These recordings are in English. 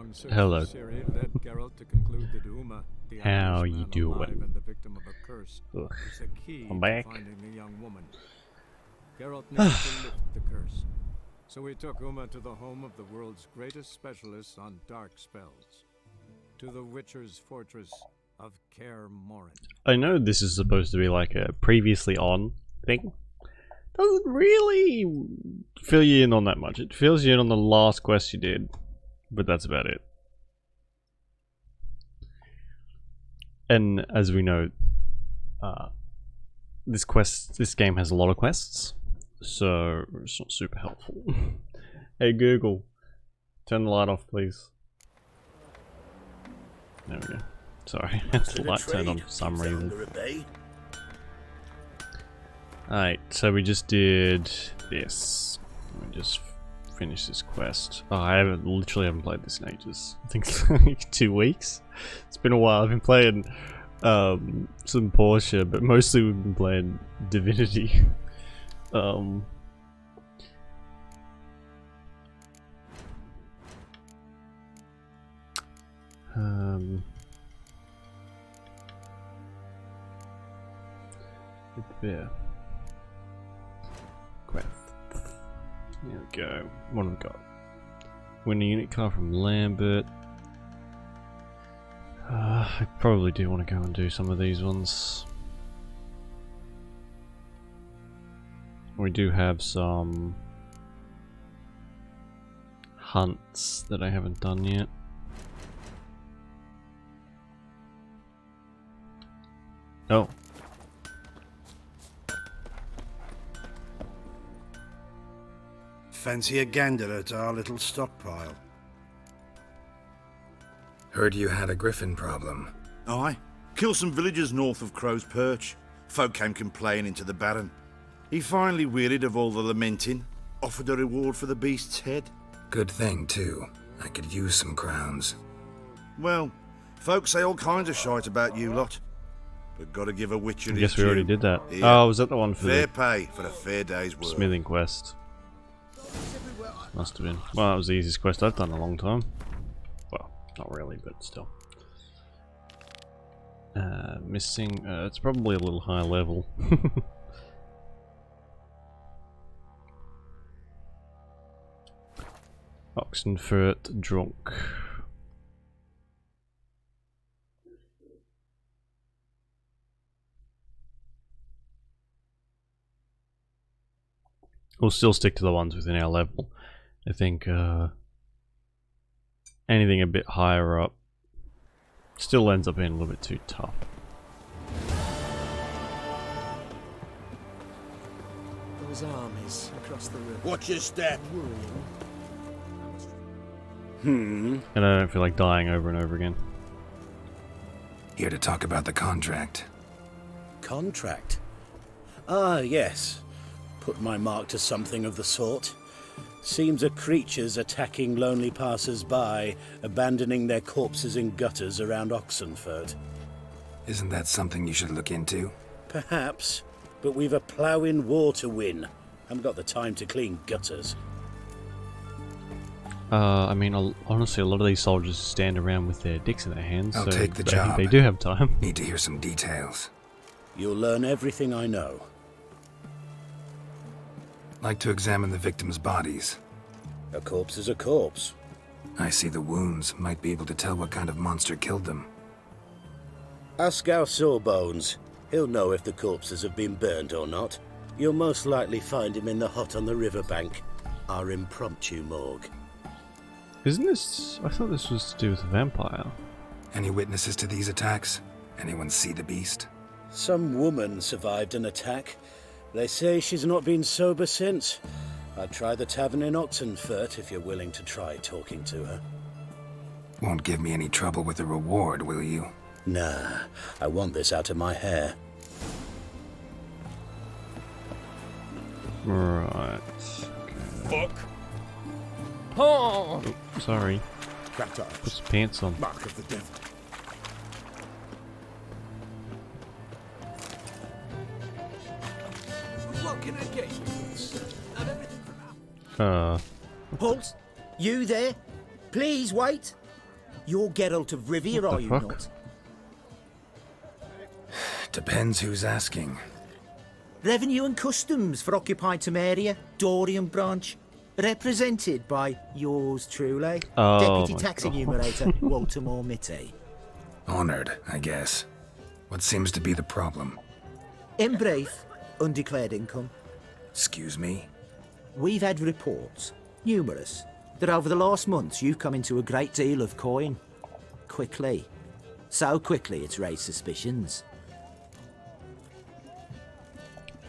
long search Hello. for Ciri led Geralt to conclude that Uma, the How Irish you man doing? alive and the victim of a curse, Ugh. was the key I'm to back. finding the young woman. Geralt needed to lift the curse, so he took Uma to the home of the world's greatest specialists on dark spells, to the Witcher's fortress of Kaer Morhen. I know this is supposed to be like a previously on thing. Doesn't really fill you in on that much. It fills you in on the last quest you did, but that's about it. And as we know, this game has a lot of quests, so it's not super helpful. Hey Google, turn the light off, please. There we go. Sorry, the light turned on for some reason. Alright, so we just did this. We just finished this quest. Oh, I literally haven't played this in ages. I think it's like 2 weeks. It's been a while. I've been playing some Porsche, but mostly we've been playing Divinity. There. Quest. There we go. What have we got? Win a unit car from Lambert. I probably do want to go and do some of these ones. We do have some hunts that I haven't done yet. Oh. Fancy a gander at our little stockpile. Heard you had a griffin problem. Aye. Killed some villagers north of Crow's Perch. Folk came complaining to the Baron. He finally wearied of all the lamenting, offered a reward for the beast's head. Good thing, too. I could use some crowns. Well, folk say all kinds of shite about you lot. But gotta give a witcher his I guess we already did that. Here. Oh, was that the one for fair the pay for a fair day's work. smithing quest? Must have been. Well, that was the easiest quest I've done in a long time. Well, not really, but still. Missing. It's probably a little high level. Oxenfurt drunk. We'll still stick to the ones within our level. I think anything a bit higher up still ends up being a little bit too tough. Those armies across the river. Watch your step. And I don't feel like dying over and over again. Here to talk about the contract. Contract? Ah, yes. Put my mark to something of the sort. Seems a creature's attacking lonely passers-by, abandoning their corpses in gutters around Oxenfurt. Isn't that something you should look into? Perhaps, but we've a ploughing war to win. Haven't got the time to clean gutters. I mean, honestly, a lot of these soldiers stand around with their dicks in their hands, I'll so take the I think job. they do have time. Need to hear some details. You'll learn everything I know. Like to examine the victims' bodies. A corpse is a corpse. I see the wounds. Might be able to tell what kind of monster killed them. Ask our Sawbones. He'll know if the corpses have been burned or not. You'll most likely find him in the hut on the riverbank. Our impromptu morgue. Isn't this... I thought this was to do with a vampire. Any witnesses to these attacks? Anyone see the beast? Some woman survived an attack. They say she's not been sober since. I'd try the tavern in Oxenfurt if you're willing to try talking to her. Won't give me any trouble with the reward, will you? Nah, I want this out of my hair. Right. Fuck. Oh! Oh, sorry. Cracked Put eyes. some pants on. Mark of the devil. What can I get you? And everything from Uh, Halt! You there? Please wait! You're Geralt of Rivia, What the are you fuck? not? Depends who's asking. Revenue and Customs for occupied Temeria, Dorian branch. Represented by yours truly, Oh Deputy my Tax God. Enumerator Walter Mitty. Honored, I guess. What seems to be the problem? In brief, undeclared income. Excuse me? We've had reports, numerous, that over the last months you've come into a great deal of coin. Quickly. So quickly it's raised suspicions.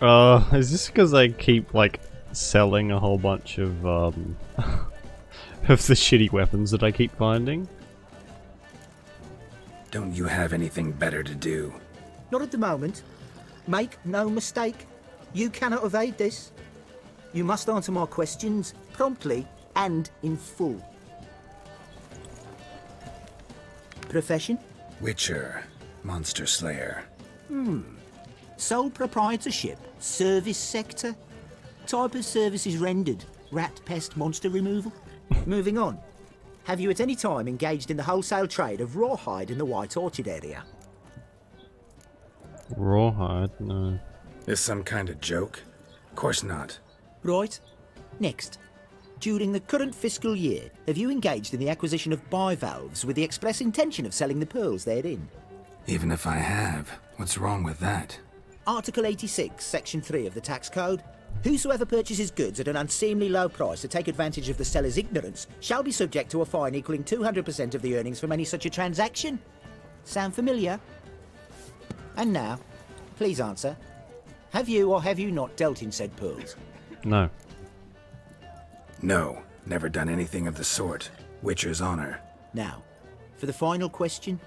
Is this because I keep, like, selling a whole bunch of, of the shitty weapons that I keep finding? Don't you have anything better to do? Not at the moment. Make no mistake. You cannot evade this. You must answer my questions promptly and in full. Profession? Witcher. Monster Slayer. Sole proprietorship? Service sector? Type of services rendered? Rat, pest, monster removal? Moving on. Have you at any time engaged in the wholesale trade of rawhide in the White Orchard area? Rawhide? No. This some kind of joke? Of course not. Right. Next. During the current fiscal year, have you engaged in the acquisition of bivalves with the express intention of selling the pearls therein? Even if I have, what's wrong with that? Article 86, Section 3 of the Tax Code. Whosoever purchases goods at an unseemly low price to take advantage of the seller's ignorance shall be subject to a fine equaling 200% of the earnings from any such a transaction. Sound familiar? And now, please answer. Have you or have you not dealt in said pearls? No. No, never done anything of the sort. Witcher's honor. Now, for the final question.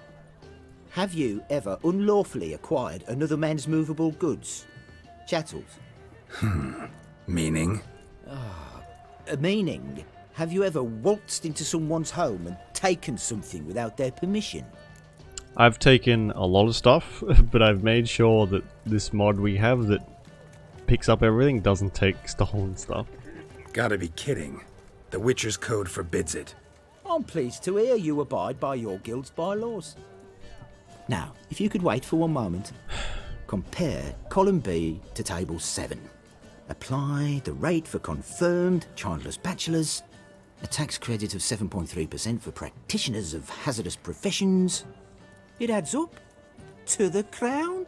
Have you ever unlawfully acquired another man's movable goods? Chattels? Meaning? Meaning, have you ever waltzed into someone's home and taken something without their permission? I've taken a lot of stuff, but I've made sure that this mod we have that picks up everything doesn't take stolen stuff. Gotta be kidding. The Witcher's code forbids it. I'm pleased to hear you abide by your guild's bylaws. Now, if you could wait for one moment, compare column B to table 7. Apply the rate for confirmed childless bachelors, a tax credit of 7.3% for practitioners of hazardous professions. It adds up to the crown.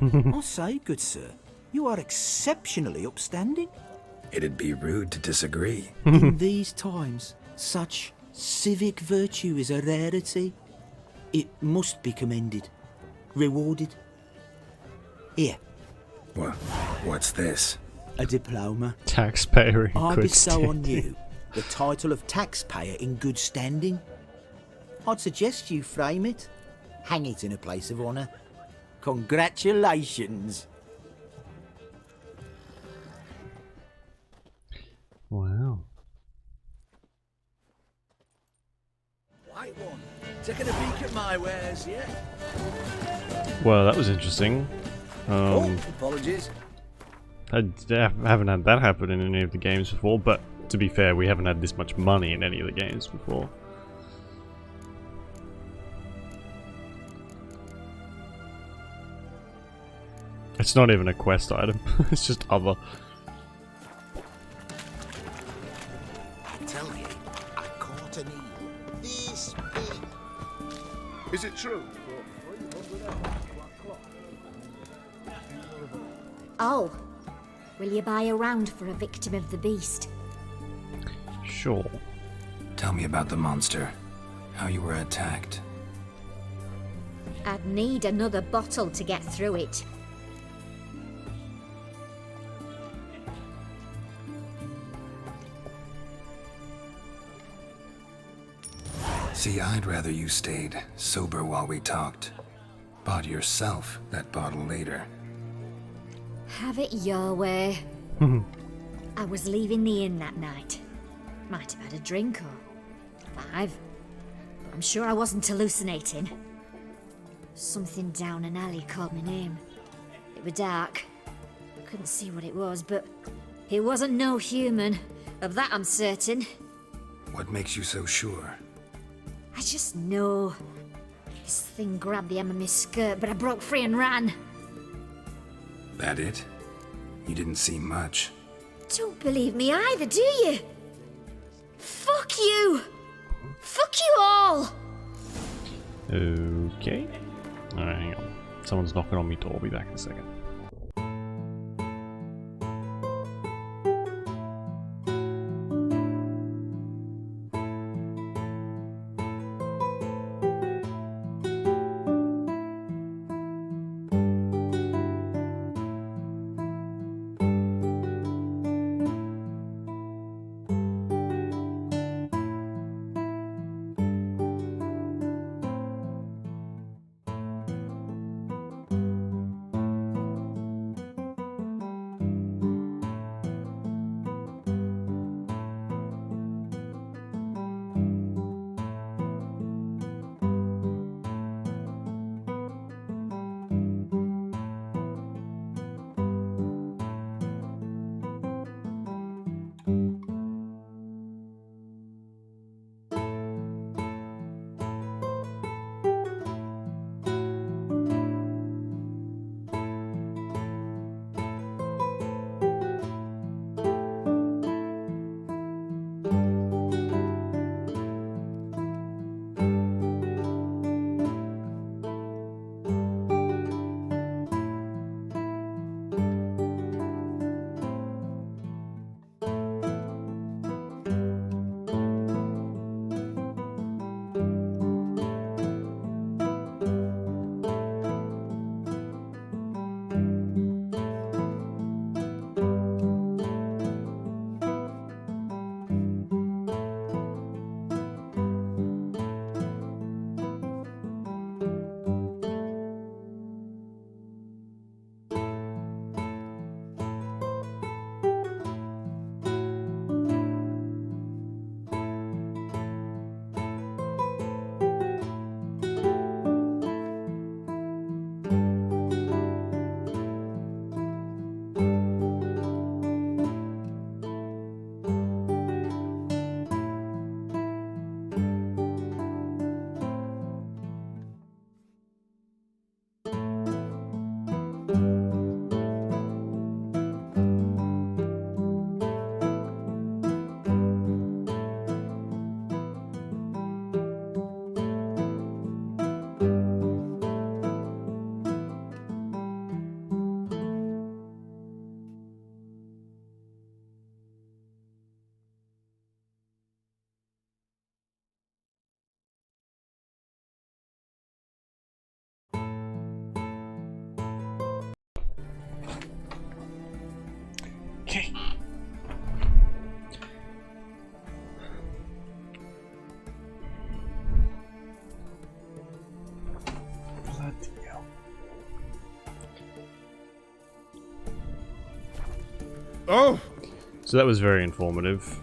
I say, good sir, you are exceptionally upstanding. It'd be rude to disagree. In these times, such civic virtue is a rarity. It must be commended, rewarded. Here, What's this? a diploma. Taxpayer in I good bestow on standing. you the title of taxpayer in good standing. I'd suggest you frame it, hang it in a place of honour. Congratulations. Wow. White one. Taking a peek at my wares, yeah? Well, that was interesting. Apologies. I haven't had that happen in any of the games before, but to be fair, we haven't had this much money in any of the games before. It's not even a quest item, it's just other. I tell you, I caught an eel this big. Is it true? Oh, will you buy a round for a victim of the beast? Sure. Tell me about the monster. How you were attacked. I'd need another bottle to get through it. See, I'd rather you stayed sober while we talked. Bought yourself that bottle later. Have it your way. I was leaving the inn that night. Might have had a drink or 5. I'm sure I wasn't hallucinating. Something down an alley called my name. It was dark. Couldn't see what it was, but it wasn't no human. Of that I'm certain. What makes you so sure? I just know. This thing grabbed the hem of my skirt, but I broke free and ran. That it? You didn't see much. Don't believe me either, do you? Fuck you! Fuck you all! Okay. Alright, hang on. Someone's knocking on my door. I'll be back in a second. Okay. Bloody hell. Oh! So that was very informative.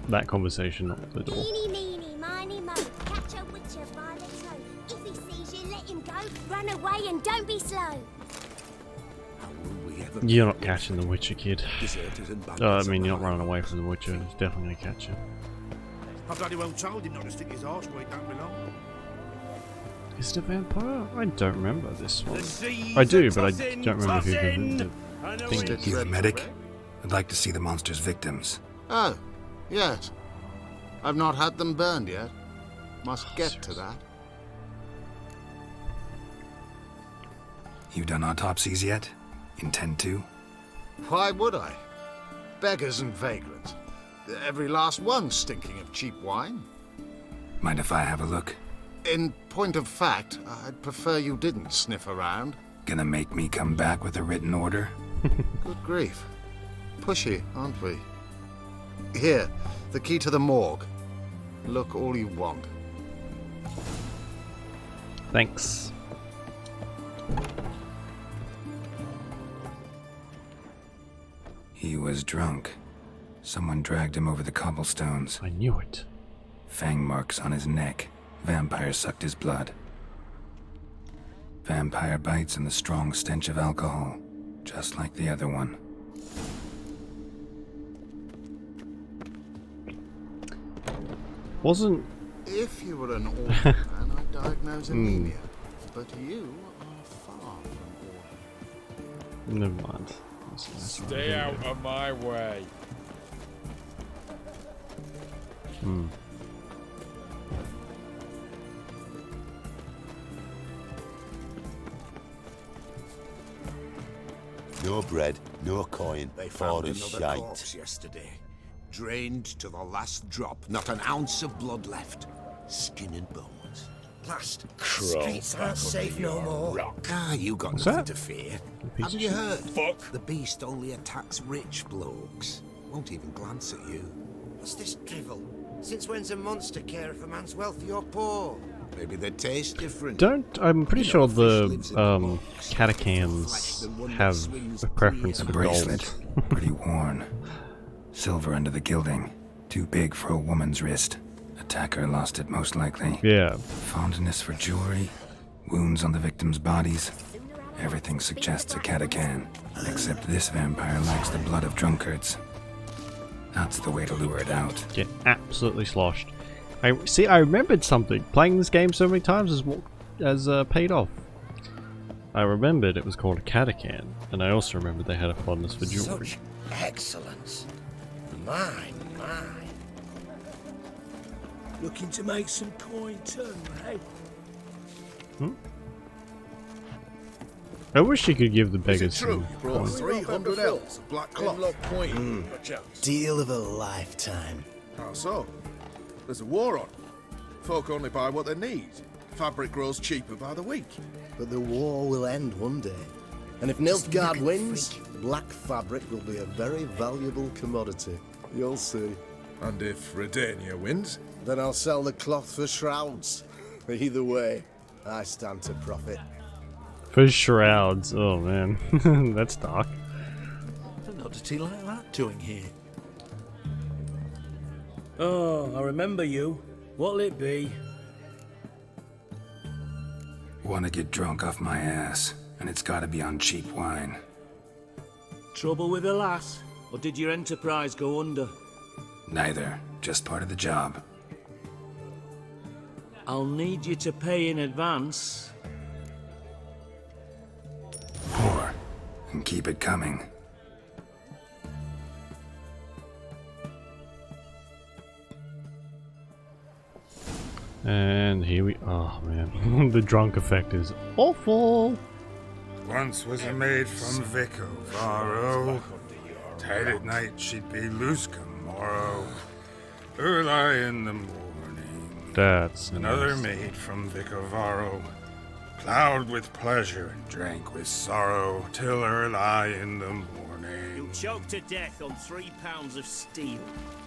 That conversation up the door. Eeny, meeny, miny, mo. Catch a witcher by the toe. If he sees you, let him go. Run away and don't be slow. How will we ever You're not catching the Witcher, kid. deserters and I bandits mean, you're not alive? running away from the Witcher. He's definitely gonna catch you. I bloody well told him not to stick his arse where it don't belong. Is it a vampire? I don't remember this one. seas I do, are but I tossing, don't remember who tossing. the thing is. You a medic? I'd like to see the monster's victims. Oh, yes. I've not had them burned yet. Must get to that. You done autopsies yet? Intend to? Why would I? Beggars and vagrants. Every last one stinking of cheap wine. Mind if I have a look? In point of fact, I'd prefer you didn't sniff around. Gonna make me come back with a written order? Good grief. Pushy, aren't we? Here, the key to the morgue. Look all you want. Thanks. He was drunk. Someone dragged him over the cobblestones. I knew it. Fang marks on his neck. Vampire sucked his blood. Vampire bites and the strong stench of alcohol. Just like the other one. Wasn't... If you were an old man, I'd diagnose anemia. But you are far from order. Never mind. Stay out of my way. No bread, no coin, They or found a another shite. corpse yesterday. Drained to the last drop, not an ounce of blood left. Skin and bones. Last. Streets aren't safe no more. Ah, you got What's nothing that? to fear. piece Haven't of you shit. heard? Fuck. The beast only attacks rich blokes. Won't even glance at you. What's this drivel? Since when's a monster care if a man's wealthy or poor? Maybe they taste different. I'm pretty sure fish the lives in the box. catechans Flesh than one that have swings a preference The for bracelet, gold. pretty worn. Silver under the gilding, too big for a woman's wrist. Attacker lost it most likely. Yeah. Fondness for jewelry, wounds on the victims' bodies. Everything suggests a catacan, except this vampire likes the blood of drunkards. That's the way to lure it out. Get absolutely sloshed. I remembered something. Playing this game so many times has paid off. I remembered it was called a catacan, and I also remembered they had a fondness for jewelry. Such excellence. Mine. Looking to make some coin too, eh? I wish you could give the Is it beggars true some you brought coins. 300 ells of black cloth? Deal of a lifetime. How so? There's a war on. Folk only buy what they need. Fabric grows cheaper by the week. But the war will end one day. And if Nilfgaard wins, black fabric will be a very valuable commodity. You'll see. And if Redania wins? Then I'll sell the cloth for shrouds. Either way, I stand to profit. For shrouds. Oh man, that's dark. An oddity like that doing here. Oh, I remember you. What'll it be? Wanna get drunk off my ass, and it's gotta be on cheap wine. Trouble with the lass? Or did your enterprise go under? Neither, just part of the job. I'll need you to pay in advance. Pour, and keep it coming. And here we. Oh man, the drunk effect is awful. Once was a maid from Vico, Varro. Tight at night she'd be loose tomorrow. Early in the morning. That's another nice. maid from Vicovaro. Plowed with pleasure and drank with sorrow till early in the morning. You'll choke to death on 3 pounds of steel.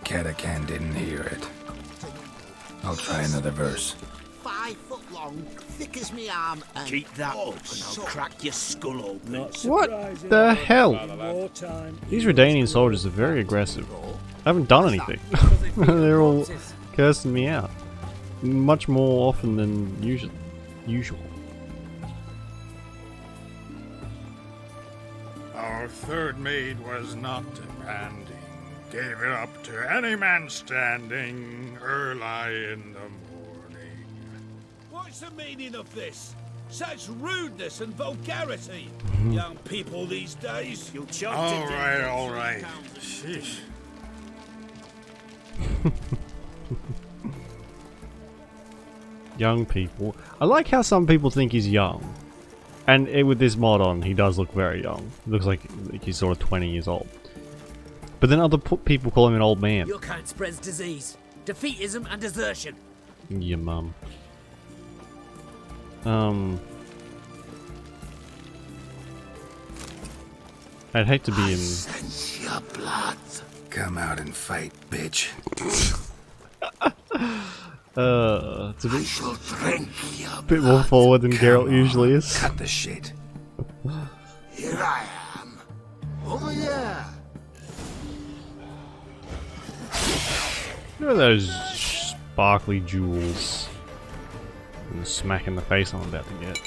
Catacan didn't hear it. I'll try another verse. 5 foot long, thick as me arm, and Keep that up and I'll crack your skull open. Not What the hell? These Redanian soldiers are very aggressive. I haven't done anything. They're all cursing me out. Much more often than usual. Our third maid was not demanding. Gave it up to any man standing early in the morning. What's the meaning of this? Such rudeness and vulgarity. Young people these days. You'll choke All to right, death all on 3 right. pounds of steel. Sheesh. Young people. I like how some people think he's young. And with this mod on, he does look very young. He looks like he's sort of 20 years old. But then other people call him an old man. Your kind spreads disease, defeatism, and desertion. Your mum. I'd hate to be in... Sense your blood. Come out and fight, bitch. It's a Shall drink your bit more forward than Geralt usually is. Cut the shit. Here I am. Over there. Look at those sparkly jewels. And the smack in the face I'm about to get.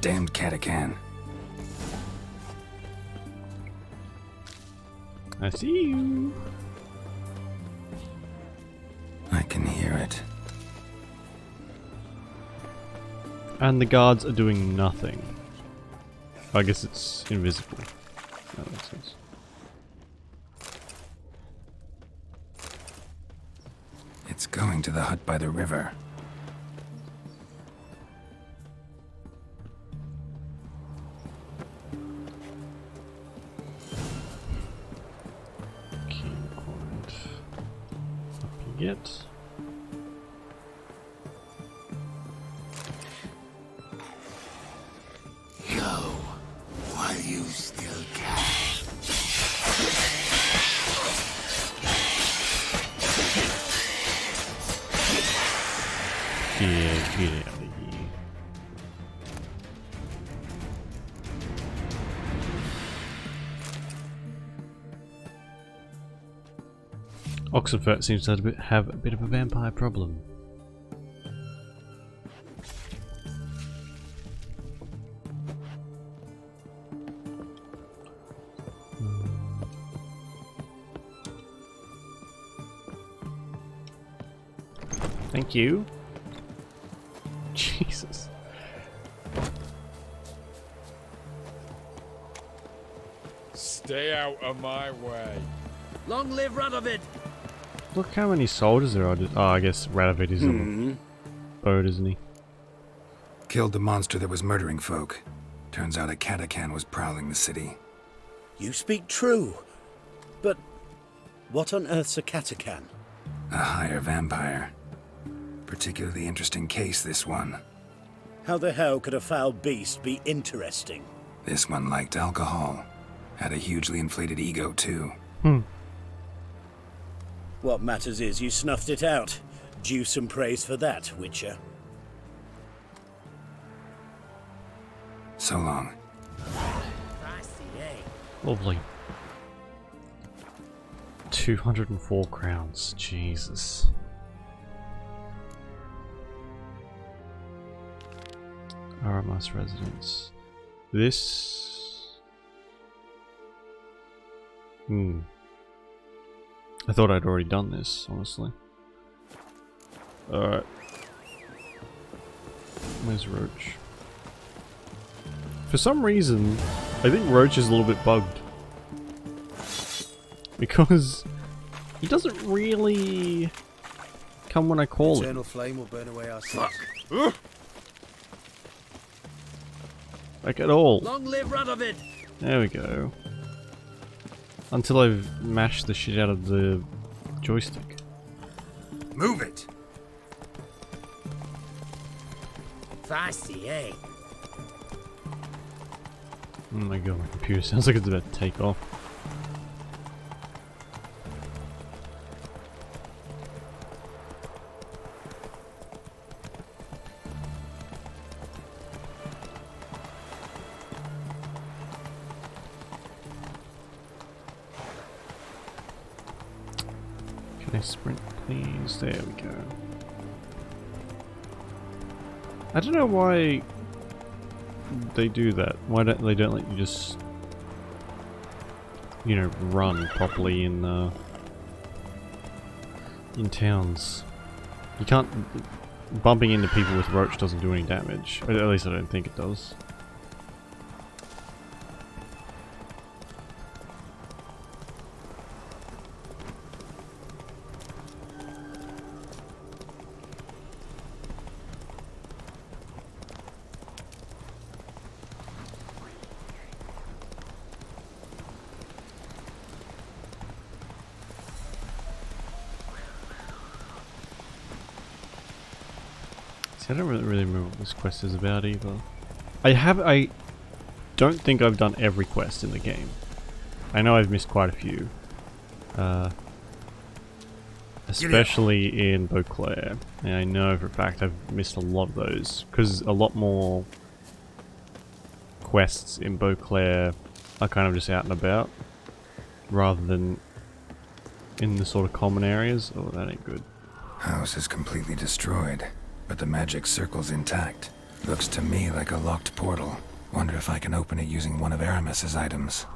damned Catacan. I see you. I can hear it. And the guards are doing nothing. I guess it's invisible. That makes sense. It's going to the hut by the river. Get. Go while you still can. Yeah, get out of here. Oxenfurt seems to have a bit of a vampire problem. Thank you. Jesus. Stay out of my way. Long live Radovid! Look how many soldiers there are. Oh, I guess Radovid is on the boat, isn't he? Killed the monster that was murdering folk. Turns out a Catacan was prowling the city. You speak true. But what on earth's a Catacan? A higher vampire. Particularly interesting case, this one. How the hell could a foul beast be interesting? This one liked alcohol. Had a hugely inflated ego, too. What matters is you snuffed it out. Due some praise for that, Witcher. So long. Lovely. 204 crowns. Jesus. Aramas residence. This... I thought I'd already done this, honestly. Alright. Where's Roach? For some reason, I think Roach is a little bit bugged. Because he doesn't really come when I call Eternal him. flame will burn away our sins. Like at all. Long live Radovid! There we go. Until I've mashed the shit out of the joystick. Move it! Fancy, eh? Oh my god, my computer sounds like it's about to take off. Can I sprint, please? There we go. I don't know why they do that. Why don't they let you just, you know, run properly in towns? You can't. Bumping into people with Roach doesn't do any damage. At least I don't think it does. I don't really remember what this quest is about either. I don't think I've done every quest in the game. I know I've missed quite a few. Especially in Beauclair. And I know for a fact I've missed a lot of those. Because a lot more quests in Beauclair are kind of just out and about. Rather than in the sort of common areas. Oh, that ain't good. House is completely destroyed, but the magic circle's intact. Looks to me like a locked portal. Wonder if I can open it using one of Aramis's items.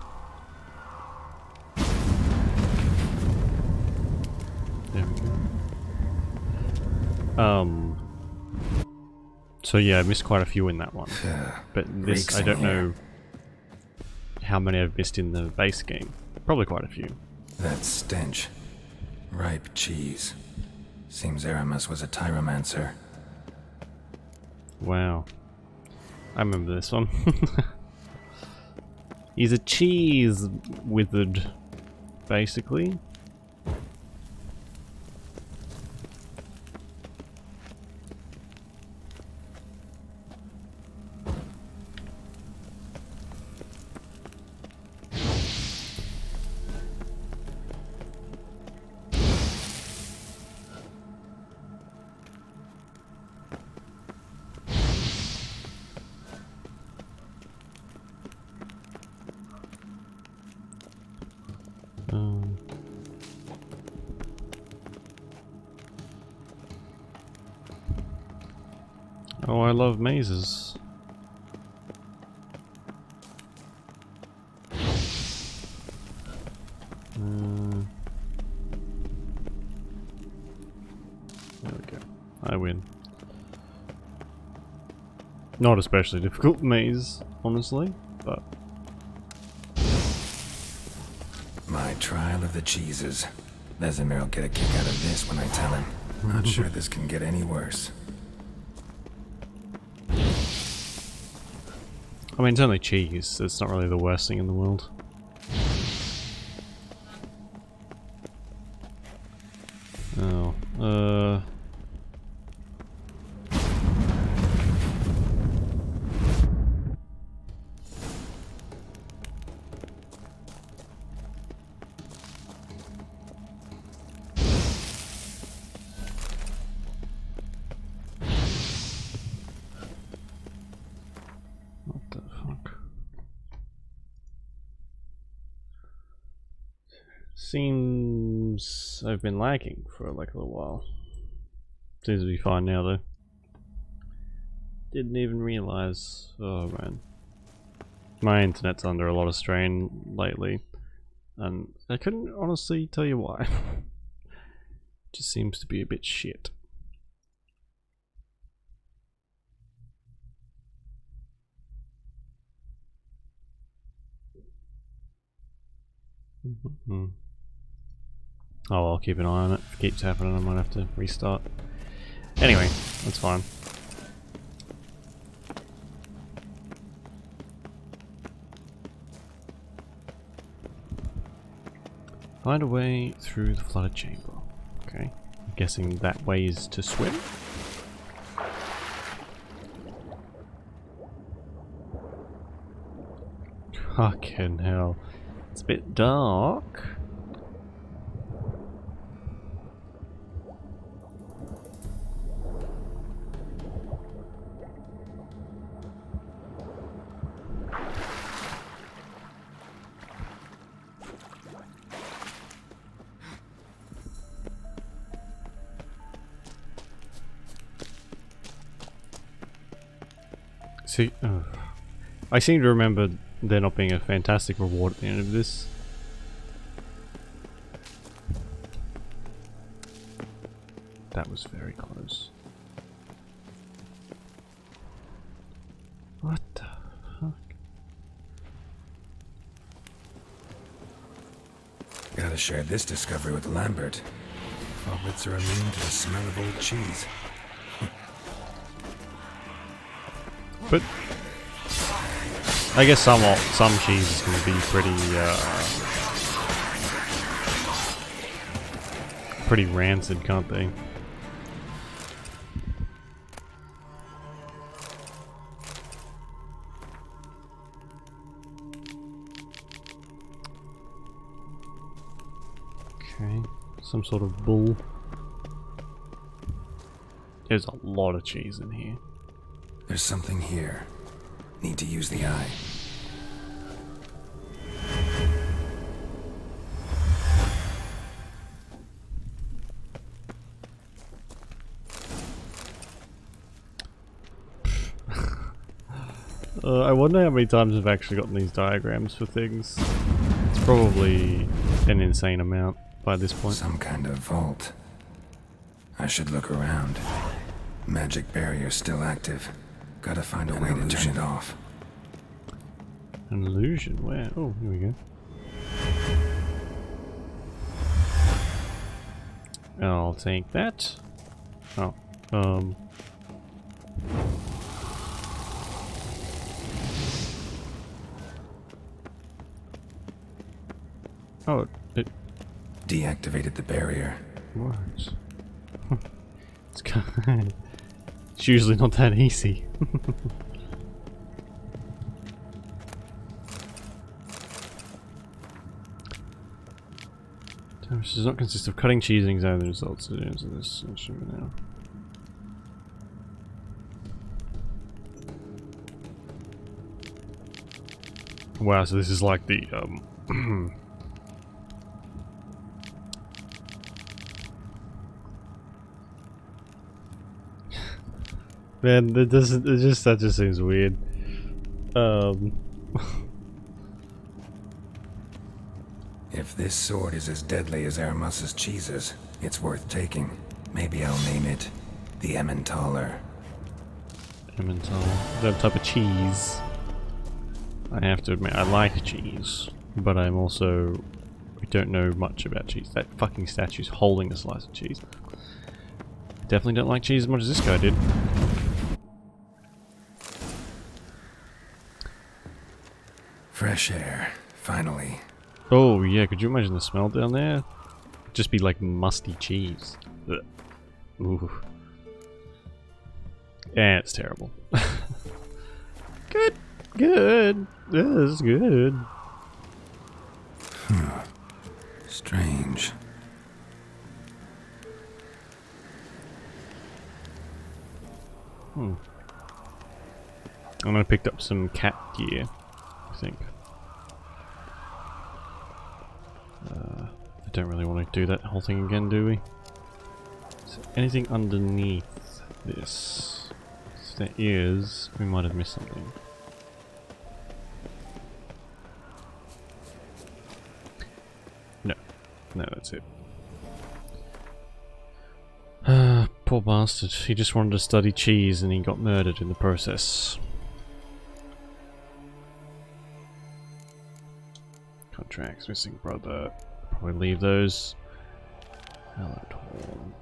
There we go. So yeah, I missed quite a few in that one. But this, I don't know how many I've missed in the base game. Probably quite a few. That stench. Ripe cheese. Seems Aramis was a tyromancer. Wow. I remember this one. He's a cheese wizard, basically. Oh, I love mazes. There we go. I win. Not especially difficult maze, honestly, but... My trial of the cheeses. Vesemir will get a kick out of this when I tell him. Not sure this can get any worse. I mean, it's only cheese. It's not really the worst thing in the world. Oh, what the fuck? Seems I've been lagging for like a little while. Seems to be fine now though. Didn't even realize. Oh man. My internet's under a lot of strain lately. And I couldn't honestly tell you why. Just seems to be a bit shit. Oh, I'll keep an eye on it. If it keeps happening, I might have to restart. Anyway, that's fine. Find a way through the flooded chamber. Okay. I'm guessing that way is to swim? Fucking hell. It's a bit dark. See, I seem to remember there not being a fantastic reward at the end of this. That was very close. What the fuck? Gotta share this discovery with Lambert. Hobbits are immune to the smell of old cheese. But I guess some cheeses can be pretty rancid, can't they? Okay, some sort of bull. There's a lot of cheese in here. There's something here. Need to use the eye. I wonder how many times I've actually gotten these diagrams for things. It's probably an insane amount by this point. Some kind of vault. I should look around. Magic barrier still active. Gotta find a way to turn it off. An illusion? Where? Oh, here we go. I'll take that. Oh, Oh, it deactivated the barrier. What? It's usually not that easy. Damage does not consist of cutting, cheesing, examining the results of this instrument now. Wow, so this is like the man, that doesn't. That just seems weird. If this sword is as deadly as Aramus's cheeses, it's worth taking. Maybe I'll name it the Emmentaler. Emmentaler, that type of cheese. I have to admit, I like cheese, but I'm also. I don't know much about cheese. That fucking statue's holding a slice of cheese. Definitely don't like cheese as much as this guy did. Fresh air, finally. Oh yeah, could you imagine the smell down there? It'd just be like musty cheese. Ugh. Ooh. Yeah, it's terrible. Good. Good. Yeah, this is good. Strange. And I picked up some cat gear, I think. I don't really want to do that whole thing again, do we? Is there anything underneath this? If there is, we might have missed something. No. No, that's it. Poor bastard. He just wanted to study cheese and he got murdered in the process. Contracts, missing brother. Probably leave those.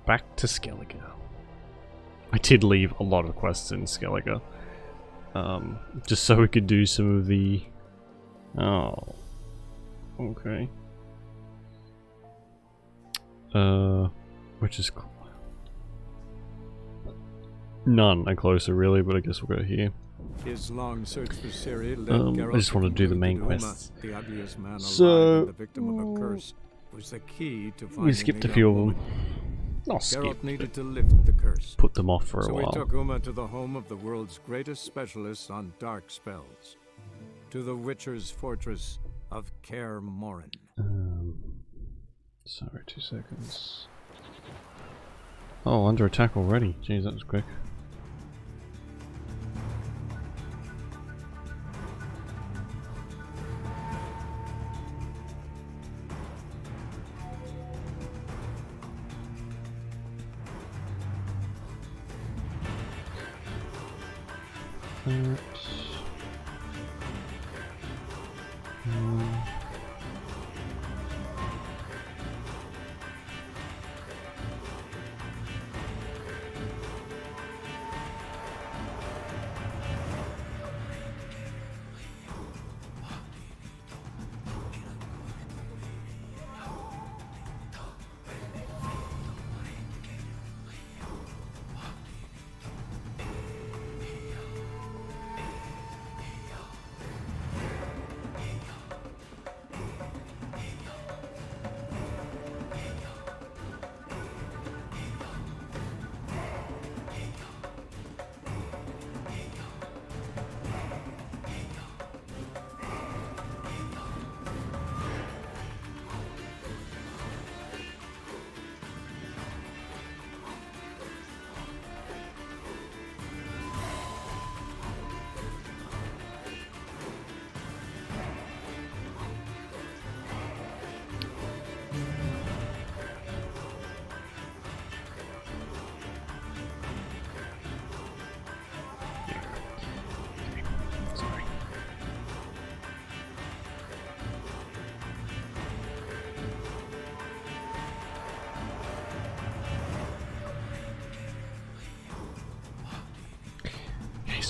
Back to Skellige. I did leave a lot of quests in Skellige. Just so we could do some of the... Oh. Okay. Which is... None are closer really, but I guess we'll go here. His long search for Ciri led I just want to do the main quests. the ugliest man alive So and the victim of a curse, was the key to finding we skipped a the few young of them. woman. Not Geralt skip. needed to lift the curse. Put them off for a So while. we took Uma to the home of the world's greatest specialists on dark spells, to the Witcher's fortress of Kaer Morhen. Sorry, 2 seconds. Oh, under attack already. Jeez, that was quick.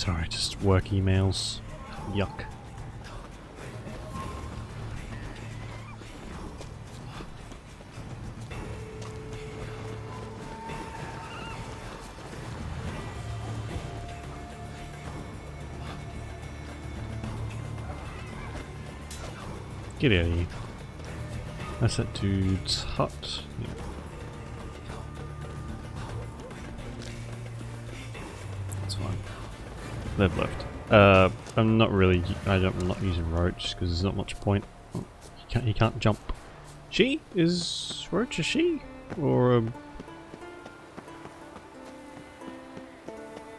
Sorry, just work emails. Yuck. Get out of here. That's that dude's hut. Yeah. That's fine. They've left. I'm not really. I'm not using Roach because there's not much point. Oh, he can't jump. She is Roach a she or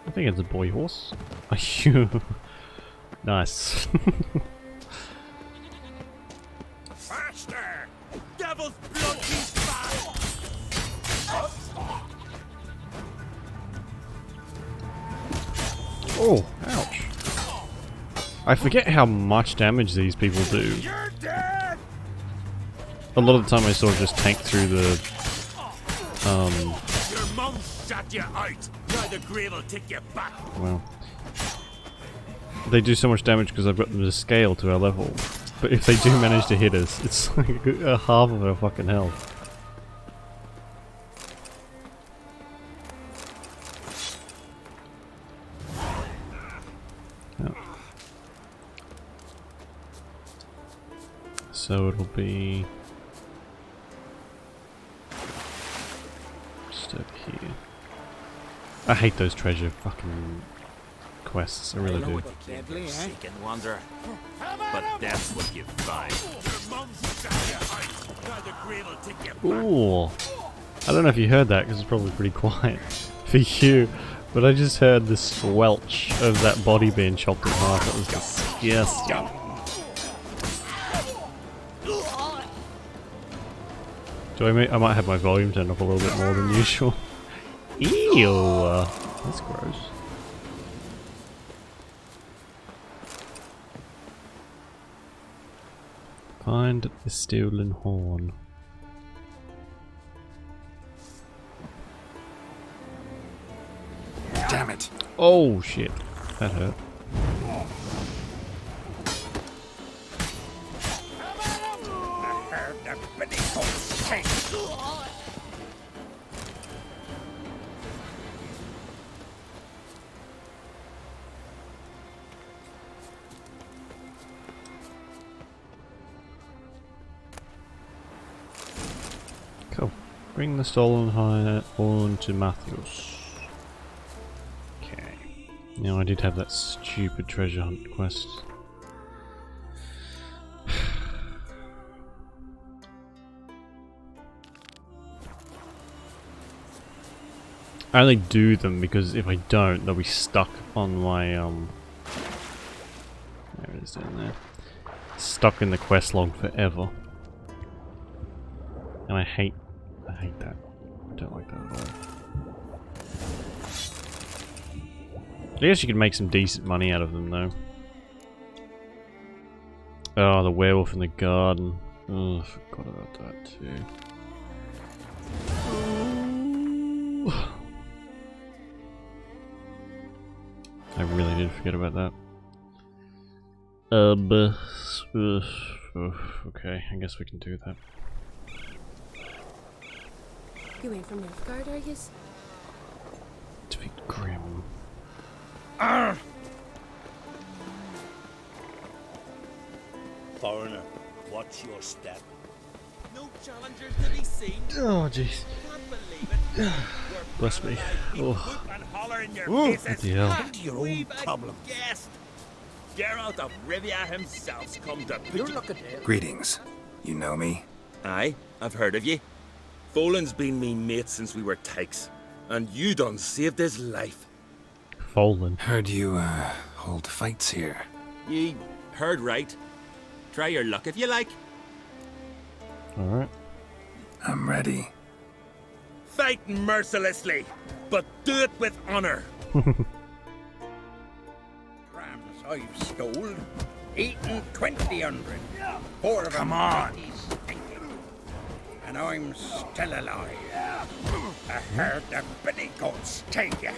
I think it's a boy horse. Are you nice? Faster! Devil's blood, he's back! Oh, ouch. I forget how much damage these people do. A lot of the time I sort of just tank through the Your mum shot you out. Now the grave will take you back. well. They do so much damage because I've got them to scale to our level. But if they do manage to hit us, it's like a half of our fucking health. Oh. So it'll be just over here. I hate those treasure fucking quests, I really do. Seek and wander, but that's what you find. Your mum shot you out. Now the grave will take you back. Ooh. I don't know if you heard that because it's probably pretty quiet for you, but I just heard the squelch of that body being chopped in half. It was disgusting. I might have my volume turned up a little bit more than usual. Ew! That's gross. Find the stolen horn. Damn it! Oh shit, that hurt. Cool. Bring the stolen horn to Matthews. Okay. Now I did have that stupid treasure hunt quest. I only do them because if I don't, they'll be stuck on my there it is down there. Stuck in the quest log forever. And I hate that. I don't like that at all. I guess you could make some decent money out of them though. Oh, the werewolf in the garden. Oh, I forgot about that too. I really did forget about that. Okay, I guess we can do that. You ain't from Nilfgaard, are yous? Defeat Grim. Foreigner, watch your step. No challengers to be seen. Oh jeez. Can't believe it. Bless me. Oh. And holler in your Ooh, faces. bloody hell. Back to your own problem. Guest. Geralt of Rivia himself's come to put you. Look at it. Greetings. You know me? Aye, I've heard of ye. Folan's been me mate since we were tykes, and you done saved his life. Folan. Heard you, hold fights here. Ye heard right. Try your luck if you like. Alright. I'm ready. Fight mercilessly, but do it with honor. Rams I've stole, eaten 20,000. 4 of them on. and I'm still alive. I heard the billy goats take you.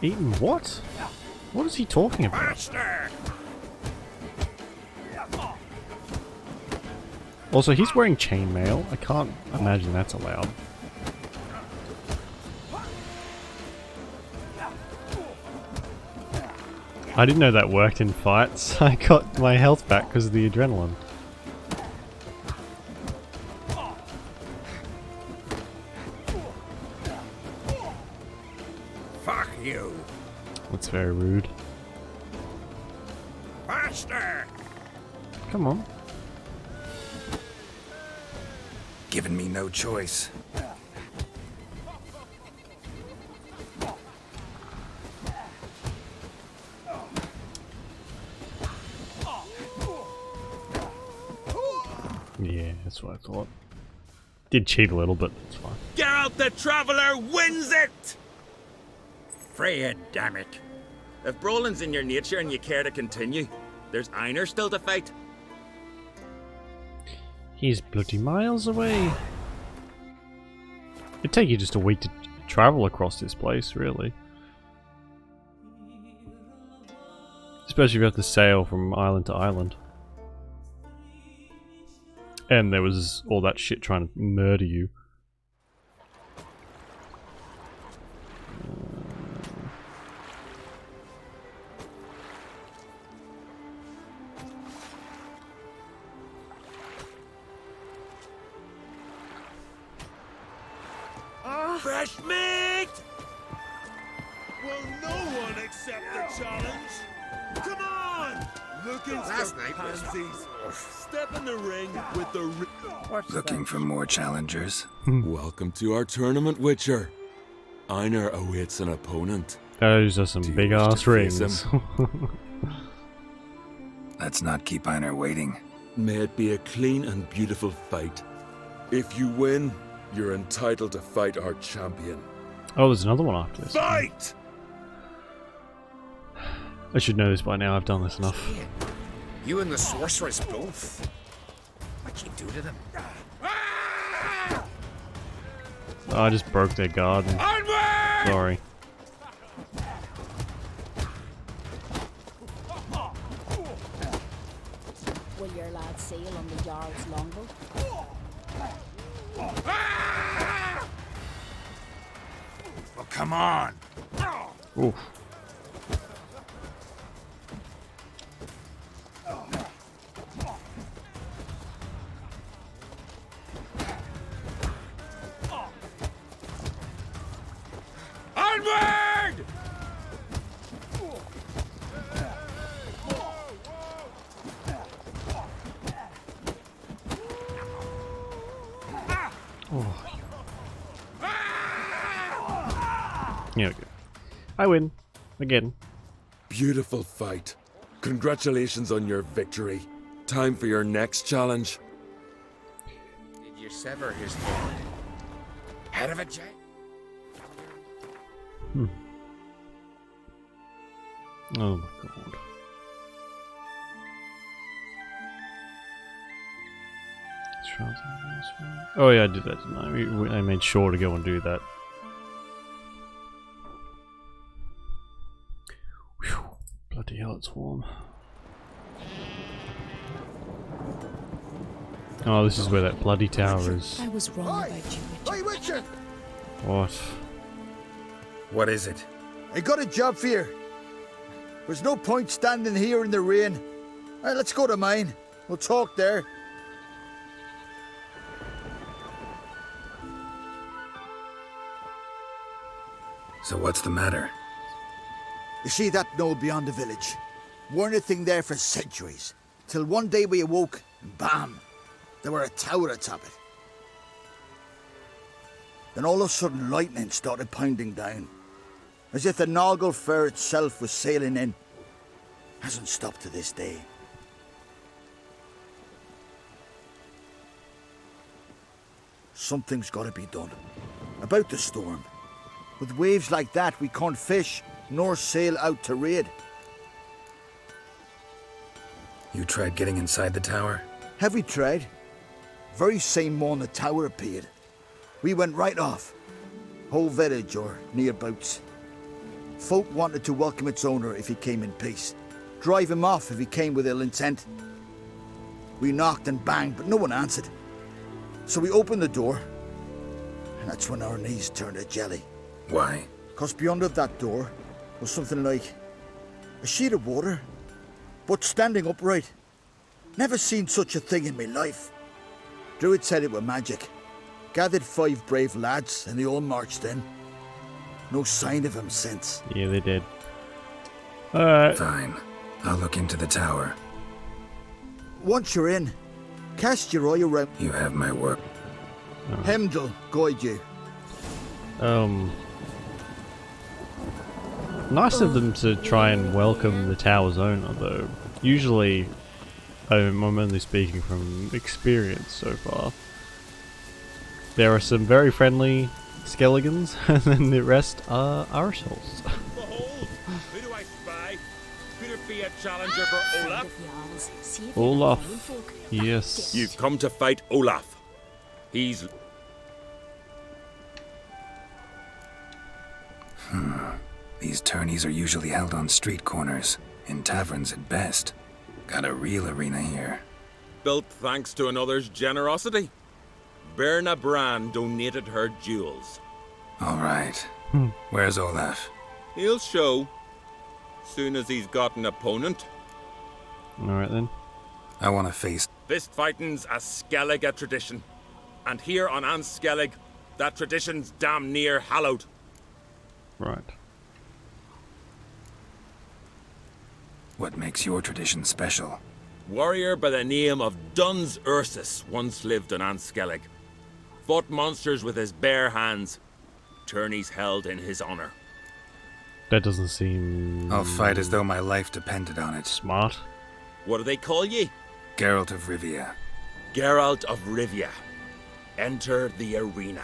Eating what? What is he talking about? Faster! Also, he's wearing chainmail. I can't imagine that's allowed. I didn't know that worked in fights. I got my health back because of the adrenaline. Fuck you! That's very rude. Faster! Come on. Giving me no choice. Yeah, that's what I thought. Did cheat a little, but it's fine. Geralt the Traveller wins it! Freya, damn it. If brawling's in your nature and you care to continue, there's Einar still to fight. He's bloody miles away. It'd take you just a week to travel across this place, really. Especially if you have to sail from island to island. And there was all that shit trying to murder you. Fresh meat! Will no one accept the challenge? Come on! Looking Last for night was pansies. Step in the ring with the... Looking for more challengers. Welcome to our tournament, Witcher. Einar awaits an opponent. Those are some big ass rings. Let's not keep Einar waiting. May it be a clean and beautiful fight. If you win, you're entitled to fight our champion. Oh, there's another one after this. Fight! I should know this by now, I've done this enough. You and the sorceress both. What'd you do to them? Oh, I just broke their garden. Sorry. Will your lad sail on the Jarl's longboat? Well, come on. Oof. Onward! Oh. Yeah, okay. I win. Again. Beautiful fight. Congratulations on your victory. Time for your next challenge. Did you sever his head? Head of a giant? Oh my god. Oh yeah, I did that, didn't I? I made sure to go and do that. Whew. Bloody hell, it's warm. Oh, this is where that bloody tower is. I was wrong about you, Hey, Witcher! What? What is it? I got a job for you. There's no point standing here in the rain. All right, let's go to mine. We'll talk there. So what's the matter? You see that knoll beyond the village? Weren't a thing there for centuries. Till one day we awoke, and bam! There were a tower atop it. Then all of a sudden lightning started pounding down. As if the Noggle Fair itself was sailing in. Hasn't stopped to this day. Something's got to be done. About the storm. With waves like that, we can't fish, nor sail out to raid. You tried getting inside the tower? Have we tried? Very same morning the tower appeared. We went right off. Whole village or nearabouts. Folk wanted to welcome its owner if he came in peace, drive him off if he came with ill intent. We knocked and banged, but no one answered. So we opened the door, and that's when our knees turned to jelly. Why? Because beyond of that door was something like a sheet of water, but standing upright. Never seen such a thing in my life. Druid said it were magic. Gathered 5 brave lads, and they all marched in. No sign of him since. Yeah, they did. Alright. Fine. I'll look into the tower. Once you're in, cast your eye around. You have my work. Hemdall, guide you. Nice of them to try and welcome the tower's owner, though. Usually, I'm only speaking from experience so far. There are some very friendly skelegons, and then the rest are arseholes. Behold, who do I spy? Could it be a challenger for Olaf? Olaf, yes. You've come to fight Olaf. He's... These tourneys are usually held on street corners, in taverns at best. Got a real arena here. built thanks to another's generosity. Berna Brand donated her jewels. All right. Where's Olaf? He'll show. Soon as he's got an opponent. Alright then. I want to face... Fist fighting's a Skellige tradition. And here on Skellig, that tradition's damn near hallowed. Right. What makes your tradition special? Warrior by the name of Duns Ursus once lived on Skellig. Fought monsters with his bare hands. Tourneys held in his honor. That doesn't seem... I'll fight as though my life depended on it. Smart. What do they call ye? Geralt of Rivia. Geralt of Rivia. Enter the arena.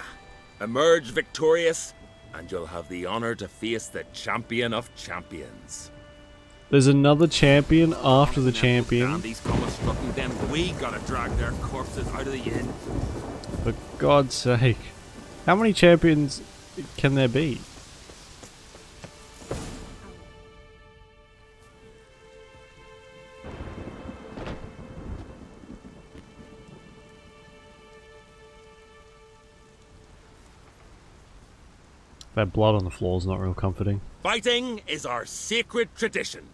Emerge victorious, and you'll have the honor to face the champion of champions. There's another champion after the champion. And these comets strutting, then we gotta drag their corpses out of the inn. For God's sake. How many champions can there be? That blood on the floor is not real comforting. Fighting is our sacred tradition.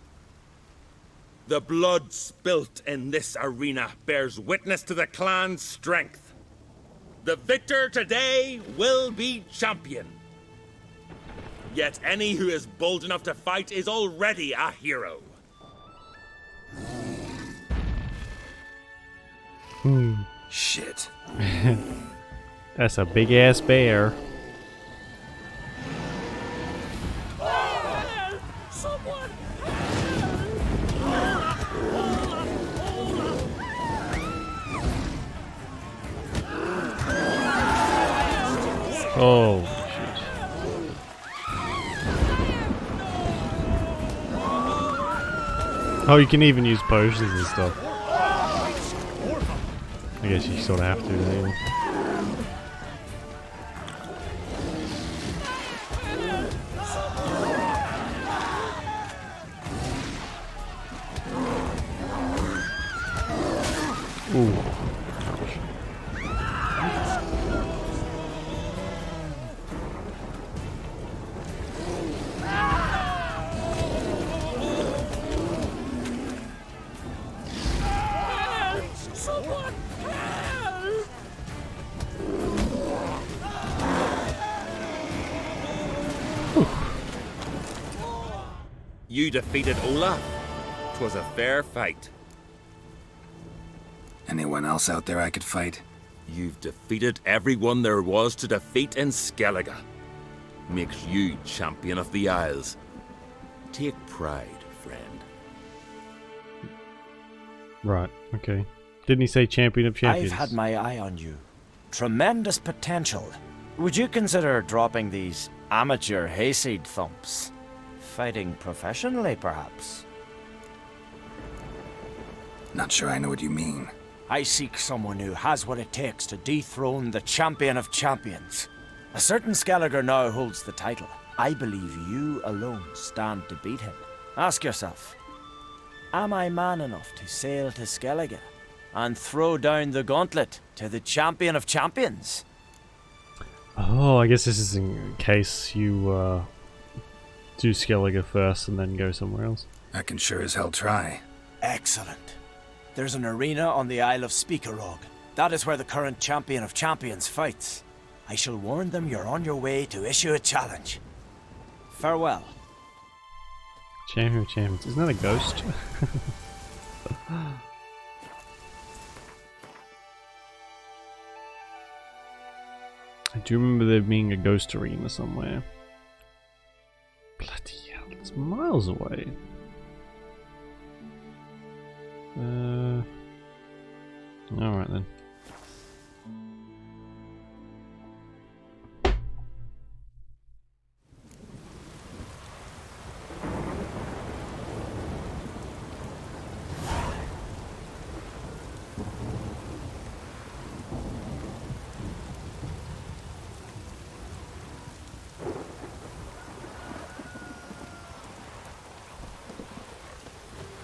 The blood spilt in this arena bears witness to the clan's strength. The victor today will be champion. Yet any who is bold enough to fight is already a hero. Shit. That's a big ass bear. Oh, shit. Oh, you can even use potions and stuff. I guess you sort of have to, don't you? Ooh. You defeated Olaf. 'Twas a fair fight. Anyone else out there I could fight? You've defeated everyone there was to defeat in Skellige. Makes you champion of the Isles. Take pride, friend. Right, okay. Didn't he say champion of champions? I've had my eye on you. Tremendous potential. Would you consider dropping these amateur hayseed thumps? Fighting professionally, perhaps? Not sure I know what you mean. I seek someone who has what it takes to dethrone the champion of champions. A certain Skelliger now holds the title. I believe you alone stand to beat him. Ask yourself, am I man enough to sail to Skellige and throw down the gauntlet to the champion of champions? Oh, I guess this is in case you do Skellige first and then go somewhere else. I can sure as hell try. Excellent. There's an arena on the Isle of Speakerog. That is where the current champion of champions fights. I shall warn them you're on your way to issue a challenge. Farewell. Champion of champions. Isn't that a ghost? I do remember there being a ghost arena somewhere. Bloody hell, it's miles away. Alright then.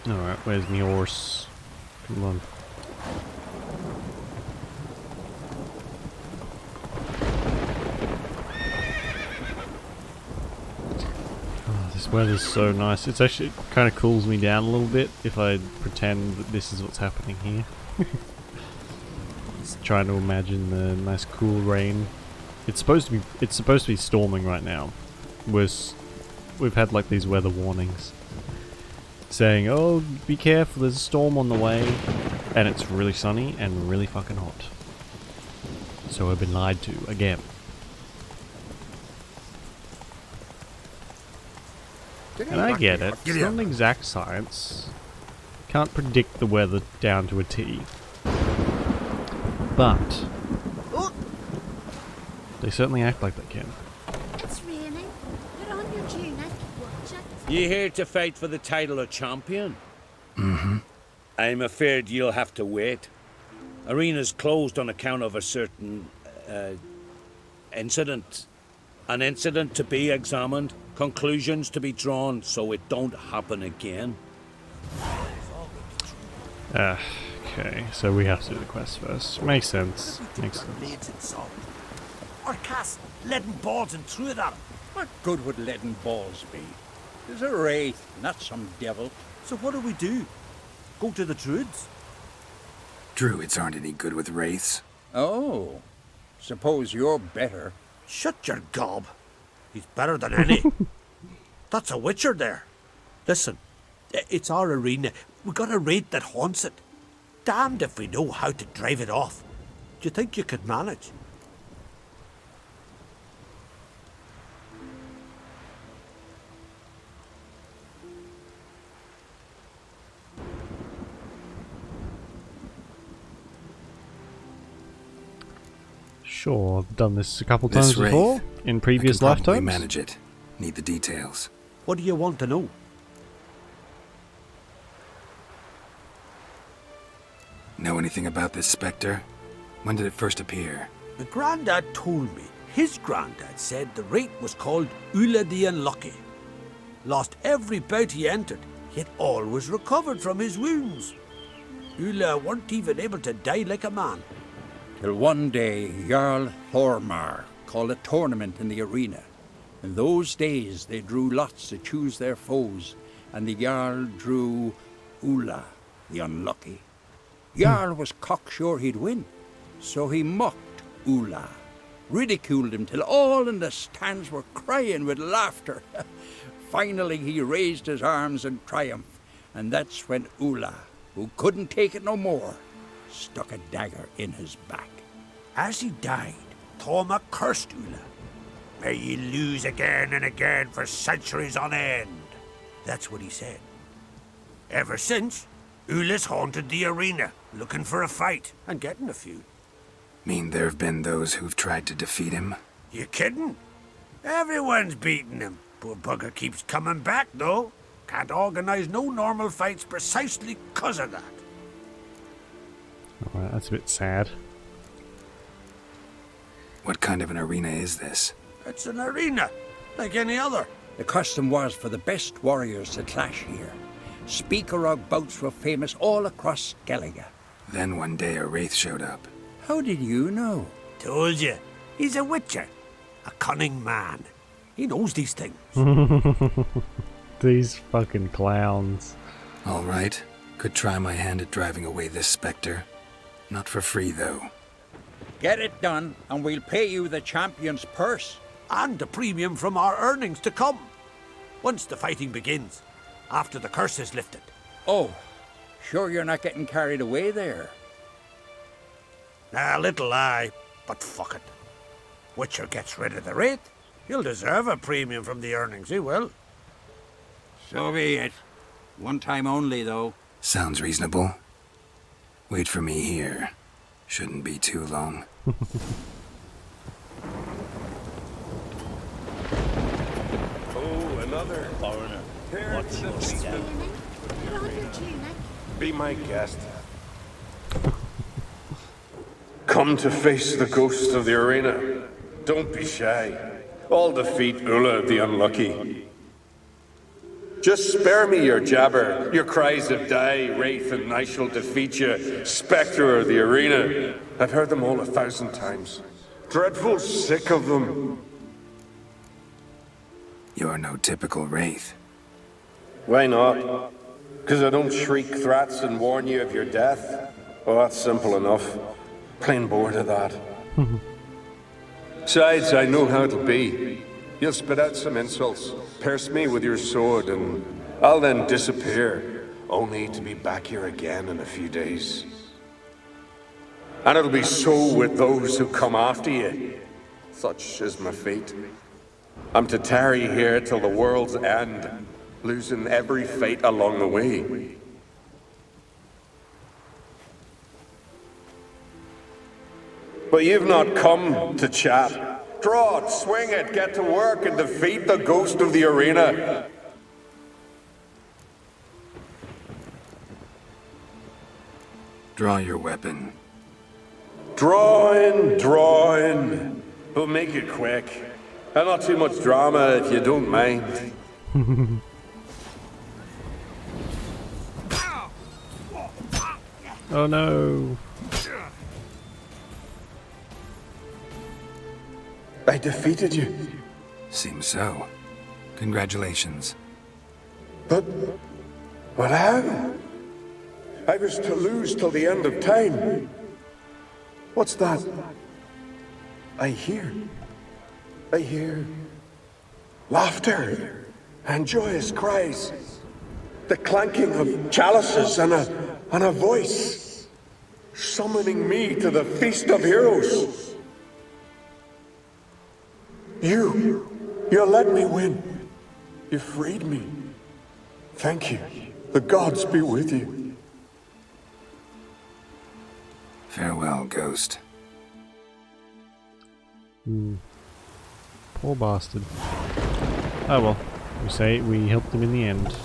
Alright, where's my horse? Come on. Oh, this weather's so nice. It's actually kind of cools me down a little bit if I pretend that this is what's happening here. Just trying to imagine the nice cool rain. It's supposed to be storming right now. We've had like these weather warnings saying, oh, be careful, there's a storm on the way, and it's really sunny and really fucking hot. So I've been lied to again. And I get it, it's not an exact science. Can't predict the weather down to a T. But they certainly act like they can. It's raining. Put on your tunic. Watch it. You here to fight for the title of champion? Mm-hmm. I'm afraid you'll have to wait. Arena's closed on account of a certain incident. An incident to be examined, conclusions to be drawn so it don't happen again. Okay, so we have to do the quest first. Makes sense. Makes sense. Or cast leaden balls and threw it at him. What good would leaden balls be? There's a wraith, not some devil. So what do? Go to the druids? Druids aren't any good with wraiths. Oh, suppose you're better. Shut your gob. He's better than any. That's a witcher there. Listen, it's our arena. We got a raid that haunts it. Damned if we know how to drive it off. Do you think you could manage? Sure, I've done this a couple times before, in previous I can probably lifetimes. Manage it. Need the details. What do you want to know? Know anything about this spectre? When did it first appear? My granddad told me. His granddad said the rate was called Ulla the Unlucky. Lost every bout he entered, yet always recovered from his wounds. Ulla weren't even able to die like a man. Till one day, Jarl Thormar called a tournament in the arena. In those days, they drew lots to choose their foes, and the Jarl drew Ulla, the Unlucky. Jarl was cocksure he'd win, so he mocked Ulla, ridiculed him till all in the stands were crying with laughter. Finally, he raised his arms in triumph, and that's when Ulla, who couldn't take it no more, stuck a dagger in his back. As he died, Thorma cursed Ulla. May ye lose again and again for centuries on end. That's what he said. Ever since, Ulla's haunted the arena, looking for a fight and getting a few. Mean there have been those who've tried to defeat him? You kidding? Everyone's beating him. Poor bugger keeps coming back, though. Can't organize no normal fights precisely 'cause of that. Alright, that's a bit sad. What kind of an arena is this? It's an arena. like any other. The custom was for the best warriors to clash here. Speakerog bouts were famous all across Skellige. Then one day a wraith showed up. How did you know? Told you. He's a witcher. A cunning man. He knows these things. These fucking clowns. All right. Could try my hand at driving away this spectre. Not for free, though. Get it done, and we'll pay you the champion's purse. And the premium from our earnings to come. Once the fighting begins. After the curse is lifted. Oh, sure you're not getting carried away there? A little lie, but fuck it. Witcher gets rid of the wraith. He'll deserve a premium from the earnings, he will. So be it. One time only, though. Sounds reasonable. Wait for me here. Shouldn't be too long. Oh, another foreigner. What's your step? Put on your tunic. Be my guest. Come to face the ghost of the arena. Don't be shy. I'll defeat Ulla the Unlucky. Just spare me your jabber, your cries of die, wraith, and I shall defeat you, spectre of the arena. I've heard them all 1,000 times. Dreadful sick of them. You're no typical wraith. Why not? Because I don't shriek threats and warn you of your death? Oh, that's simple enough. Plain bored of that. Besides, I know how it'll be. You'll spit out some insults, pierce me with your sword, and I'll then disappear, only to be back here again in a few days. And it'll be so with those who come after you. Such is my fate. I'm to tarry here till the world's end, losing every fate along the way. But you've not come to chat. Draw it, swing it, get to work and defeat the ghost of the arena. Draw your weapon. Draw in. But make it quick. And not too much drama if you don't mind. Oh no. I defeated you. Seems so. Congratulations. But how? I was to lose till the end of time. What's that? I hear laughter and joyous cries. The clanking of chalices and a voice summoning me to the feast of heroes. You let me win. You freed me. Thank you. The gods be with you. Farewell, Ghost. Poor bastard. Oh well, we helped him in the end.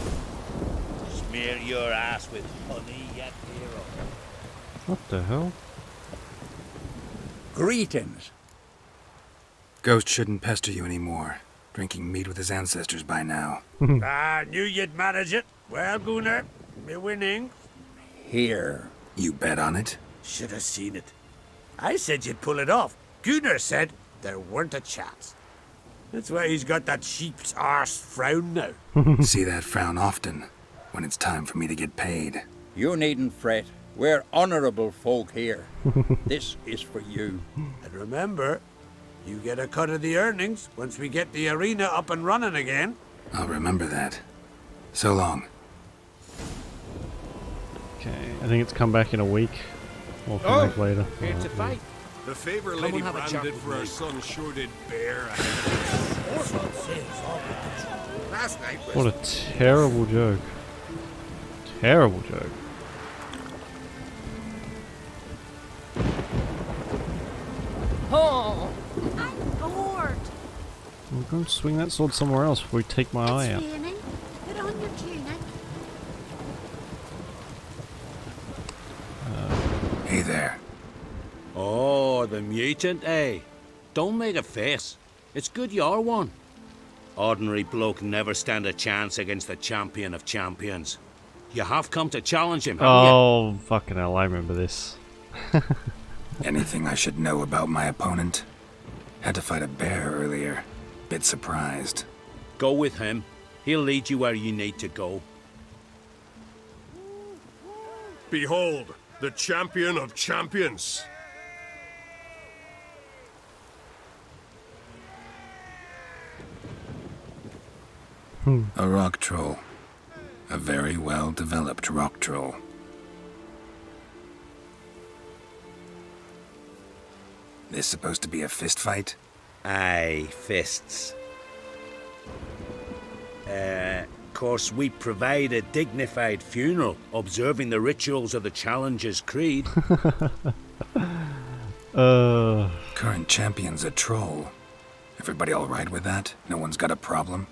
Smear your ass with honey, yet hero. What the hell? Greetings. Ghost shouldn't pester you anymore. Drinking meat with his ancestors by now. I knew you'd manage it. Well, Gunnar, me winning. Here. You bet on it? Should have seen it. I said you'd pull it off. Gunnar said there weren't a chance. That's why he's got that sheep's arse frown now. See that frown often, when it's time for me to get paid. You needn't fret. We're honorable folk here. This is for you. And remember, you get a cut of the earnings once we get the arena up and running again. I'll remember that. So long. Okay, I think it's come back in a week. Or come back later. Here to fight. The favor Lady Brand for our son sure did bear a Last night was... What a terrible joke. Terrible joke. Oh, I'm bored. I'm going to swing that sword somewhere else before we take my eye out. It's raining. Put on your tunic. Hey there. Oh, the mutant, eh? Don't make a face. It's good you're one. Ordinary bloke never stand a chance against the champion of champions. You have come to challenge him, haven't you? Oh, fucking hell, I remember this. Anything I should know about my opponent? Had to fight a bear earlier. Bit surprised. Go with him. He'll lead you where you need to go. Behold, the champion of champions. A rock troll. A very well-developed rock troll. This supposed to be a fist fight? Aye, fists. Course, we provide a dignified funeral, observing the rituals of the Challenger's Creed. Current champion's a troll. Everybody alright with that? No one's got a problem?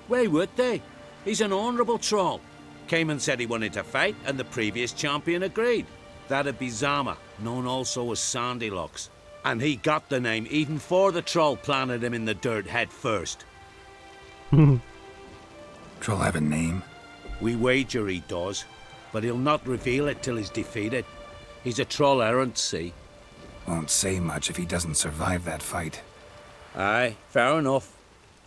Why would they? He's an honourable troll. Came and said he wanted to fight, and the previous champion agreed. That'd be Zama, known also as Sandylocks. And he got the name even before the troll planted him in the dirt head first. Troll have a name? We wager he does, but he'll not reveal it till he's defeated. He's a troll errant, see? Won't say much if he doesn't survive that fight. Aye, fair enough.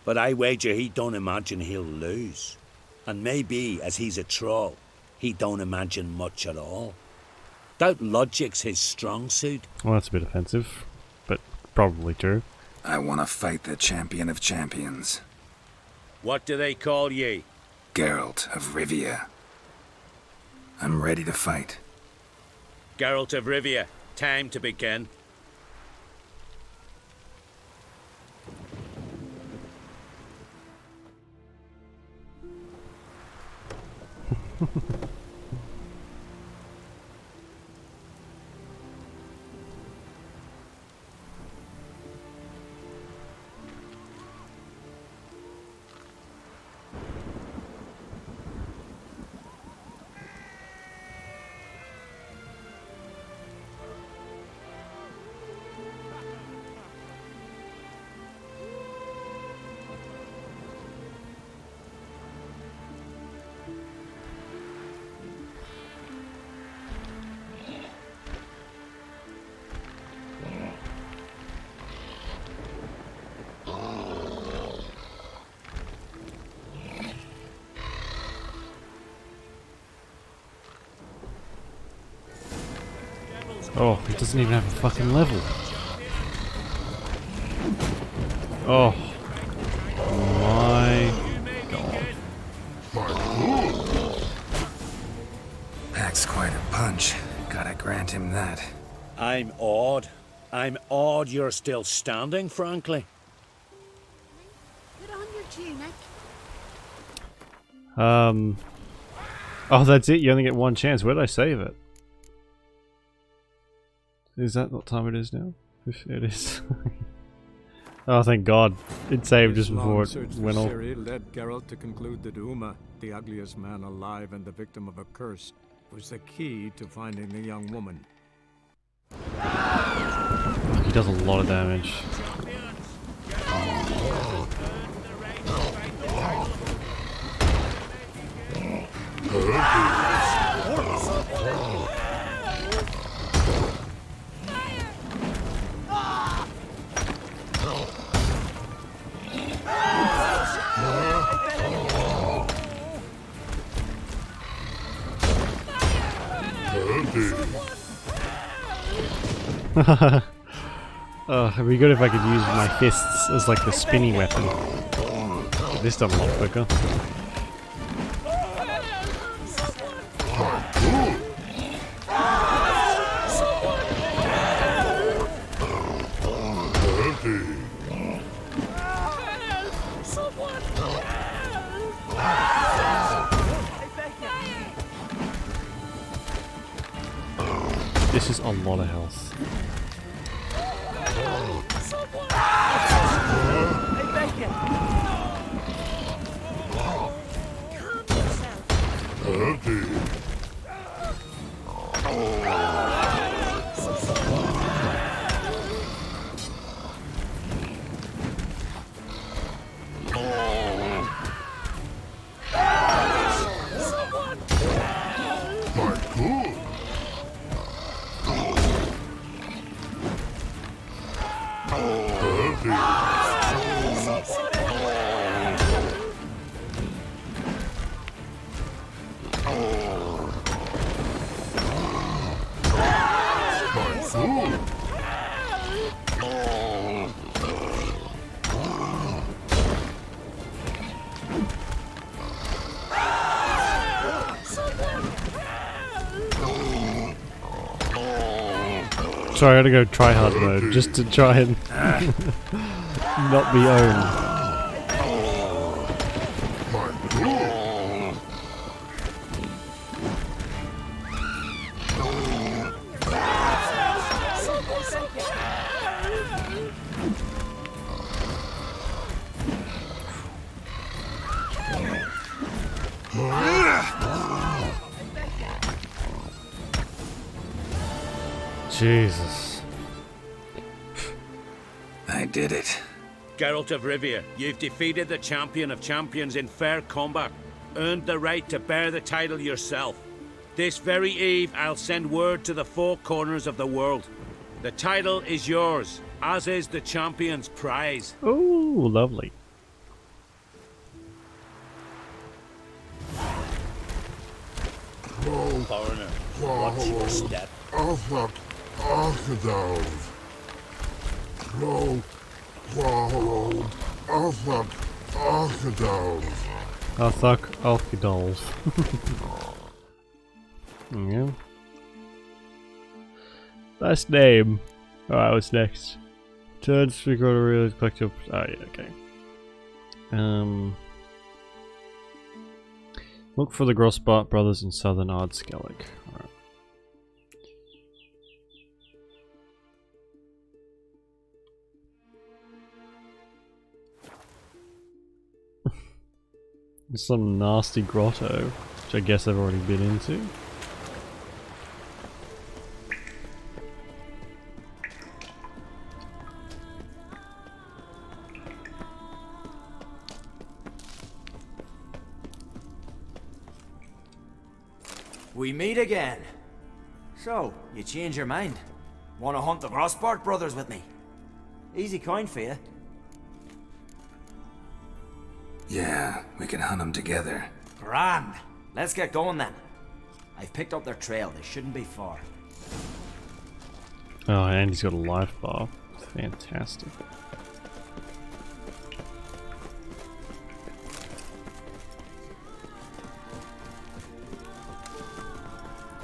But I wager he don't imagine he'll lose. And maybe, as he's a troll, he don't imagine much at all. Doubt logic's his strong suit. Well, that's a bit offensive, but probably true. I want to fight the champion of champions. What do they call ye? Geralt of Rivia. I'm ready to fight. Geralt of Rivia, time to begin. Oh, he doesn't even have a fucking level. Oh my god. Packs quite a punch. Gotta grant him that. I'm awed. I'm awed you're still standing, frankly. Put on your tunic. Oh, that's it? You only get one chance. Where did I save it? Is that what time it is now? It is. Oh, thank God. It saved just before it went off. Ciri led Geralt to conclude that Uma, the ugliest man alive and the victim of a curse, was the key to finding the young woman. He does a lot of damage. It'd be good if I could use my fists as like the spinny weapon. Get this done a lot quicker. This is a lot of health. Sorry, I had to go try hard mode just to try and not be owned. Jesus. I did it. Geralt of Rivia, you've defeated the champion of champions in fair combat, earned the right to bear the title yourself. This very eve, I'll send word to the four corners of the world. The title is yours, as is the champion's prize. Ooh, lovely. Foreigner, watch your step. Arthak Alkidolf. Yeah. Last name. Alright, what's next? Turn speaker to really collect your. Oh, yeah, okay. Look for the Grossbart brothers in southern Ardskellig. Alright. Some nasty grotto, which I guess I've already been into. We meet again. So, you change your mind? Want to hunt the Grossbart brothers with me? Easy coin for you. Yeah, we can hunt them together. Grand. Let's get going then. I've picked up their trail. They shouldn't be far. Oh, and he's got a life bar. Fantastic.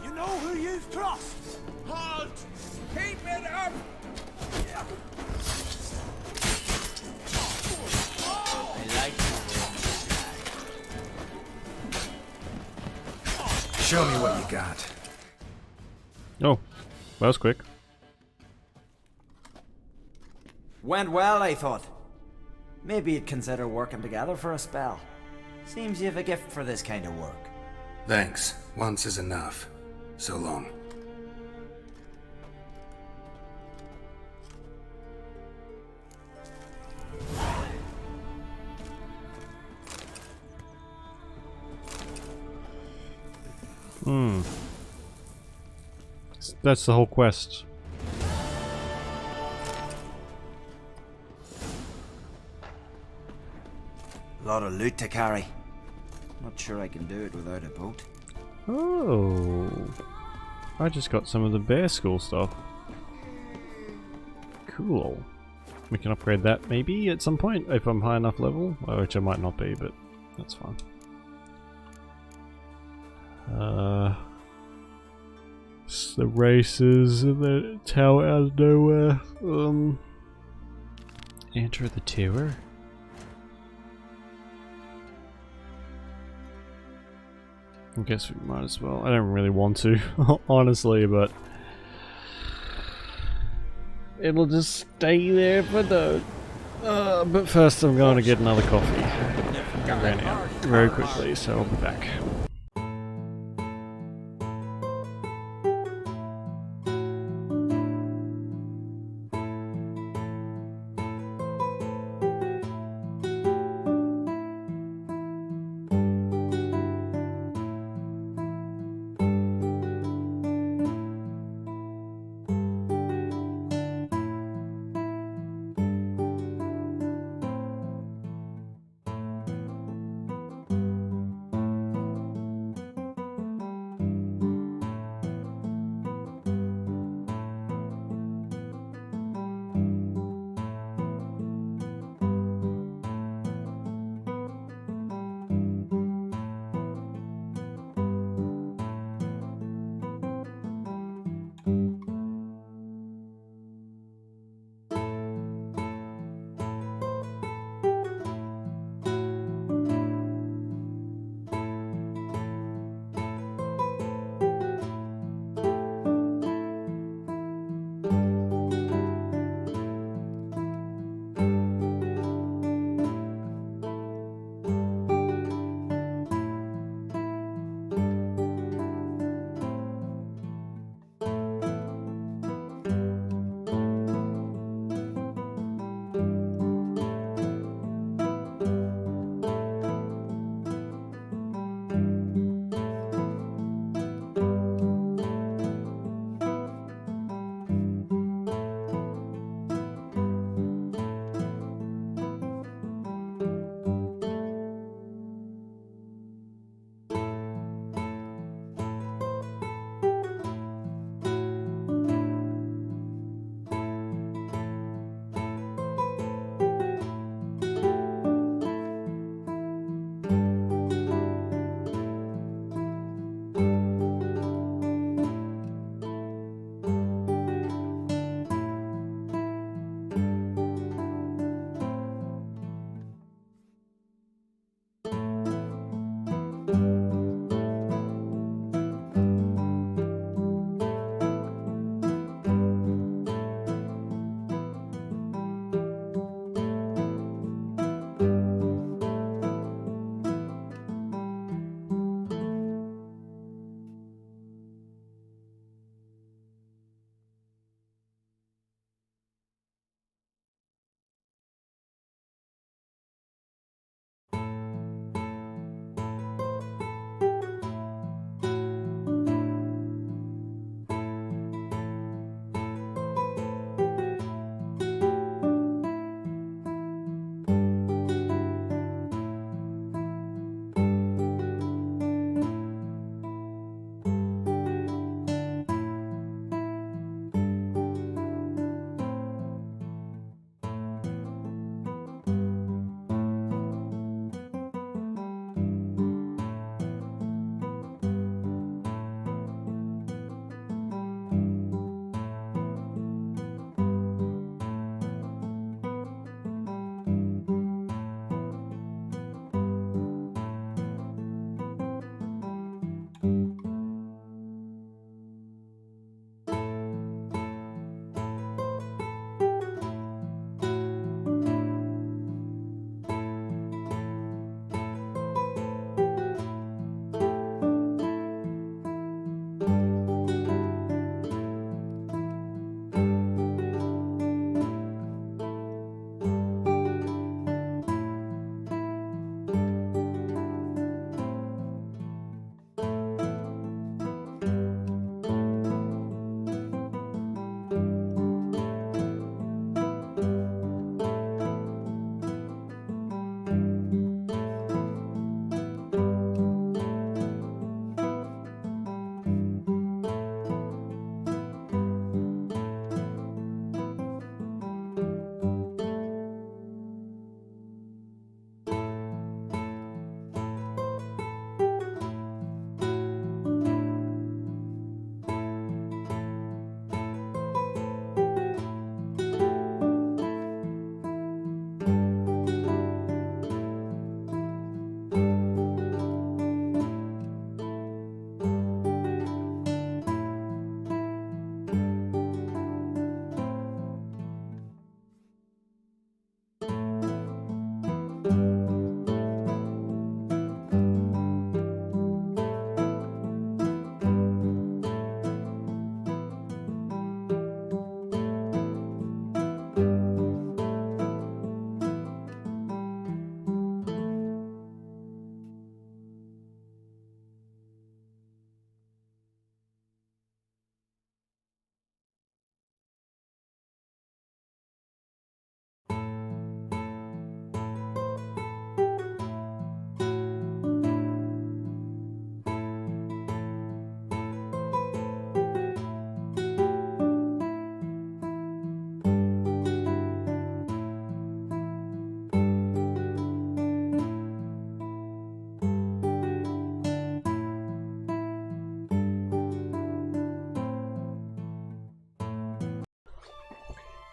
You know who you've crossed? Halt! Keep it up! I like Show me what you got. Oh, that was quick. Went well, I thought. Maybe you'd consider working together for a spell. Seems you have a gift for this kind of work. Thanks. Once is enough. So long. Hmm. That's the whole quest. A lot of loot to carry. Not sure I can do it without a boat. Oh. I just got some of the bear school stuff. Cool. We can upgrade that maybe at some point if I'm high enough level, which I might not be, but that's fine. It's the races and the tower out of nowhere. Enter the tower. I guess we might as well. I don't really want to, honestly, but it'll just stay there if I don't. But first I'm going to get another coffee. I ran out very quickly, so I'll be back.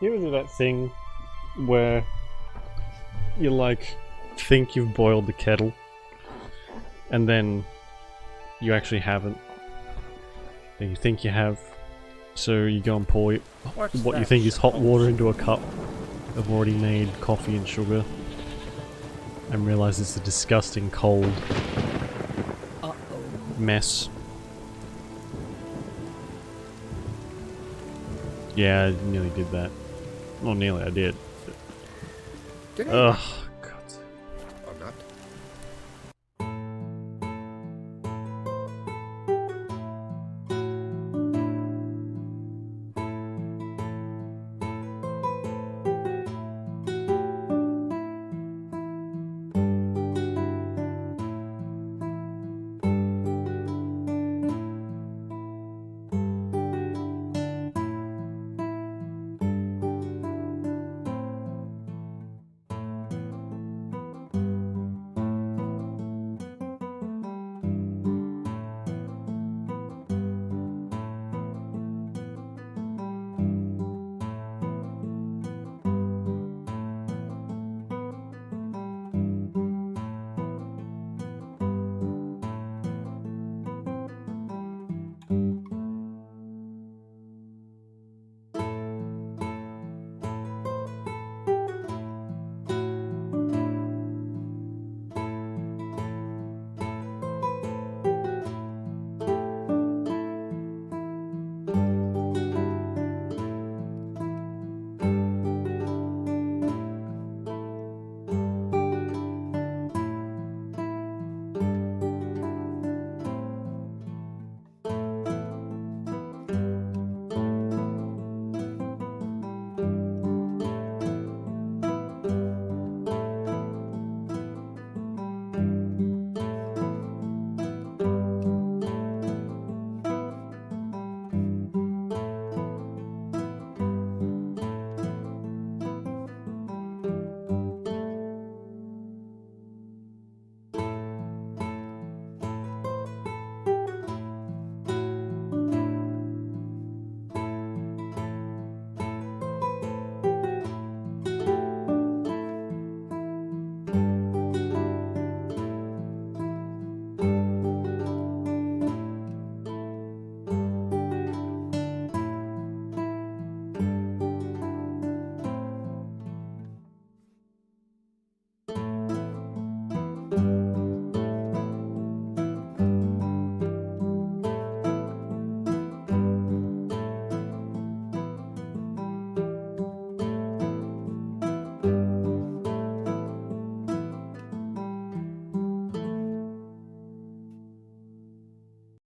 You ever do that thing where you like think you've boiled the kettle and then you actually haven't? And you think you have, so you go and pour what you think is hot water into a cup of already made coffee and sugar and realize it's a disgusting cold mess. Yeah, I nearly did that. Well, nearly I did. Did I? Ugh. Or not?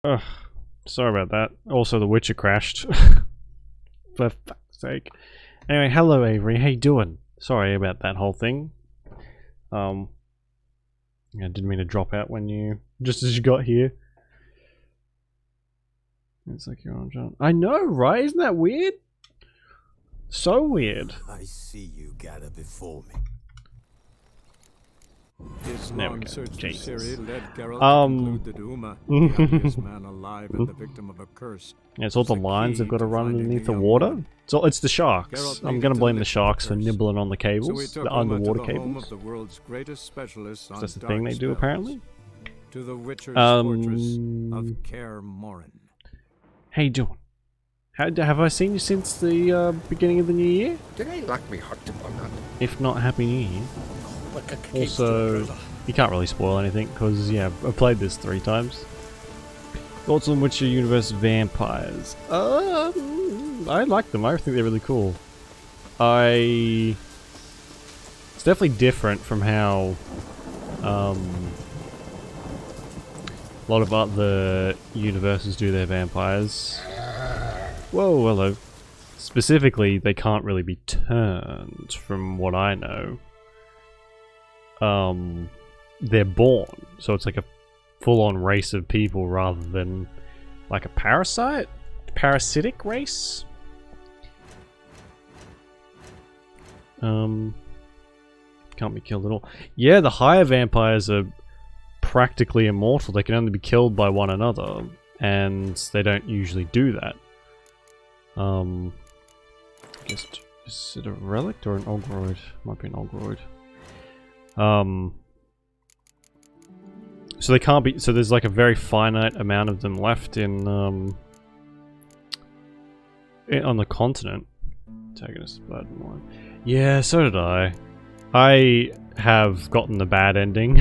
Ugh, sorry about that. Also, The Witcher crashed. For fuck's sake. Anyway, hello Avery, how you doing? Sorry about that whole thing. I didn't mean to drop out when you, just as you got here. It's like you're on John. I know, right? Isn't that weird? So weird. I see you gather before me. His There we long go. search for Jesus. Ciri led Geralt to conclude that Uma, the happiest man alive and the victim of a curse. Yeah, it's all the lines they've got to run finding underneath the the young water. woman. It's the sharks. Geralt I'm needed gonna to blame the lift the sharks for curse. nibbling on the So he cables, took the Uma underwater to the home cables. of the world's greatest specialist on That's the dark thing they do spells, apparently. to the Witcher's fortress of Kaer Morhen. How you doing? Have I seen you since the beginning of the new year? Did I lack me heart or not? If not, Happy New Year. Also, you can't really spoil anything because yeah, I've played this 3 times. Thoughts on Witcher Universe vampires? I like them. I think they're really cool. It's definitely different from how a lot of other universes do their vampires. Whoa, hello. Specifically, they can't really be turned, from what I know. They're born, so it's like a full-on race of people rather than like a parasitic race. Can't be killed at all. Yeah, the higher vampires are practically immortal. They can only be killed by one another, and they don't usually do that. Just Is it a relic or an Ogroid? Might be an Ogroid. So they can't be. So there's like a very finite amount of them left in on the continent. Antagonist Blood and Wine. Yeah, so did I. I have gotten the bad ending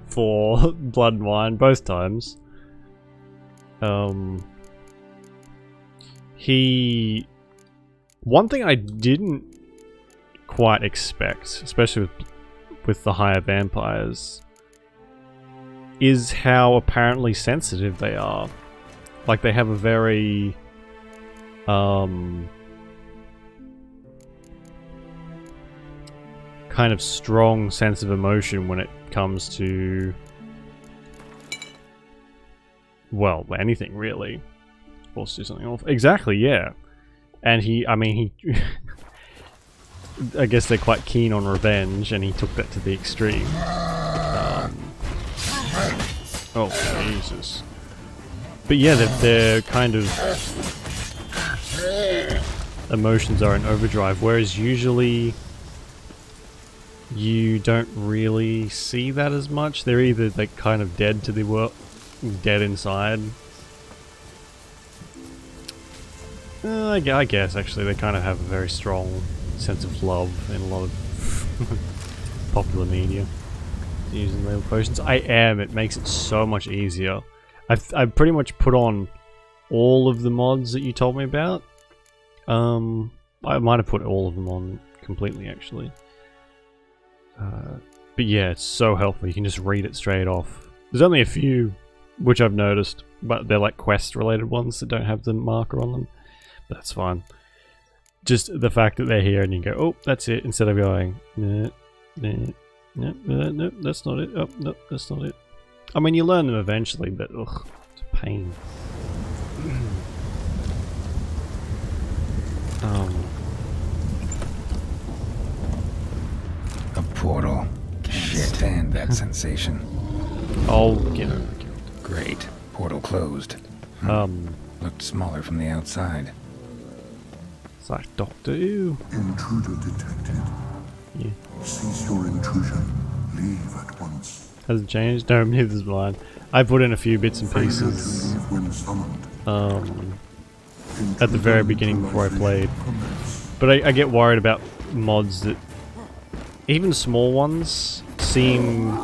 for Blood and Wine both times. One thing I didn't quite expect, especially with the higher vampires, is how apparently sensitive they are. Like, they have a very kind of strong sense of emotion when it comes to, well, anything really. Forced to do something awful. Exactly, yeah. And he I guess they're quite keen on revenge, and he took that to the extreme. Oh, Jesus. But yeah, they're kind of... emotions are in overdrive, whereas usually you don't really see that as much. They're either like kind of dead to the world, dead inside. I guess actually they kind of have a very strong sense of love in a lot of popular media. Using lethal potions. It makes it so much easier. I've pretty much put on all of the mods that you told me about. I might have put all of them on completely actually. But yeah, it's so helpful. You can just read it straight off. There's only a few which I've noticed, but they're like quest related ones that don't have the marker on them. But that's fine. Just the fact that they're here and you go, oh, that's it, instead of going, no, that's not it. Oh, no, that's not it. I mean, you learn them eventually, but ugh, it's a pain. A portal. Can't stand that sensation. Oh, get over it. Great. Portal closed. Looked smaller from the outside. It's like Doctor Who. Intruder detected. Yeah. Cease your intrusion. Leave at once. Hasn't changed? No, neither is mine. I put in a few bits and pieces at the very beginning before I played. But I get worried about mods that, even small ones, seem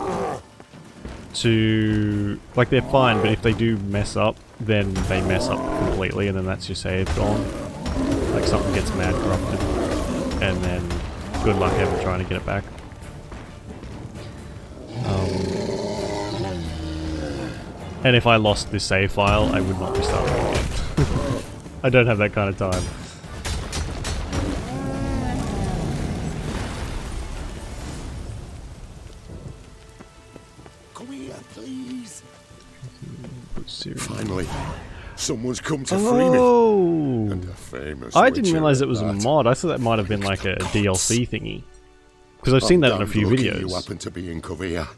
to, like, they're fine, but if they do mess up, then they mess up completely, and then that's your save gone. Like, something gets mad corrupted, and then good luck ever trying to get it back. And if I lost this save file, I would not be starting again. I don't have that kind of time. Come here, please. Finally, someone's come to free me. And a famous I didn't witcher realize at it was a that. mod. I thought that might have been like a DLC thingy. Because I've seen that in a few videos. You happen to be in Kovea.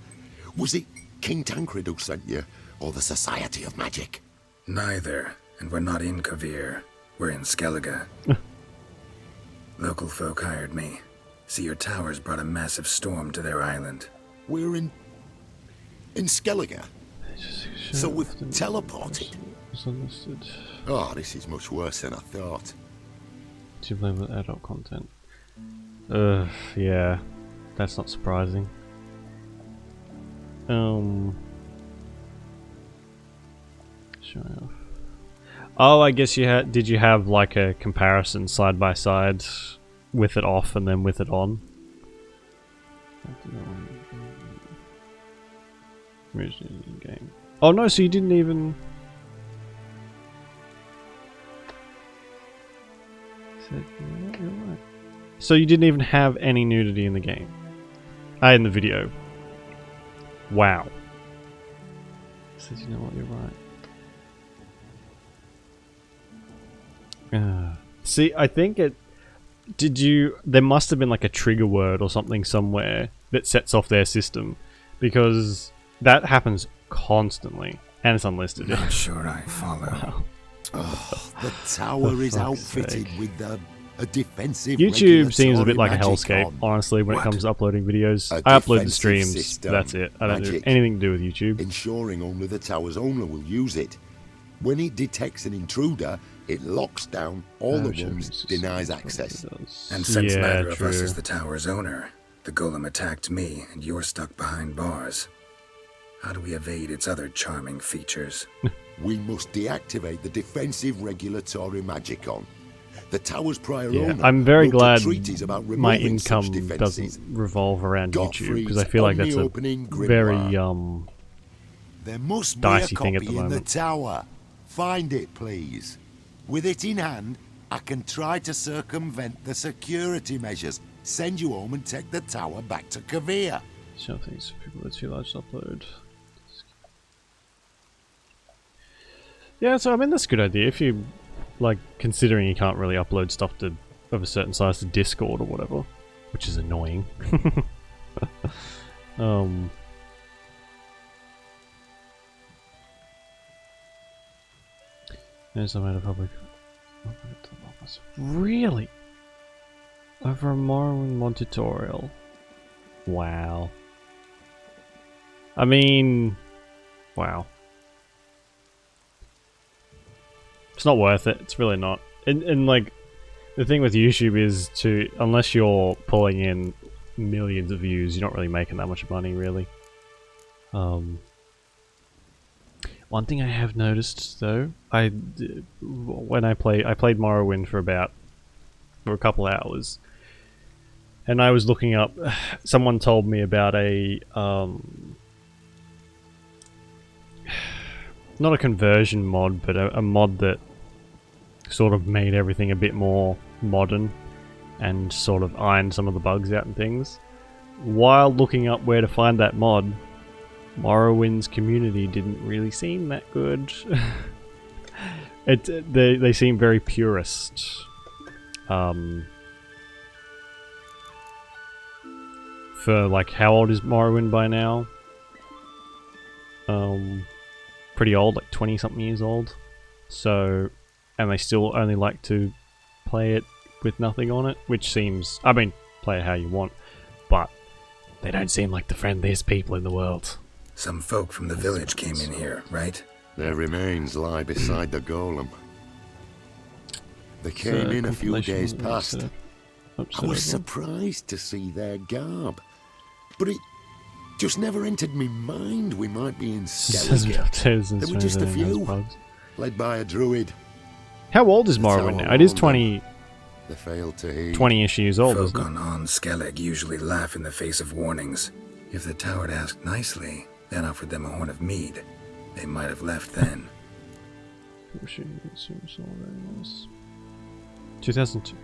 Was it King Tancred who sent you, or the Society of Magic? Neither, and we're not in Kavir. We're in Skellige. Local folk hired me. See, your towers brought a massive storm to their island. We're in Skellige. So we've teleported. Oh, this is much worse than I thought. To play with adult content. Yeah, that's not surprising. Showing off. Oh, I guess you had. Did you have like a comparison side by side, with it off and then with it on? Game. Oh no! So you didn't even. So you didn't even have any nudity in the game. In the video. Wow. Says you know what, you're right. See, I think it... Did you... There must have been like a trigger word or something somewhere that sets off their system. Because that happens constantly. And it's unlisted. Not sure I follow. Wow. Oh, the tower is outfitted with a A defensive YouTube seems a bit like a regulatory hellscape, magic honestly, when it What? comes to uploading videos. A I upload the defensive streams, system, that's it. I don't do magic. anything to do with YouTube. ensuring only the tower's owner will use it. When it detects an intruder, it locks down all the rooms, denies access. And since Yeah, neither of us true. is the tower's owner, the golem attacked me, and you're stuck behind bars. How do we evade its other charming features? We must deactivate the defensive regulatory magicon. The tower's prior Yeah, owner I'm very wrote a glad treatise about my removing such income defenses. doesn't revolve around YouTube, because I Gottfried's feel like that's a omni-opening very, grimoire. There must be dicey a thing copy at the in the moment. tower. Find it, please. With it in hand, I can try to circumvent the security measures, send you home and take the tower back to Kavir. Some things for people are too large to upload. Yeah, so I mean that's a good idea if you like considering you can't really upload stuff to of a certain size to Discord or whatever, which is annoying. There's some out of public. Really? Over a Morrowind mod tutorial. Wow. I mean, wow. It's not worth it. It's really not. And like, the thing with YouTube is unless you're pulling in millions of views, you're not really making that much money, really. One thing I have noticed though, when I played Morrowind for a couple hours, and I was looking up. Someone told me about a not a conversion mod, but a mod that sort of made everything a bit more modern and sort of ironed some of the bugs out and things. While looking up where to find that mod, Morrowind's community didn't really seem that good. They seem very purist. For like, how old is Morrowind by now? Pretty old, like 20 something years old. So, and they still only like to play it with nothing on it, which seems, I mean, play it how you want, but they don't seem like the friendliest people in the world. Some folk from the village came in here, right? Their remains lie beside the golem. They came in a few days past. I was surprised to see their garb, but it just never entered my mind we might be in Skellige. There were just a few, led by a druid. How old is Morrowind now? It is 20... They failed to heed. 20-ish years old, Folk isn't it? on Skellige usually laugh in the face of warnings. If the tower had asked nicely, then offered them a horn of mead, they might have left then. 2002.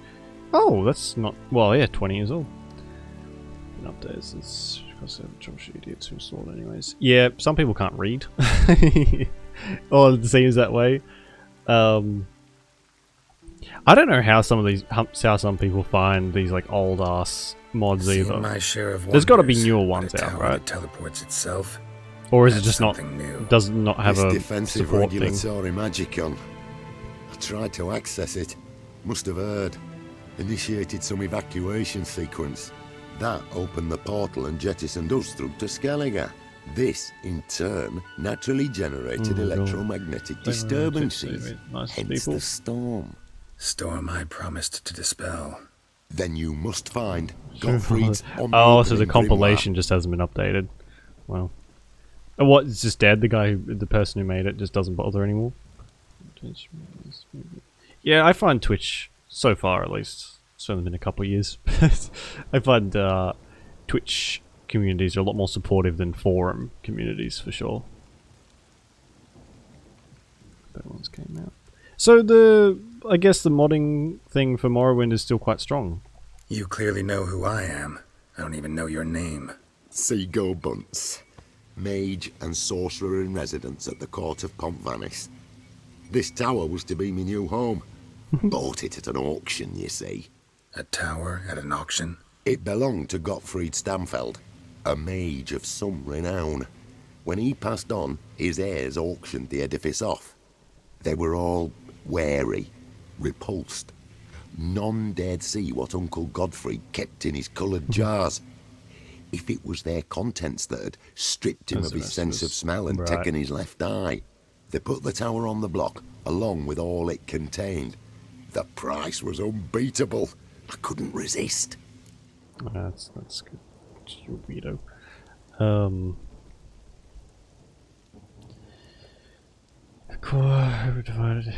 Oh, that's not... Well, yeah, 20 years old. Updates, it's because they're troubleshoot idiots who installed anyways. Yeah, some people can't read. Or it seems that way. I don't know how some people find these like old ass mods Seen either. my share of There's got to be wonders, newer but ones a out, tower right? that teleports itself. Or is it That's just not? something new. Does not have This a defensive support thing? regulatory magicon. I tried to access it. Must have heard. Initiated some evacuation sequence. That opened the portal and jettisoned us through to Skellige. This, in turn, naturally generated electromagnetic disturbances. Hence the storm. Storm I promised to dispel. Then you must find Gottfried's Oh, so the omni-opening compilation just hasn't been updated. Well, what? It's just dead. The person who made it just doesn't bother anymore. Yeah, I find Twitch so far, at least. It's only been a couple of years. I find Twitch communities are a lot more supportive than forum communities for sure. That ones came out. So I guess the modding thing for Morrowind is still quite strong. You clearly know who I am. I don't even know your name. Seago Bunce, mage and sorcerer in residence at the court of Pontvanis. This tower was to be my new home. Bought it at an auction, you see. A tower at an auction? It belonged to Gottfried Stamfeld, a mage of some renown. When he passed on, his heirs auctioned the edifice off. They were all wary, repulsed. none dared see what Uncle Godfrey kept in his coloured jars. If it was their contents that had stripped him of his sense of smell and taken his left eye, they put the tower on the block, along with all it contained. The price was unbeatable. I couldn't resist. That's good. You weirdo. Core divided.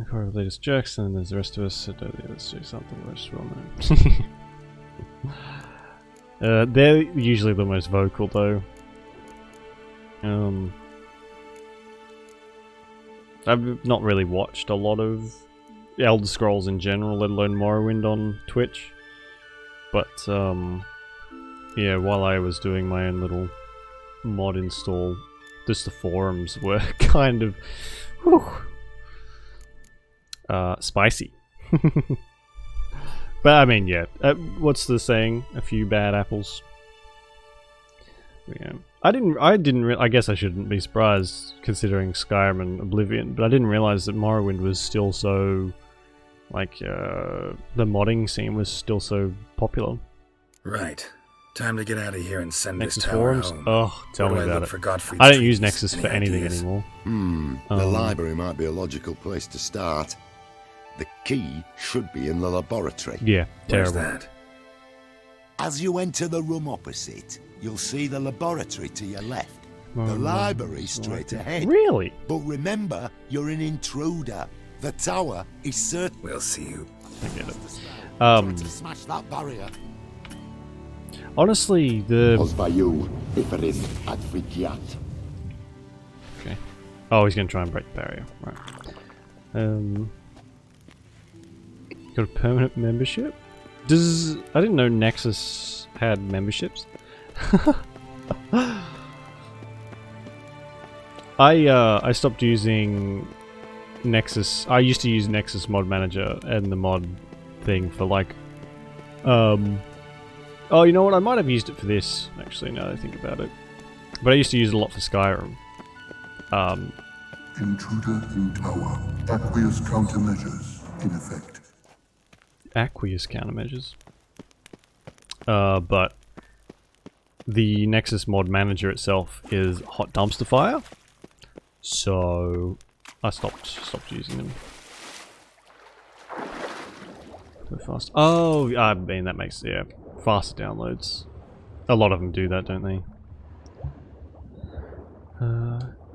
Core of the latest jerks, and then there's the rest of us. So let's do something. Let's well known. They're usually the most vocal, though. I've not really watched a lot of Elder Scrolls in general, let alone Morrowind on Twitch. But yeah, while I was doing my own little mod install, just the forums were kind of spicy. But I mean, yeah, what's the saying? A few bad apples. Yeah. I guess I shouldn't be surprised considering Skyrim and Oblivion, but I didn't realize that Morrowind was still so, like, the modding scene was still so popular. Right. Time to get out of here and send Nexus this tower forums? home. Oh, tell me about it. For Godfrey's I don't use trees? Nexus for Any anything ideas? anymore. The library might be a logical place to start. The key should be in the laboratory. Yeah, Where's terrible. that? As you enter the room opposite, you'll see the laboratory to your left. The library straight ahead. Really? But remember, you're an intruder. The tower is certain. We'll see you. I get it. To smash that barrier. Honestly, the... Okay. Oh, he's gonna try and break the barrier. Right. Got a permanent membership? I didn't know Nexus had memberships. I stopped using Nexus. I used to use Nexus Mod Manager and the mod thing for like oh, you know what? I might have used it for this, actually, now that I think about it. But I used to use it a lot for Skyrim. Intruder in tower. Aqueous countermeasures in effect. Aqueous countermeasures. But the Nexus Mod Manager itself is hot dumpster fire. So I stopped using them. So fast. Oh, I mean that makes, yeah, faster downloads. A lot of them do that, don't they?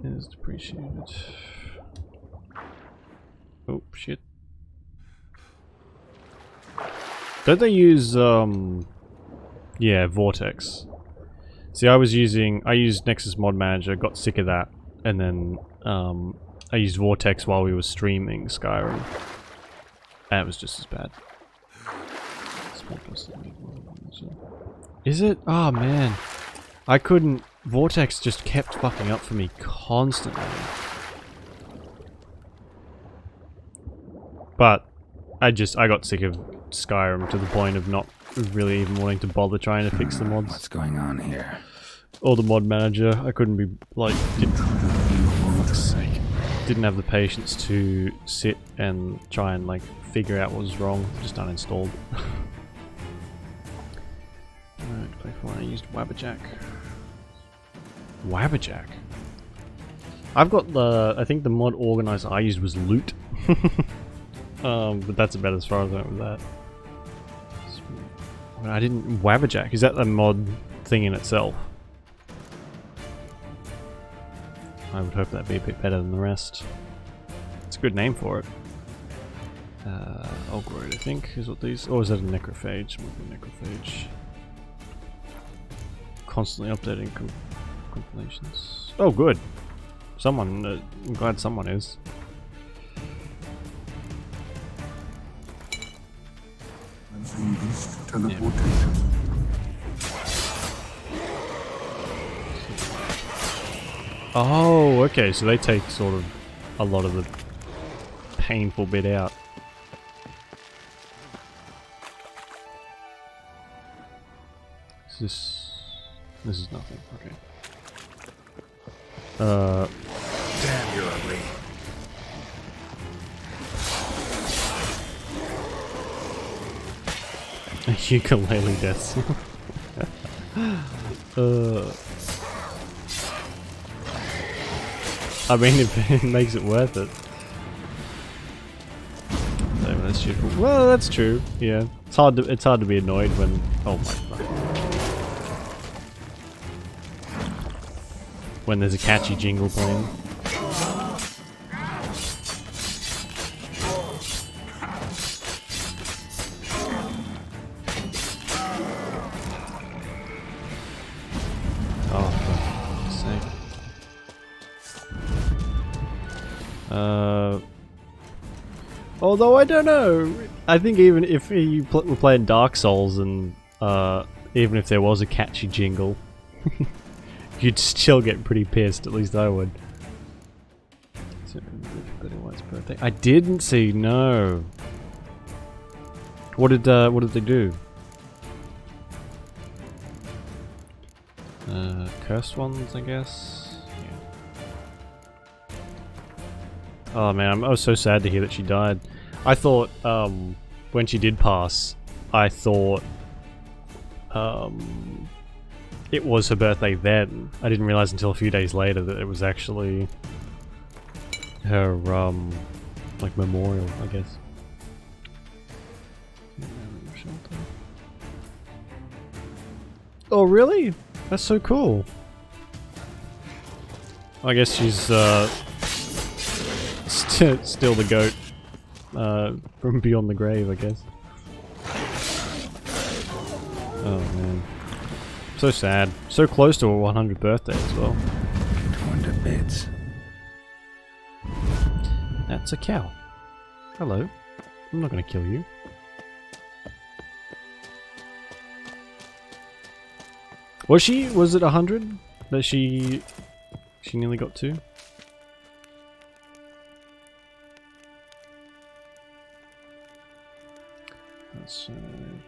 Is depreciated. Oh shit. Don't they use yeah, Vortex? See, I used Nexus Mod Manager, got sick of that, and then I used Vortex while we were streaming Skyrim. And it was just as bad. Is it? Oh man. I couldn't. Vortex just kept fucking up for me constantly. But I got sick of Skyrim to the point of not really even wanting to bother trying to fix the mods. What's going on here? Or the mod manager. I couldn't be like, for fuck's sake, didn't have the patience to sit and try and like figure out what was wrong. Just uninstalled. I used Wabberjack. Wabberjack? I've got the, I think the mod organizer I used was Loot. But that's about as far as I went with that. I didn't, Wabberjack, is that the mod thing in itself? I would hope that'd be a bit better than the rest. It's a good name for it. Ogroid, I think, is what these, or is that a necrophage? Necrophage. Constantly updating compilations. Oh, good. Someone, I'm glad someone is. Teleportation. Oh, okay, so they take sort of a lot of the painful bit out. This is nothing, okay. Damn, you're ugly. Ukulele deaths. I mean, if it makes it worth it. So that's true. Well, that's true. Yeah, it's hard to be annoyed when. Oh my god. When there's a catchy jingle playing. Oh, for fuck's sake. Although I don't know, I think even if you were playing Dark Souls and even if there was a catchy jingle, you'd still get pretty pissed. At least I would. Birthday. I didn't see. No. What did they do? Cursed ones, I guess. Yeah. Oh man, I was so sad to hear that she died. I thought when she did pass, I thought it was her birthday then. I didn't realize until a few days later that it was actually her like memorial, I guess. Oh really? That's so cool. I guess she's still the goat from beyond the grave, I guess. Oh man, so sad. So close to her 100th birthday as well. Torn to bits. That's a cow. Hello. I'm not gonna kill you. Was it 100 that she nearly got to? That's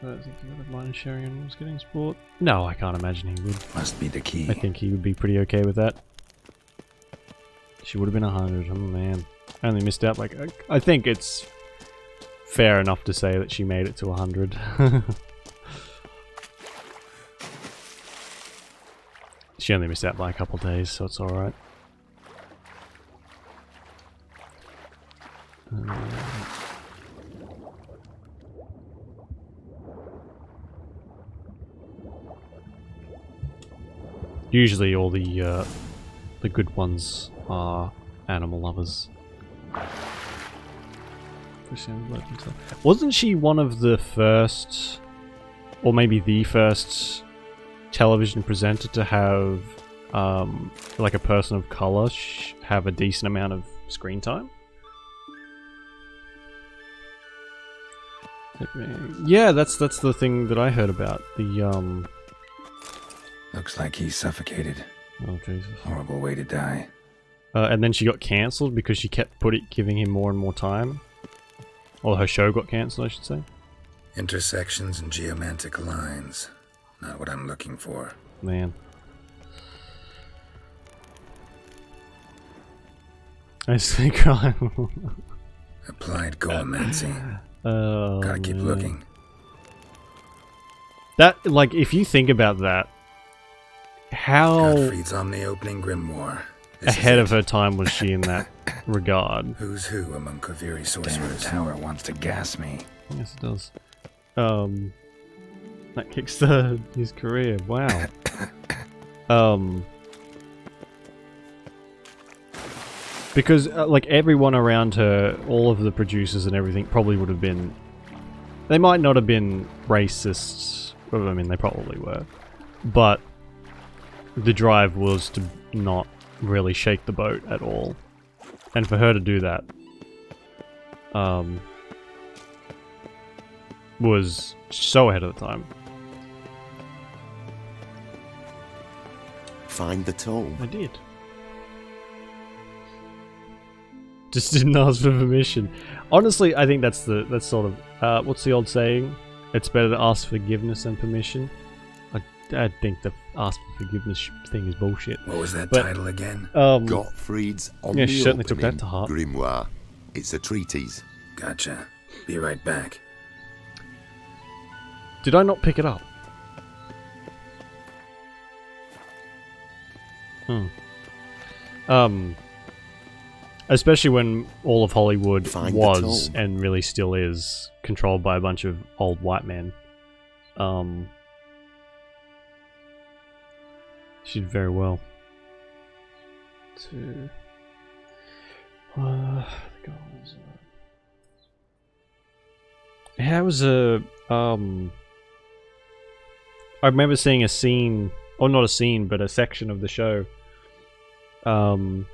I think he would mind sharing and was getting sport. No, I can't imagine he would. Must be the key. I think he would be pretty okay with that. She would have been 100. Oh man, I only missed out. Like I think it's fair enough to say that she made it to 100. She only missed out by a couple days, so it's alright. Usually all the good ones are animal lovers. Wasn't she one of the first, or maybe the first, television presenter to have like a person of color have a decent amount of screen time? Yeah, that's the thing that I heard about. The Looks like he's suffocated. Oh Jesus! Horrible way to die. And then she got cancelled because she kept giving him more and more time. Or her show got cancelled, I should say. Intersections and geomantic lines. Not what I'm looking for. Man. I think Applied geomancy. Oh, gotta keep looking. That, like, if you think about that, how Gottfried's on the opening grimoire. Ahead of her time was she in that regard? Who's who among Kaviri sorcerers? Damn tower wants to gas me. Yes, it does. That kicks his career. Wow. Because like everyone around her, all of the producers and everything probably would have been. They might not have been racists. Well, I mean, they probably were, but the drive was to not really shake the boat at all, and for her to do that, was so ahead of the time. Find the tome. I did. Just didn't ask for permission. Honestly, I think that's sort of what's the old saying? It's better to ask forgiveness than permission. I think the ask for forgiveness thing is bullshit. What was that title again? Gottfried's on yeah, the she certainly opening took that to heart. grimoire. It's a treatise. Gotcha. Be right back. Did I not pick it up? Especially when all of Hollywood was, and really still is, controlled by a bunch of old white men. She did very well. Yeah, it was a I remember seeing a scene, or not a scene, but a section of the show on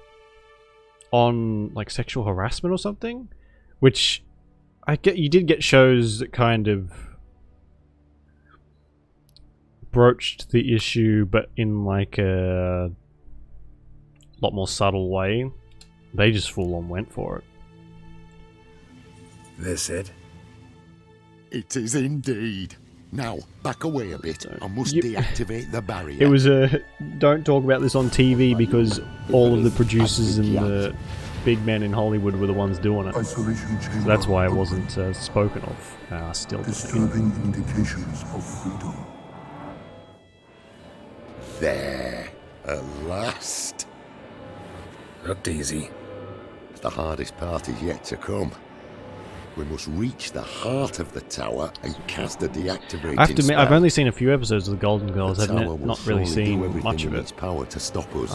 like sexual harassment or something, which you did get shows that kind of broached the issue, but in like a lot more subtle way. They just full on went for it. This it? It is indeed. Now, back away a bit. I must deactivate the barrier. It was a don't talk about this on TV because all of the producers and the big men in Hollywood were the ones doing it. So that's why it wasn't spoken of. Still disturbing indications of freedom. There, at last. Looked easy. The hardest part is yet to come. We must reach the heart of the tower and cast a deactivating I have to admit, spell. I've only seen a few episodes of the Golden Girls. I've The tower will not really surely do seen everything much of in it. its power to stop us.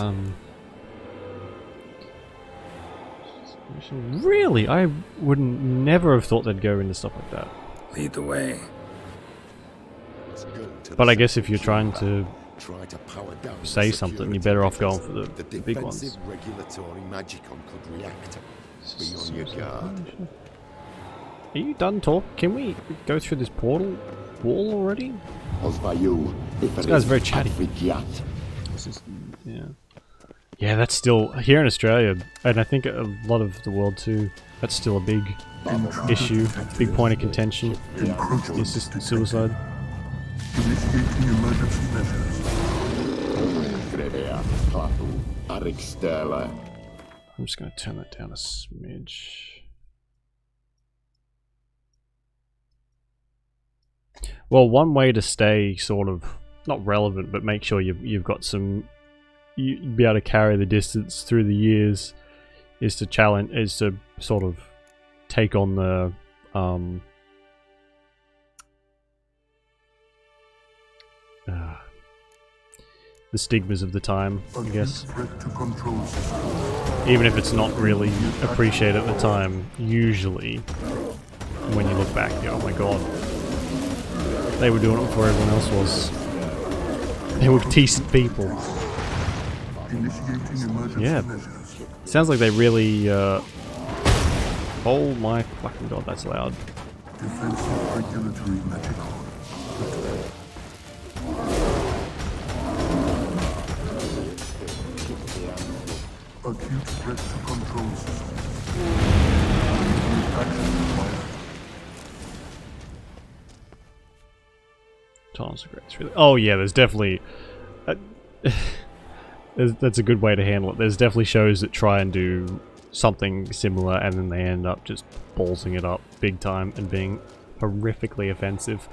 Really? I would never have thought they'd go into stuff like that. Lead the way. But I guess if you're trying to Try to power down say the something, you're security better off measures. going for the big ones. defensive regulatory magicon could react. Be on your guard. Are you done talking? Can we go through this portal wall already? This guy's very chatty. This is, yeah. Yeah, that's still here in Australia, and I think a lot of the world too. That's still a big issue, big point of contention. Is just suicide. Initiating emergency measures. I'm just going to turn that down a smidge. Well, one way to stay sort of not relevant, but make sure you've got some, you be able to carry the distance through the years, is to sort of take on the stigmas of the time, I guess. Even if it's not really appreciated at the time, usually when you look back, you go, oh my god, they were doing it before everyone else was. They were decent people. Yeah. Sounds like they really, oh my fucking god, that's loud. Defensive regulatory magicon. Acute threat to control system. Immediate action required. Tolerance of grace, really. Oh yeah, there's definitely that's a good way to handle it. There's definitely shows that try and do something similar and then they end up just ballsing it up big time and being horrifically offensive.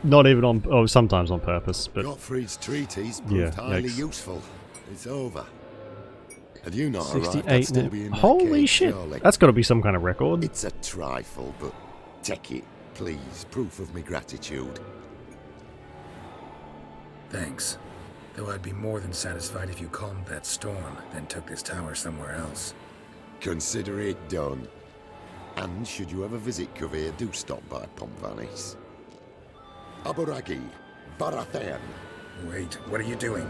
Not even on, oh, sometimes on purpose, but Gottfried's treatise proved yeah, highly yikes. useful. It's over. Had you not 68 arrived, I'd still be in that holy cave, shit, surely. that's got to be some kind of record. It's a trifle, but take it, please. Proof of my gratitude. Thanks. Though I'd be more than satisfied if you calmed that storm, then took this tower somewhere else. Consider it done. And should you ever visit Kuvir, do stop by Pompvanis. Aburagi, Barathan. Wait, what are you doing?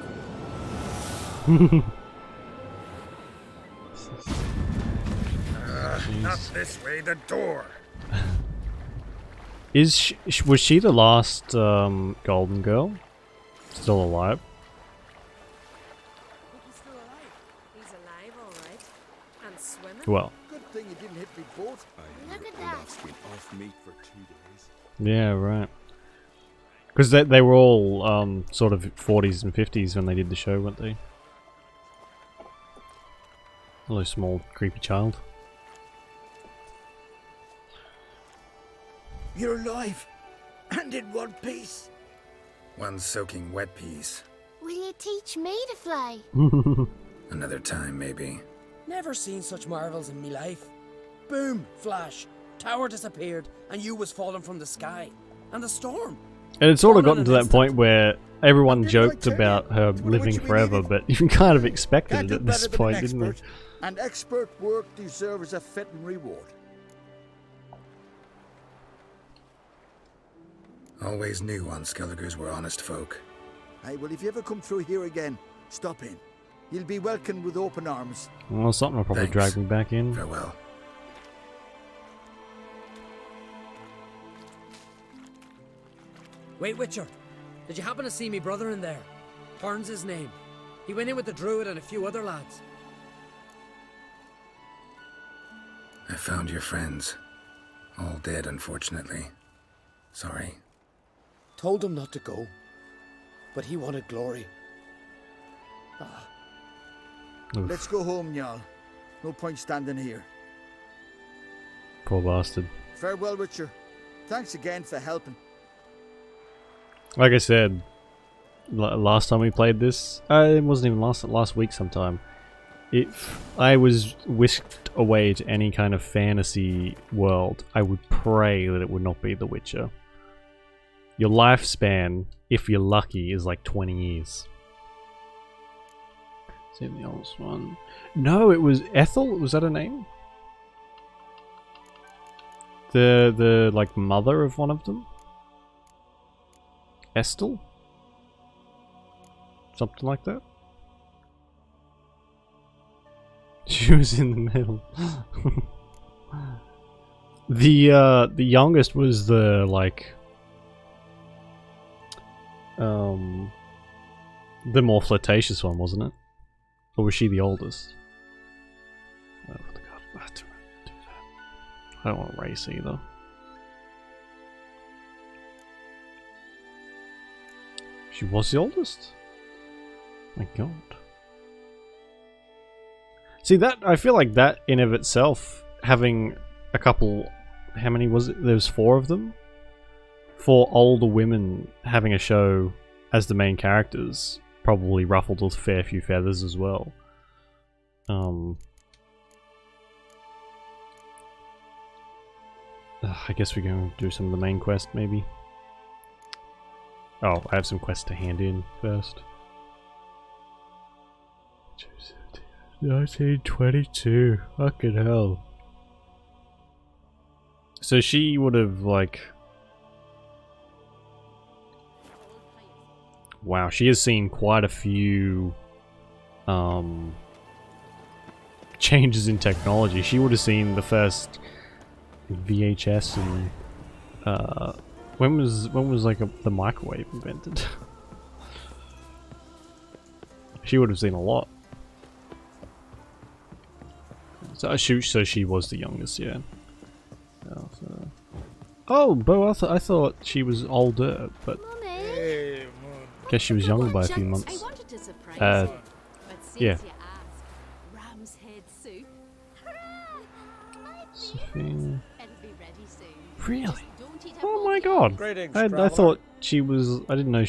Not this way, the door. Was she the last golden girl? Still alive? He's alive, all right. And swimming. Well. Good thing you didn't hit me boat. Look at that. Been off meat for 2 days. Yeah, right. Because they were all sort of 40s and 50s when they did the show, weren't they? Hello, small, creepy child. You're alive. And and in one piece. One soaking wet piece. Will you teach me to fly? Another time, maybe. Never seen such marvels in me life. Boom, flash, tower disappeared, and you was falling from the sky. And the storm. And it's sort of gotten to that point where everyone joked about her living forever, but you kind of expected it at this point, didn't you? And expert work deserves a fitting reward. Always knew on Skelligers were honest folk. Aye, well, if you ever come through here again, stop in. You'll be welcomed with open arms. Well, something will probably drag me back in. Farewell. Wait, Witcher. Did you happen to see me brother in there? Horn's his name. He went in with the druid and a few other lads. I found your friends. All dead, unfortunately. Sorry. Told him not to go. But he wanted glory. Ah. Let's go home, Jarl. No point standing here. Poor bastard. Farewell, Witcher. Thanks again for helping. Like I said, last time we played this, it wasn't even last week sometime. If I was whisked away to any kind of fantasy world, I would pray that it would not be The Witcher. Your lifespan, if you're lucky, is like 20 years. See the oldest one. No, it was Ethel. Was that her name? The like mother of one of them. Estel? Something like that. She was in the middle. The youngest was the like the more flirtatious one, wasn't it? Or was she the oldest? Oh, God, I don't want to race either. She was the oldest? My God. See, that, I feel like that in of itself, having a couple, how many was it? There was 4 of them? 4 older women having a show as the main characters probably ruffled a fair few feathers as well. I guess we're going to do some of the main quest, maybe. Oh, I have some quests to hand in first. 1922. Fucking hell. So she would have, like... Wow, she has seen quite a few changes in technology. She would have seen the first VHS and when was like the microwave invented? She would have seen a lot. So she was the youngest, yeah. Oh, Bo, I thought she was older, but I guess she was younger by a few months. Yeah. Sophia. Really? Oh my God! I thought she was. I didn't know.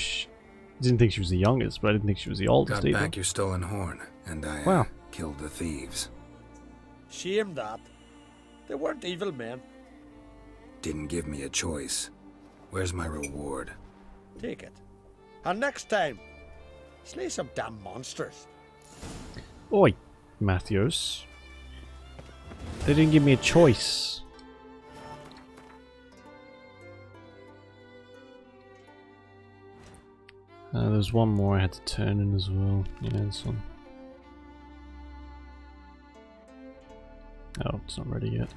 Didn't think she was the youngest, but I didn't think she was the oldest Got either. back your stolen horn, and I killed the thieves. Shame that. They weren't evil men. Didn't give me a choice. Where's my reward? Take it. And next time, slay some damn monsters. Oi, Matthews. They didn't give me a choice. There's one more I had to turn in as well. Yeah, this one. Oh, it's not ready yet.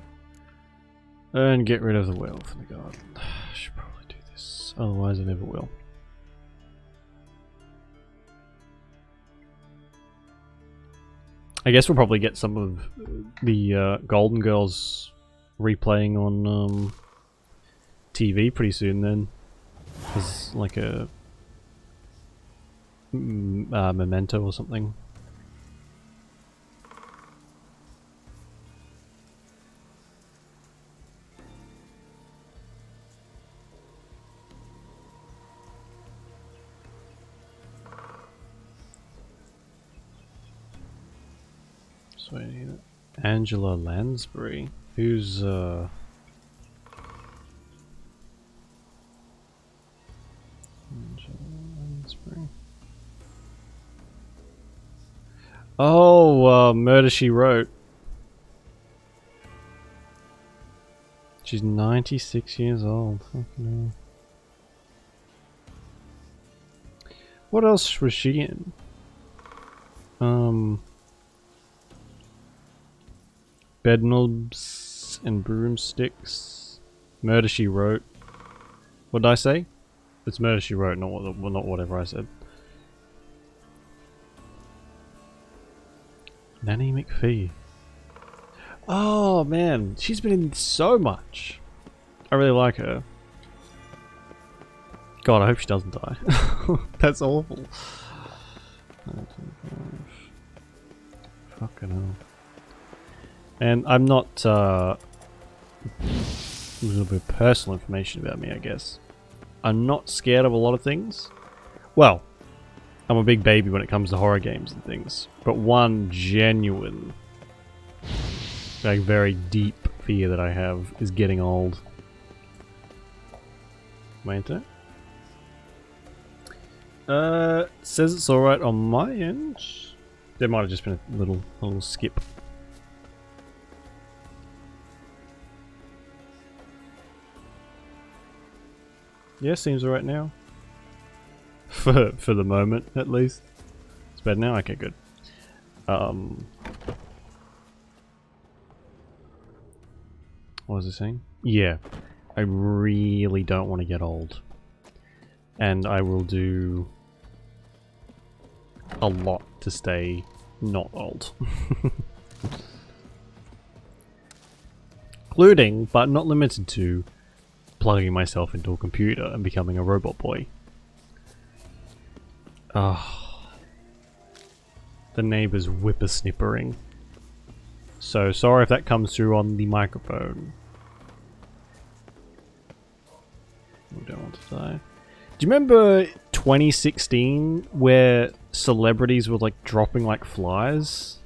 And get rid of the whale for the garden. I should probably do this, otherwise I never will. I guess we'll probably get some of the Golden Girls replaying on TV pretty soon then. As like a memento or something. this way here. Angela Lansbury. Who's Angela Lansbury. Oh, Murder She Wrote. She's 96 years old. Fucking hell. What else was she in? Bedknobs and Broomsticks. Murder She Wrote. What did I say? It's Murder She Wrote, not whatever I said. Nanny McPhee. Oh man, she's been in so much. I really like her. God, I hope she doesn't die. That's awful. Fucking hell. And I'm not, a little bit of personal information about me, I guess. I'm not scared of a lot of things. Well, I'm a big baby when it comes to horror games and things. But one genuine, like very deep fear that I have is getting old. My internet? Says it's alright on my end. There might have just been a little skip. Yeah, seems alright now. For the moment, at least. It's better now? Okay, good. What was I saying? Yeah. I really don't want to get old. And I will do a lot to stay not old. Including, but not limited to, plugging myself into a computer and becoming a robot boy. The neighbour's whippersnippering. So sorry if that comes through on the microphone. We don't want to die. Do you remember 2016 where celebrities were like dropping like flies?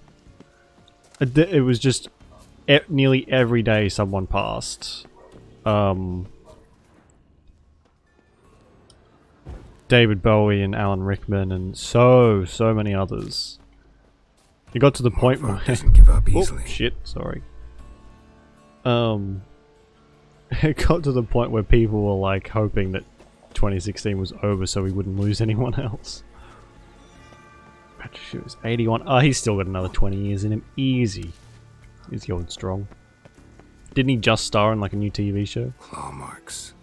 It was just nearly every day someone passed. David Bowie and Alan Rickman and so many others. It got to the point where doesn't give up easily. Oh, shit, sorry. It got to the point where people were like hoping that 2016 was over so we wouldn't lose anyone else. Patrick Stewart's 81. Oh, he's still got another 20 years in him. Easy. He's going strong. Didn't he just star in like a new TV show? Claw marks.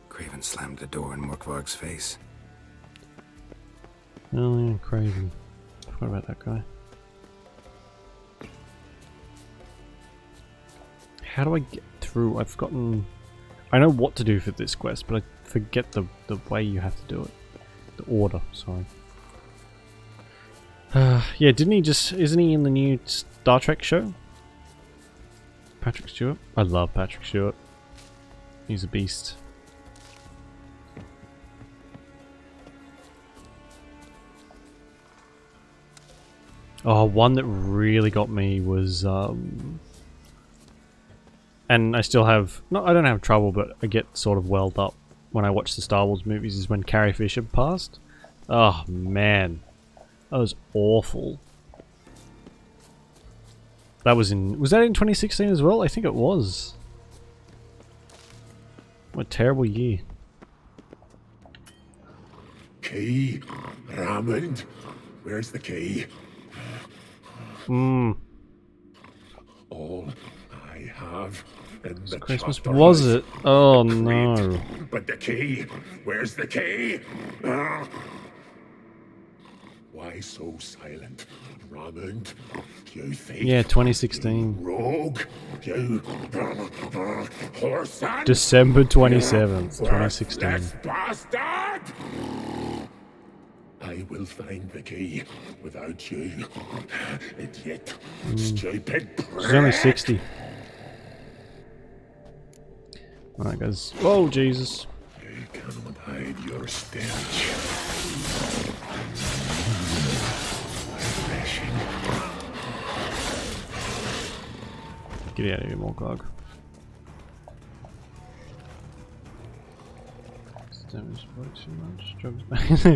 Craven slammed the door in Morkvarg's face. Oh yeah, Craven. Forgot about that guy. How do I get through? I've forgotten... I know what to do for this quest, but I forget the way you have to do it. The order, sorry. Yeah, didn't he just... Isn't he in the new Star Trek show? Patrick Stewart? I love Patrick Stewart. He's a beast. Oh, one that really got me was... and I still have... No, I don't have trouble, but I get sort of welled up when I watch the Star Wars movies, is when Carrie Fisher passed. Oh, man. That was awful. That was in... Was that in 2016 as well? I think it was. What a terrible year. Key? Raymond? Where's the key? All I have in the Christmas, chopper was house. it? Oh no. But the key? Where's the key? Why so silent, Raymond? You think? Yeah, 2016. Rogue? You horse? December 27th, 2016. Worthless bastard! I will find the key without you, idiot, stupid. She's only 60. Alright, guys. Whoa, Jesus. You cannot hide your stench. Get out of here, Morgog. Drugs.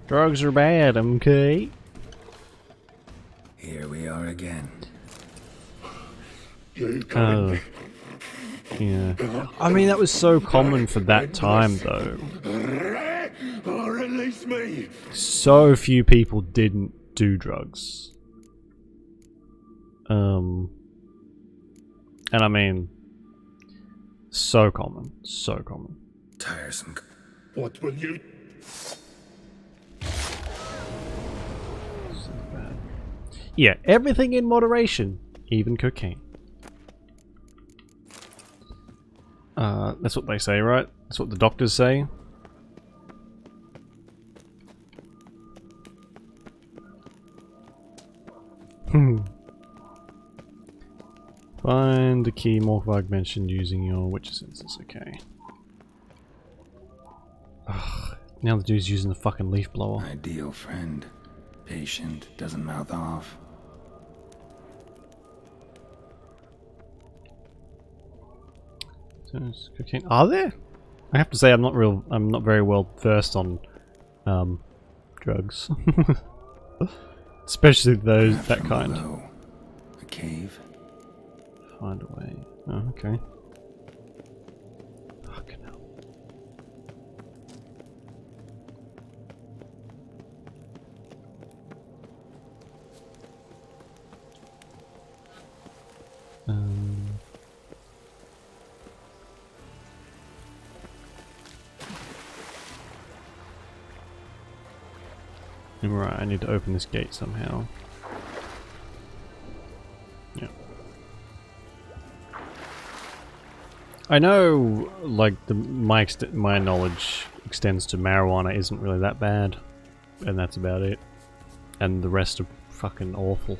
Drugs are bad, okay? Here we are again. Yeah. I mean, that was so common for that time, though. Release me! So few people didn't do drugs. And I mean, so common, so common. Tiresome. What will you... So bad. Yeah, everything in moderation, even cocaine. That's what they say, right? That's what the doctors say. Find the key Morkvarg mentioned using your Witcher senses, okay. Ugh, now the dude's using the fucking leaf blower. Ideal friend. Patient, doesn't mouth off. So it's cocaine. Are there? I have to say I'm not very well versed on drugs. Especially those that kind. Below. A cave. Find a way. Oh, okay. Fucking hell. Right, I need to open this gate somehow. Yeah. I know, like, my knowledge extends to marijuana isn't really that bad, and that's about it. And the rest are fucking awful.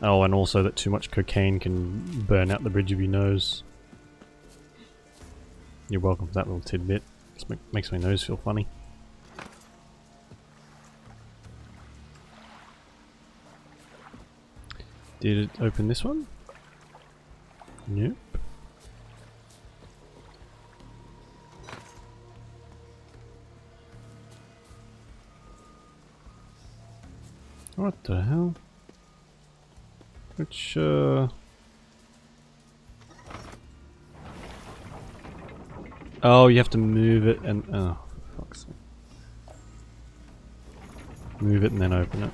Oh, and also that too much cocaine can burn out the bridge of your nose. You're welcome for that little tidbit. Just makes my nose feel funny. Did it open this one? Nope. What the hell? Which, Oh, you have to move it and... Oh, for fuck's sake. Move it and then open it.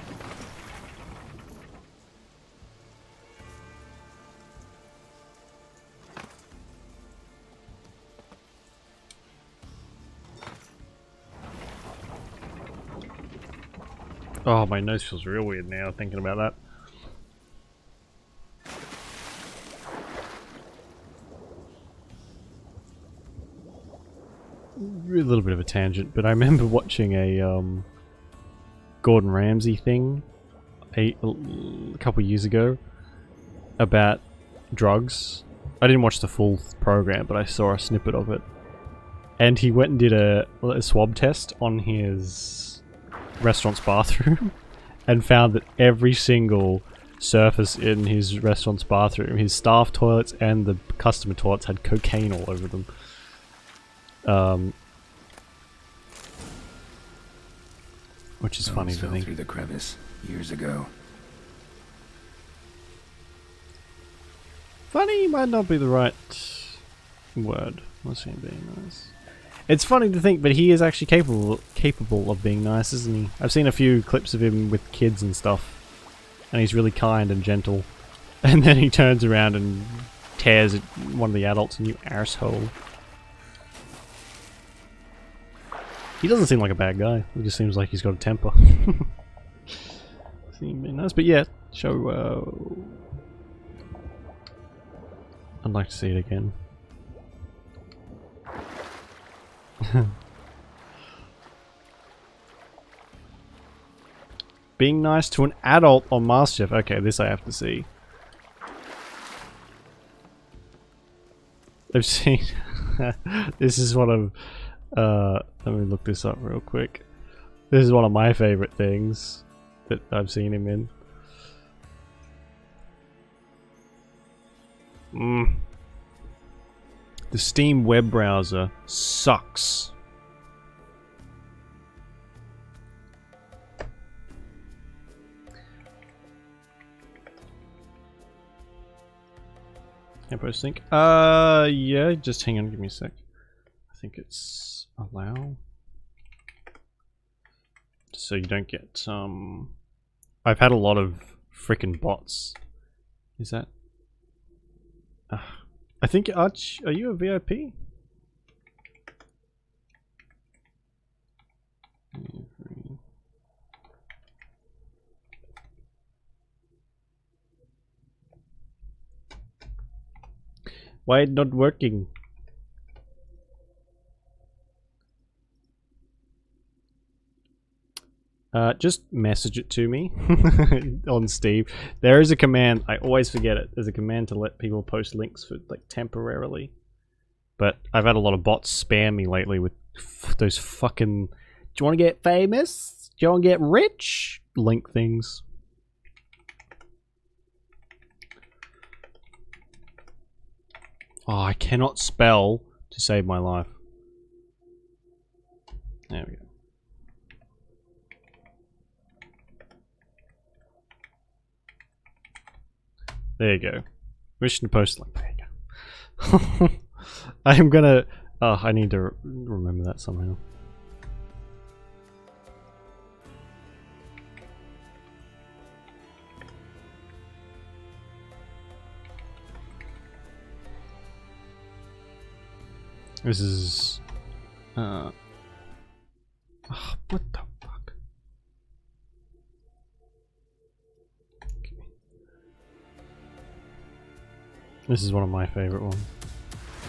Oh, my nose feels real weird now thinking about that. A little bit of a tangent, but I remember watching a Gordon Ramsay thing a couple years ago about drugs. I didn't watch the full program, but I saw a snippet of it. And he went and did a swab test on his restaurant's bathroom and found that every single surface in his restaurant's bathroom, his staff toilets and the customer toilets, had cocaine all over them. Which is funny to think. Through the crevice years ago. Funny might not be the right word. What's he being nice? It's funny to think, but he is actually capable of being nice, isn't he? I've seen a few clips of him with kids and stuff, and he's really kind and gentle. And then he turns around and tears at one of the adults, and you arsehole. He doesn't seem like a bad guy. He just seems like he's got a temper. Seems nice, but yeah, show. I'd like to see it again. Being nice to an adult on MasterChef. Okay, this I have to see. I've seen. This is one of. Let me look this up real quick. This is one of my favorite things that I've seen him in. The Steam web browser sucks. Can I post sync? Yeah, just hang on, give me a sec. I think it's allow. So you don't get, I've had a lot of frickin' bots. Is that? I think, Arch, are you a VIP? Why it not working? Just message it to me on Steve. There is a command, I always forget it. There's a command to let people post links for like temporarily. But I've had a lot of bots spam me lately with those fucking, do you want to get famous? Do you want to get rich? Link things. Oh, I cannot spell to save my life. There we go. There you go. Permission to post link. There you go. I'm gonna. Oh, I need to remember that somehow. This is. Oh, what the fuck? Okay. This is one of my favorite ones.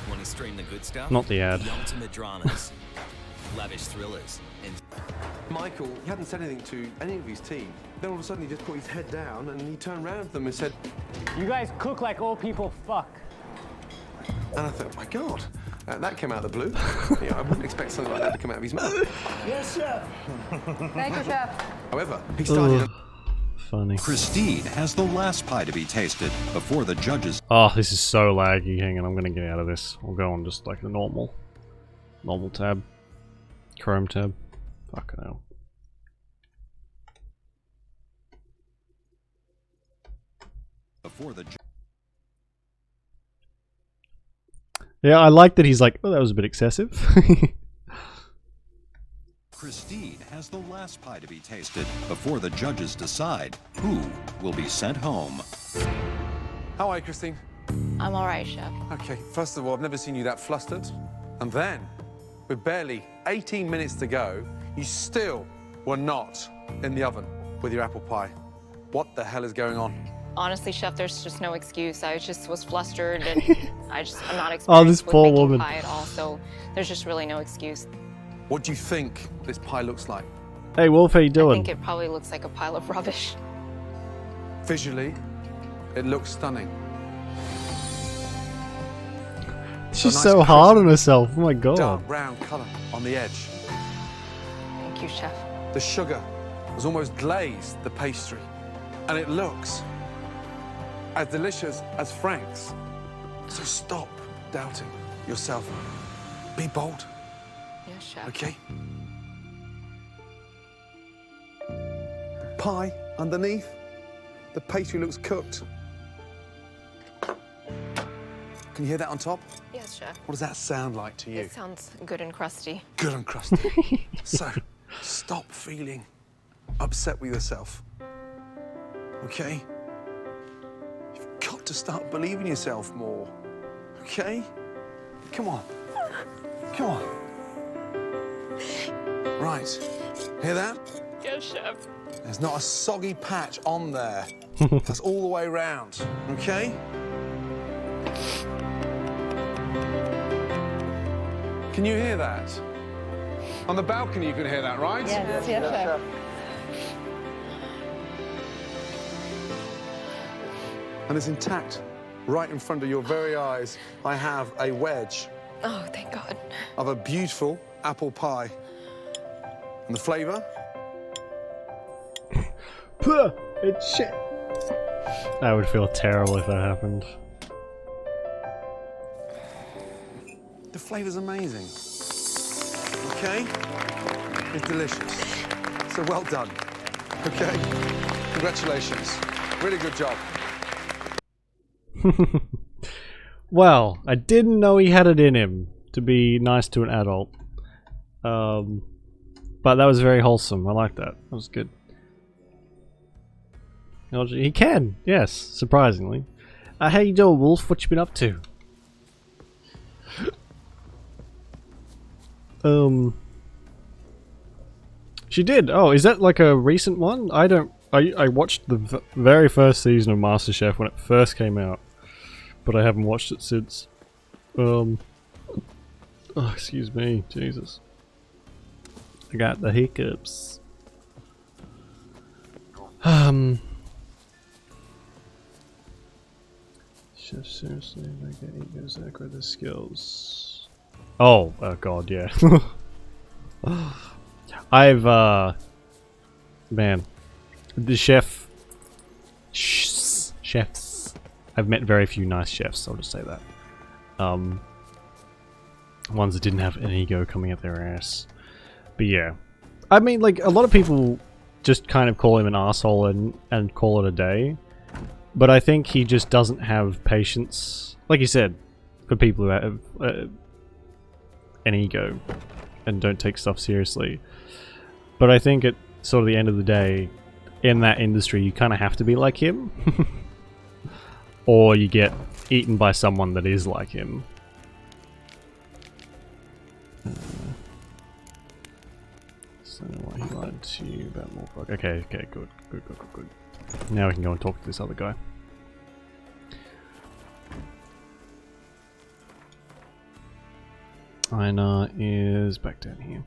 Want to stream the good stuff? Not the ad. The ultimate dramas, lavish thrillers, and Michael, he hadn't said anything to any of his team. Then all of a sudden he just put his head down and he turned around to them and said, "You guys cook like old people fuck." And I thought, my God, that came out of the blue. You know, I wouldn't expect something like that to come out of his mouth. Yes, chef. Thank you, chef. However, he started. Funny. Christine has the last pie to be tasted before the judges. Oh, this is so laggy. Hang on, I'm gonna get out of this. I'll go on just like the normal tab, Chrome tab. Fuck hell. Before the. Yeah, I like that he's like, oh, that was a bit excessive. Christine has the last pie to be tasted before the judges decide who will be sent home. How are you, Christine? I'm all right, chef. Okay, first of all, I've never seen you that flustered. And then, with barely 18 minutes to go, you still were not in the oven with your apple pie. What the hell is going on? Honestly, chef, there's just no excuse. I just was flustered and I'm not experienced Oh, this with poor making woman. pie at all, so there's just really no excuse. What do you think this pie looks like? Hey Wolf, how you I doing? think it probably looks like a pile of rubbish. Visually, it looks stunning. She's so hard on herself. Oh my god. Dark brown colour on the edge. Thank you, chef. The sugar has almost glazed the pastry. And it looks as delicious as Frank's. So stop doubting yourself. Be bold. Yes, chef. Okay? Pie underneath. The pastry looks cooked. Can you hear that on top? Yes, chef. What does that sound like to you? It sounds good and crusty. Good and crusty. So, stop feeling upset with yourself. Okay? You've got to start believing yourself more. Okay? Come on. Come on. Right. Hear that? Yes, chef. There's not a soggy patch on there. That's all the way around. Okay? Can you hear that? On the balcony you can hear that, right? Yes, yes, chef. And it's intact. Right in front of your very eyes, I have a wedge Oh, thank God. of a beautiful apple pie. And the flavour? It's shit. I would feel terrible if that happened. The flavour's amazing. Okay? It's delicious. So well done. Okay? Congratulations. Really good job. Well, I didn't know he had it in him to be nice to an adult. But that was very wholesome. I like that. That was good. He can, yes, surprisingly. How you doing, Wolf? What you been up to? She did. Oh, is that like a recent one? I watched the very first season of MasterChef when it first came out, but I haven't watched it since. Oh, excuse me, Jesus. I got the hiccups. Chef, seriously, make it egos that acquire the skills. Oh god, yeah. I've man, the chefs. I've met very few nice chefs. I'll just say that. Ones that didn't have an ego coming up their ass. But yeah, I mean, like a lot of people just kind of call him an asshole and call it a day. But I think he just doesn't have patience, like you said, for people who have an ego and don't take stuff seriously. But I think at sort of the end of the day, in that industry, you kind of have to be like him. Or you get eaten by someone that is like him. So what he lied to you about more. Okay, good. Now we can go and talk to this other guy. Einar is back down here.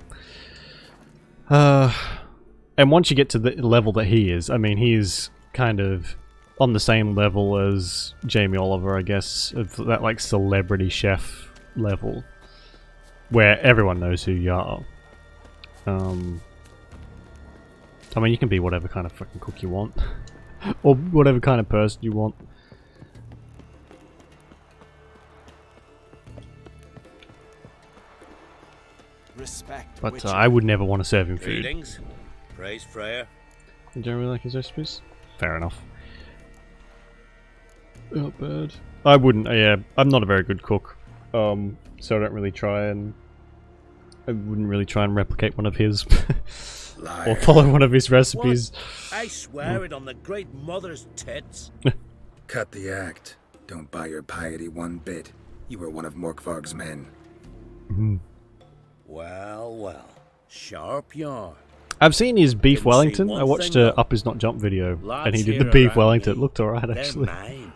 And once you get to the level that he is, I mean, he is kind of on the same level as Jamie Oliver, I guess, of that like celebrity chef level, where everyone knows who you are. I mean, you can be whatever kind of fucking cook you want. Or whatever kind of person you want. Respect. But I would never want to serve him food. Greetings. Praise Freya. You don't really like his recipes? Fair enough. Not bad. I wouldn't, yeah, I'm not a very good cook. So I don't really try and... I wouldn't really try and replicate one of his. Or follow one of his recipes. What? I swear it on the great mother's tits. Cut the act. Don't buy your piety one bit. You were one of Morkvarg's men. Well. Sharp yarn. I've seen his beef Wellington. I watched a Up Is Not Jump video, and he did the beef Wellington. It looked alright, actually. They're mine.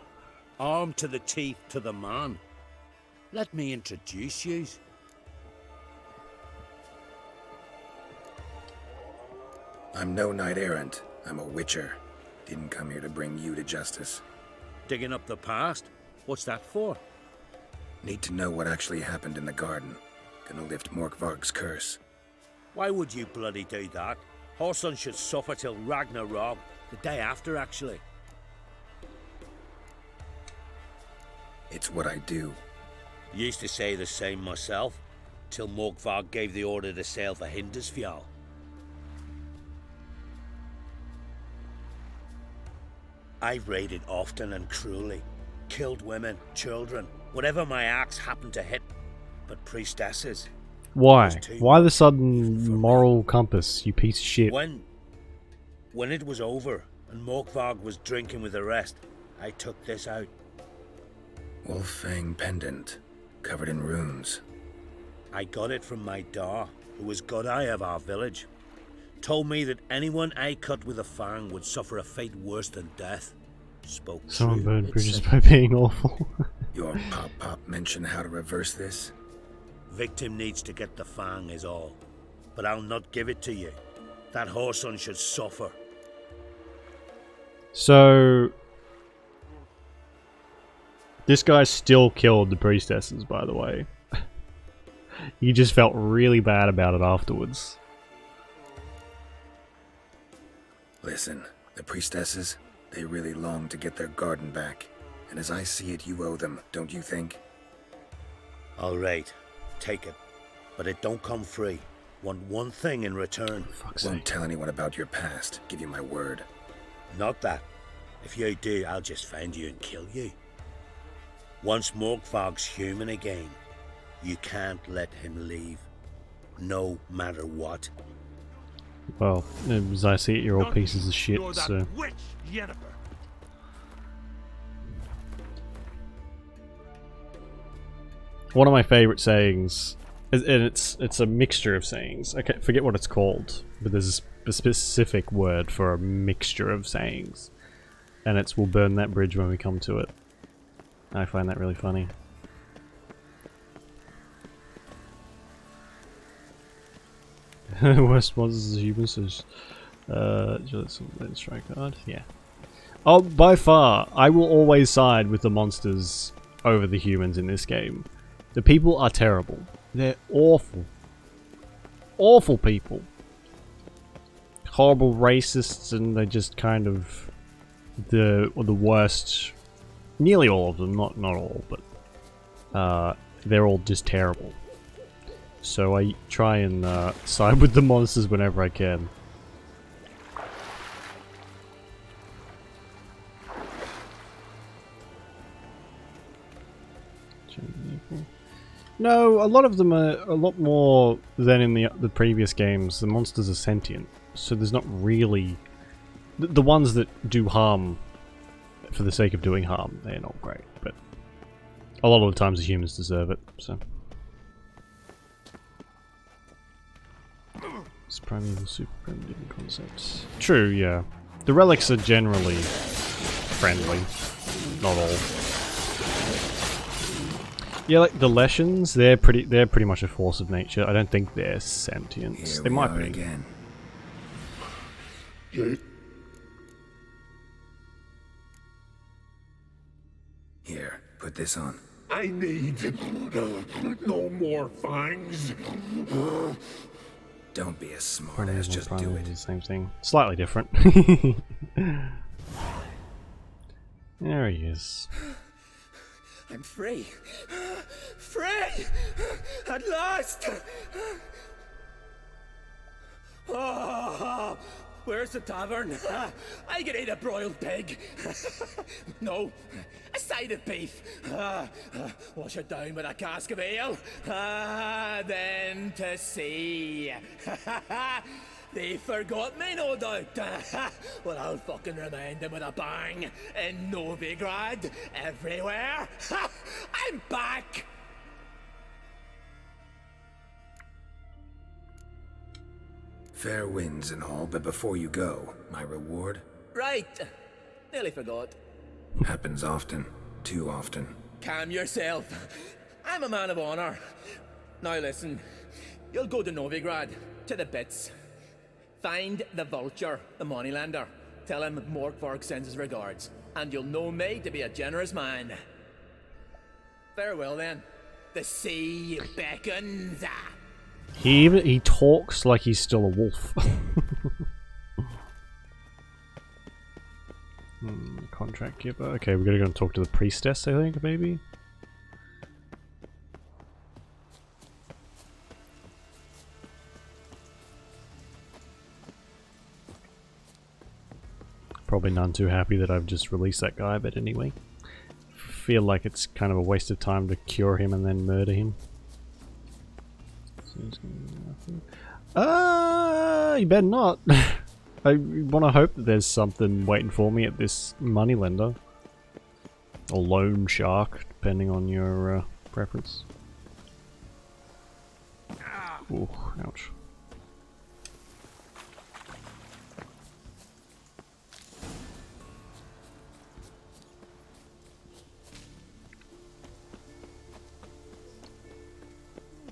Armed to the teeth to the man. Let me introduce you. I'm no knight errant. I'm a witcher. Didn't come here to bring you to justice. Digging up the past? What's that for? Need to know what actually happened in the garden. Gonna lift Morkvarg's curse. Why would you bloody do that? Horson should suffer till Ragnarok. The day after, actually. It's what I do. Used to say the same myself, till Morkvarg gave the order to sail for Hindisfjall. I've raided often and cruelly. Killed women, children, whatever my axe happened to hit. But priestesses... Why? Why the sudden moral compass, you piece of shit? When it was over, and Morkvarg was drinking with the rest, I took this out. Wolf-fang pendant, covered in runes. I got it from my da, who was Godai of our village. Told me that anyone I cut with a fang would suffer a fate worse than death. Spoke Someone true. burned bridges by being awful. Your pop mentioned how to reverse this? Victim needs to get the fang is all. But I'll not give it to you. That Horson should suffer. So... this guy still killed the priestesses, by the way. He just felt really bad about it afterwards. Listen, the priestesses, they really long to get their garden back. And as I see it, you owe them, don't you think? All right. Take it, but it don't come free. Want one thing in return. Won't tell anyone about your past. Give you my word. Not that. If you do, I'll just find you and kill you. Once Morgthog's human again, you can't let him leave. No matter what. Well, as I see it, you're all pieces of shit, so... Witch, Yennefer. One of my favourite sayings, and it's a mixture of sayings. I forget what it's called, but there's a specific word for a mixture of sayings. And it's, we'll burn that bridge when we come to it. I find that really funny. Worst monsters as humans is strike hard. Yeah. Oh, by far, I will always side with the monsters over the humans in this game. The people are terrible. They're awful. Awful people. Horrible racists, and they're just kind of the worst. Nearly all of them, not all, but they're all just terrible. So I try and side with the monsters whenever I can. No, a lot of them are a lot more than in the previous games. The monsters are sentient, so there's not really... The ones that do harm for the sake of doing harm, they're not great, but a lot of the times the humans deserve it, so... It's primeval, super primitive concepts. True, yeah. The relics are generally friendly. Not all. Yeah, like the Leshens, they're pretty much a force of nature. I don't think they're sentient. They might be. Again. Here, put this on. I need no more fangs. Don't be a smart ass, just do it. Same thing. Slightly different. There he is. I'm free. Free! At last! Oh, where's the tavern? I can eat a broiled pig. No, a side of beef. Wash it down with a cask of ale. Then to sea. They forgot me, no doubt. Well, I'll fucking remind them with a bang. In Novigrad, everywhere. I'm back! Fair winds and all, but before you go, my reward? Right. Nearly forgot. Happens often. Too often. Calm yourself. I'm a man of honor. Now listen. You'll go to Novigrad, to the bits. Find the vulture, the moneylender. Tell him Morkvark sends his regards, and you'll know me to be a generous man. Farewell then. The sea beckons. He talks like he's still a wolf. Contract giver. Okay, we're gonna go and talk to the priestess, I think, maybe? Probably none too happy that I've just released that guy, but anyway. Feel like it's kind of a waste of time to cure him and then murder him. You better not. I want to hope that there's something waiting for me at this moneylender. Or loan shark, depending on your preference. Ooh, ouch.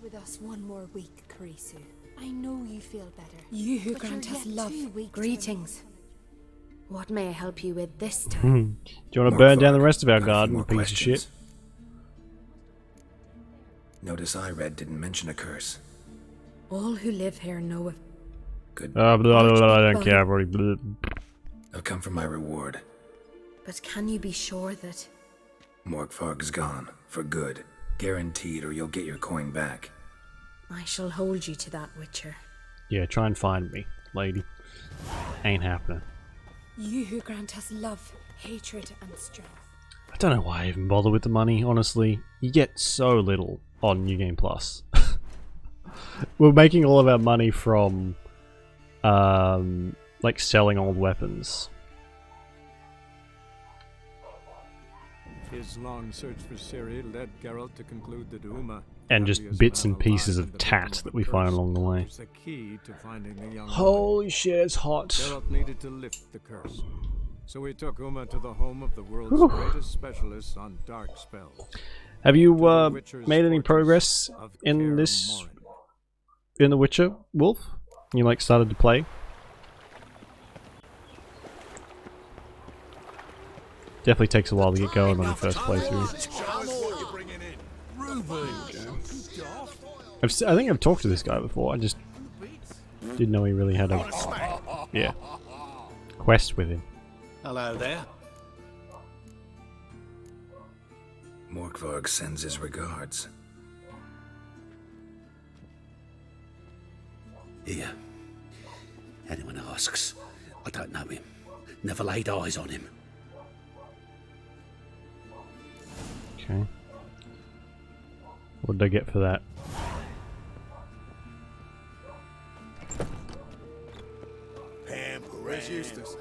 With us one more week, Karisu. I know you feel better. You who but grant you're us yet love, 2 weeks greetings. What may I help you with this time? Do you want to burn down the rest of our garden, you piece of shit? Notice I read didn't mention a curse. All who live here know of... Good. Blah, blah, blah, I don't care. I've already... Blah. I'll come for my reward. But can you be sure that... Morkvark's gone. For good. Guaranteed, or you'll get your coin back. I shall hold you to that, Witcher. Yeah, try and find me, lady. Ain't happening. You who grant us love, hatred, and strength. I don't know why I even bother with the money, honestly. You get so little on New Game Plus. We're making all of our money from, like, selling old weapons. His long search for Ciri led Geralt to conclude that Uma, And just bits and pieces of tat that we find along the way. was the key to finding the young Holy shit, it's hot. Geralt needed to lift the curse. So we took Uma to the home of the world's Whew. greatest specialists on dark spells. Have you made any progress in this, in The Witcher, Wolf? You like started to play? Definitely takes a while to get going on your first playthrough. I think I've talked to this guy before. I just didn't know he really had a quest with him. Hello there. Morkvarg sends his regards. Here. Anyone asks, I don't know him. Never laid eyes on him. Okay. What did I get for that? Where's Eustace?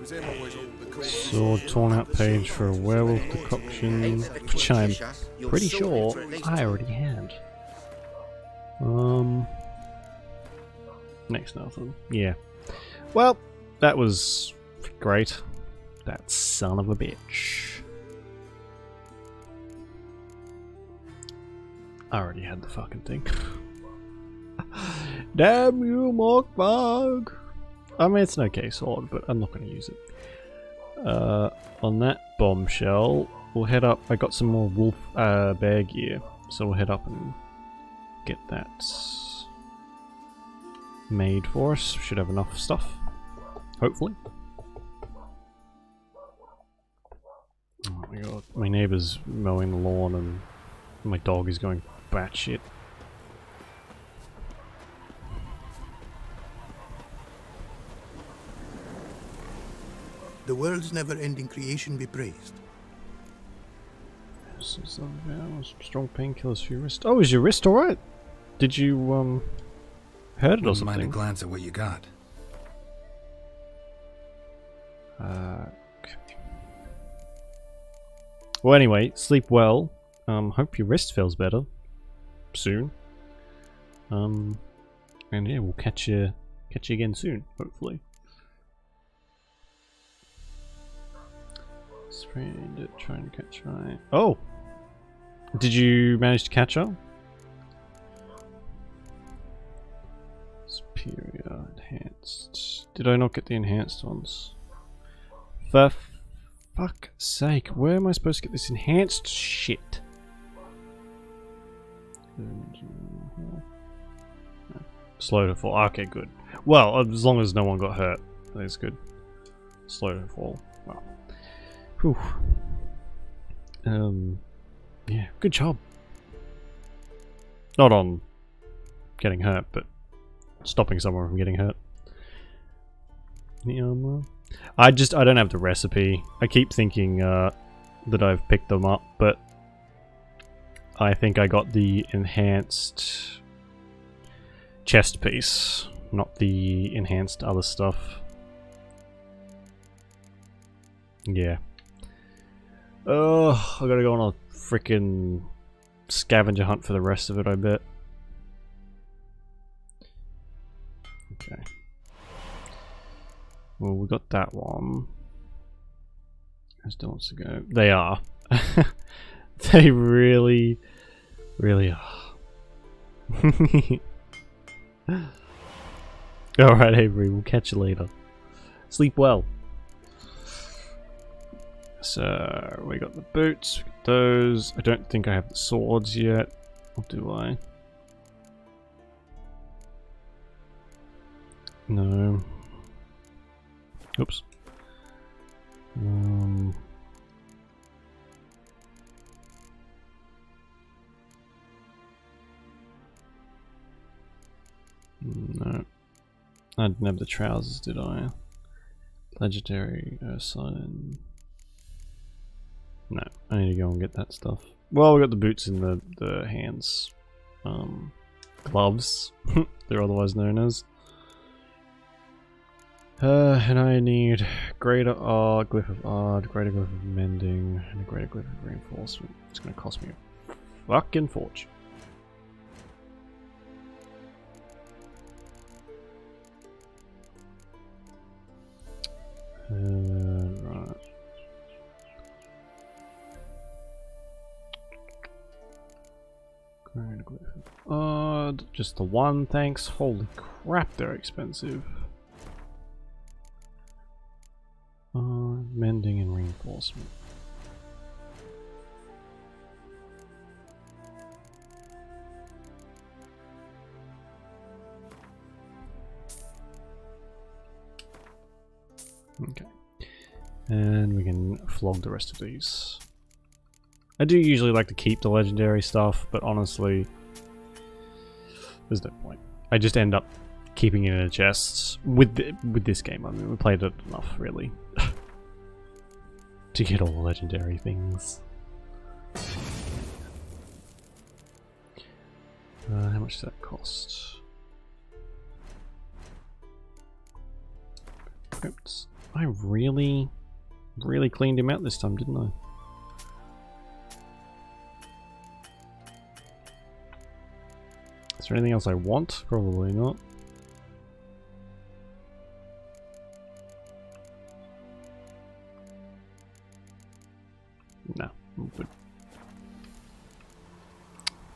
Was him always all the cool. Sword torn out page for a werewolf decoction, which I'm pretty sure I already had. Next nothing. Yeah. Well, that was great. That son of a bitch. I already had the fucking thing. Damn you, Morkvarg! I mean, it's an okay sword, but I'm not going to use it. On that bombshell, we'll head up. I got some more wolf bear gear, so we'll head up and get that made for us. Should have enough stuff, hopefully. Oh my god, my neighbour's mowing the lawn and my dog is going batshit. The world's never-ending creation be praised. Strong painkillers for your wrist. Oh, is your wrist alright? Did you, hurt it or Wouldn't something? mind a glance at what you got. Okay. Well, anyway, sleep well. Hope your wrist feels better soon. And yeah, we'll catch you again soon, hopefully. Sprained it, trying to catch right. Oh! Did you manage to catch her? Superior, enhanced. Did I not get the enhanced ones? For fuck's sake, where am I supposed to get this enhanced shit? Slow to fall. Okay, good. Well, as long as no one got hurt, that's good. Slow to fall. Well. Whew. Yeah, good job. Not on getting hurt, but stopping someone from getting hurt. I don't have the recipe. I keep thinking that I've picked them up, but I think I got the enhanced chest piece, not the enhanced other stuff. Yeah. Oh, I gotta go on a freaking scavenger hunt for the rest of it, I bet. Okay. Well, we got that one. Who still wants to go? They are. They really, really are. Alright, Avery, we'll catch you later. Sleep well. So, we got the boots, we got those. I don't think I have the swords yet. Or do I? No. Oops. No. I didn't have the trousers, did I? Legendary sign. No, I need to go and get that stuff. Well, we got the boots and the hands. Gloves, they're otherwise known as. And I need greater art, glyph of art, greater glyph of mending, and a greater glyph of reinforcement. It's gonna cost me a fucking fortune. Right. Greater glyph of art, just the one, thanks. Holy crap, they're expensive. Mending and reinforcement. Okay. And we can flog the rest of these. I do usually like to keep the legendary stuff, but honestly, there's no point. I just end up keeping it in a chest with this game. I mean, we played it enough, really, to get all the legendary things. How much does that cost? Oops. I really cleaned him out this time, didn't I? Is there anything else I want? Probably not. No, I'm good.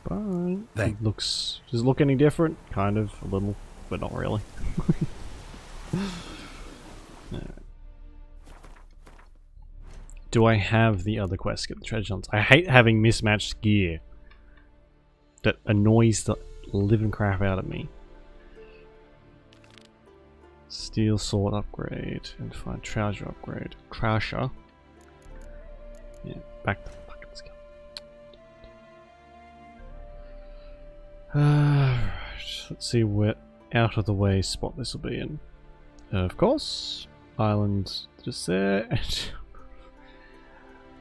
But it looks. Does it look any different? Kind of, a little, but not really. Alright. Do I have the other quest to get the treasure hunts? I hate having mismatched gear. That annoys the living crap out of me. Steel sword upgrade and find trouser upgrade. Trouser. Yeah, back to the fucking skill. Right, let's see what out of the way spot this will be in. Of course, island just there.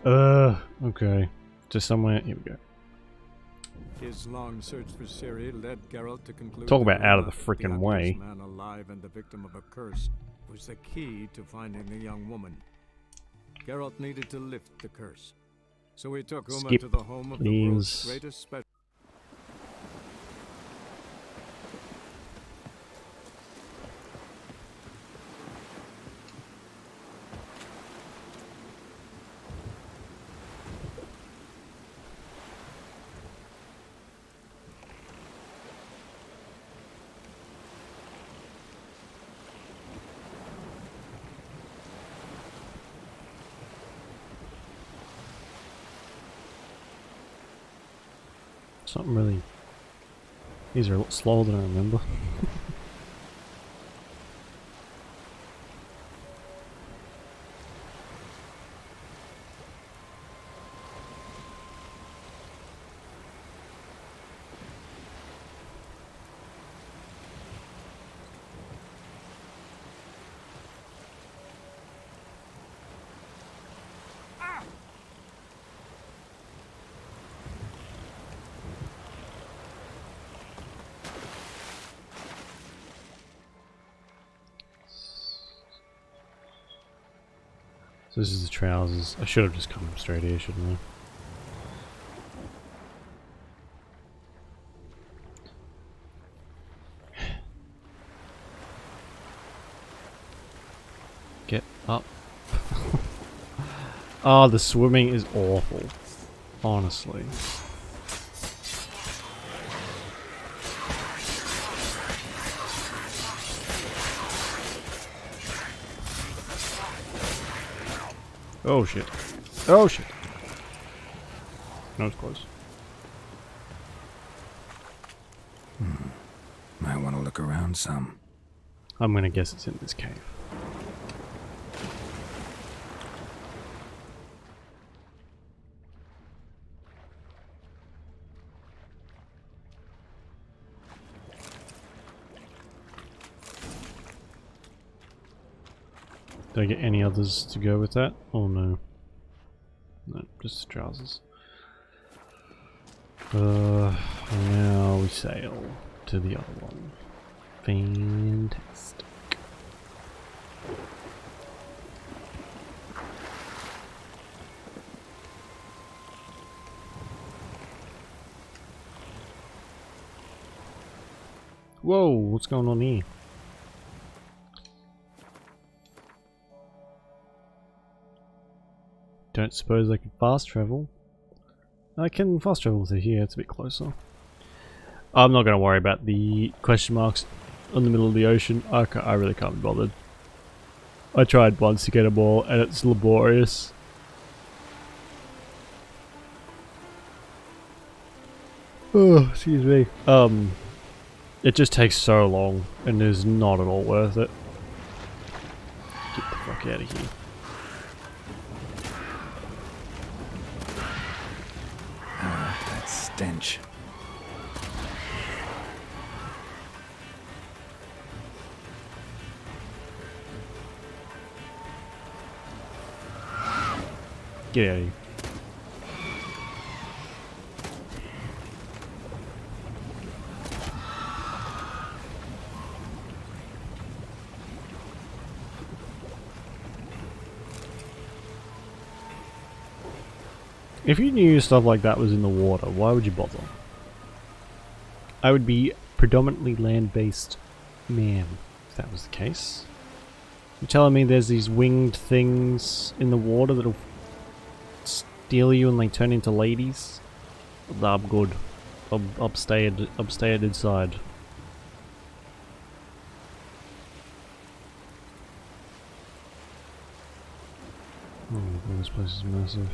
Okay, just somewhere. Here we go. His long search for Ciri led Geralt to conclude Talk about that out of the Uma, frickin' happiest way. man alive and the victim of a curse, was the key to finding the young woman. Geralt needed to lift the curse, so he took Uma Skip, to the home of the world's please. greatest special. Something really. These are a lot slower than I remember. So this is the trousers. I should have just come straight here, shouldn't I? Get up. Oh, the swimming is awful. Honestly. Oh shit. Oh shit. That was close. Might want to look around some. I'm gonna guess it's in this cave. Did I get any others to go with that? Oh no. No, just the trousers. Now we sail to the other one. Fantastic. Whoa, what's going on here? Don't suppose I can fast travel? I can fast travel to here, it's a bit closer. I'm not going to worry about the question marks in the middle of the ocean. I really can't be bothered. I tried once to get them all and it's laborious. Oh, excuse me. It just takes so long and is not at all worth it. Get the fuck out of here. That stench. Get out of here. If you knew stuff like that was in the water, why would you bother? I would be predominantly land-based man, if that was the case. You're telling me there's these winged things in the water that'll steal you and they turn into ladies? I'm good. I'm staying inside. Oh, this place is massive.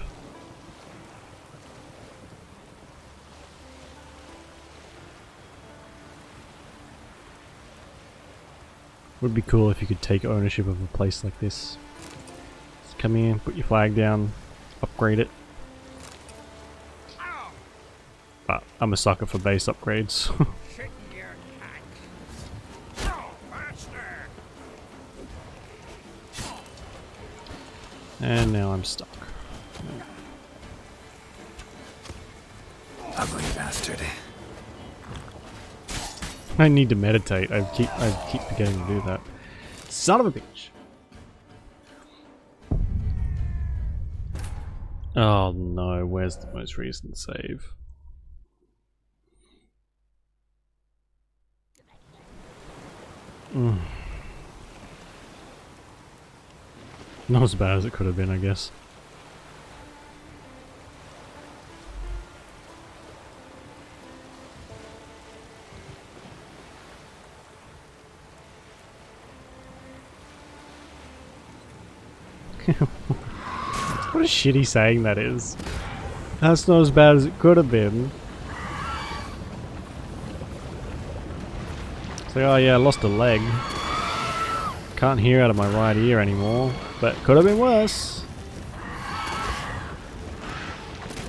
Would be cool if you could take ownership of a place like this. Just come here, put your flag down, upgrade it. But I'm a sucker for base upgrades. And now I'm stuck. Ugly bastard. I need to meditate. I keep forgetting to do that. Son of a bitch. Oh no, where's the most recent save? Not as bad as it could have been, I guess. What a shitty saying that is. That's not as bad as it could have been. It's like, oh yeah, I lost a leg. Can't hear out of my right ear anymore, but could have been worse.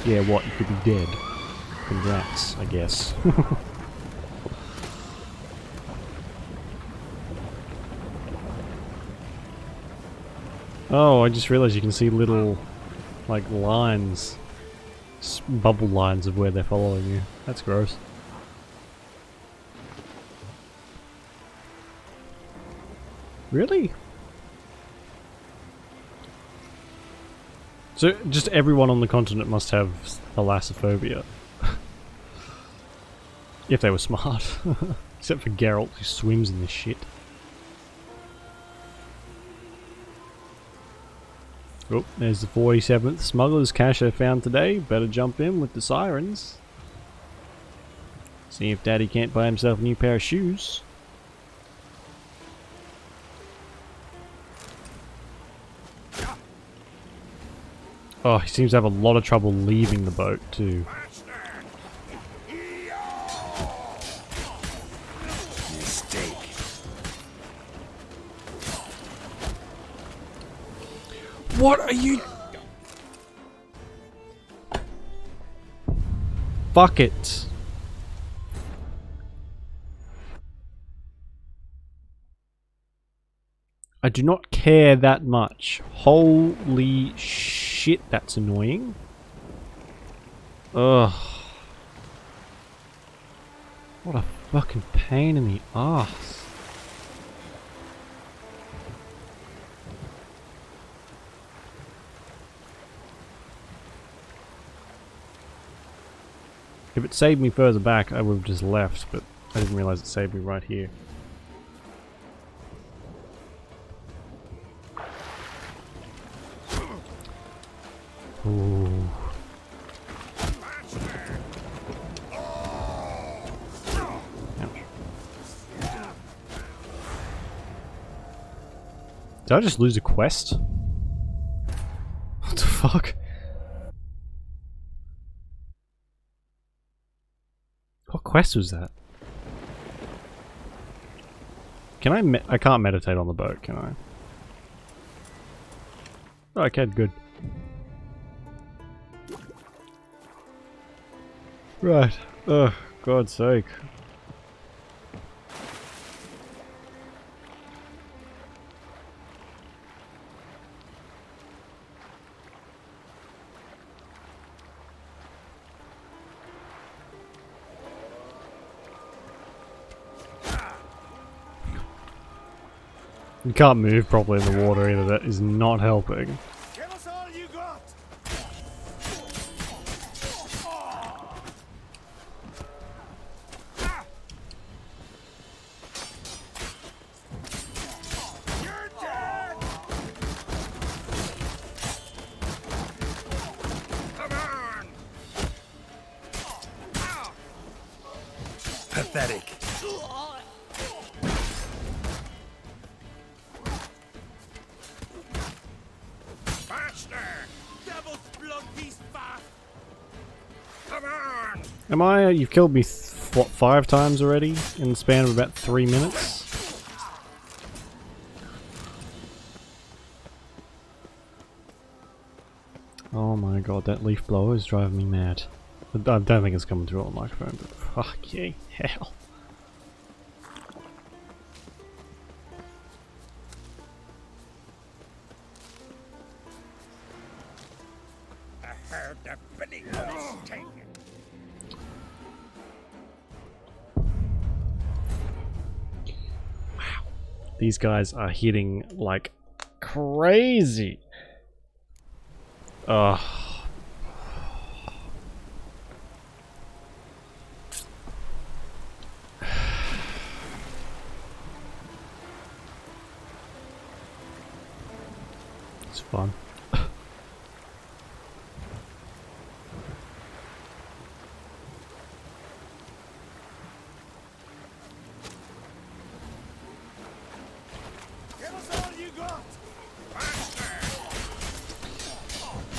Yeah, what? You could be dead. Congrats, I guess. Oh, I just realized you can see little, like, lines. Bubble lines of where they're following you. That's gross. Really? So, just everyone on the continent must have thalassophobia. If they were smart. Except for Geralt, who swims in this shit. Oh, there's the 47th smuggler's cache I found today. Better jump in with the sirens. See if Daddy can't buy himself a new pair of shoes. Oh, he seems to have a lot of trouble leaving the boat too. Mistake. What are you? Fuck it. I do not care that much. Holy shit, that's annoying. Ugh. What a fucking pain in the ass. If it saved me further back, I would have just left, but I didn't realize it saved me right here. Ooh. Did I just lose a quest? What the fuck? What quest was that? Can I can't meditate on the boat, can I? Oh, okay, good. Right. Oh, God's sake. You can't move properly in the water either, that is not helping. Give us all you got! You're dead! Come on! Pathetic. Am I? You've killed me, what, 5 times already? In the span of about 3 minutes? Oh my god, that leaf blower is driving me mad. I don't think it's coming through on the microphone, but fucking hell. I heard the bidding of this thing. These guys are hitting like crazy. Ugh. It's fun.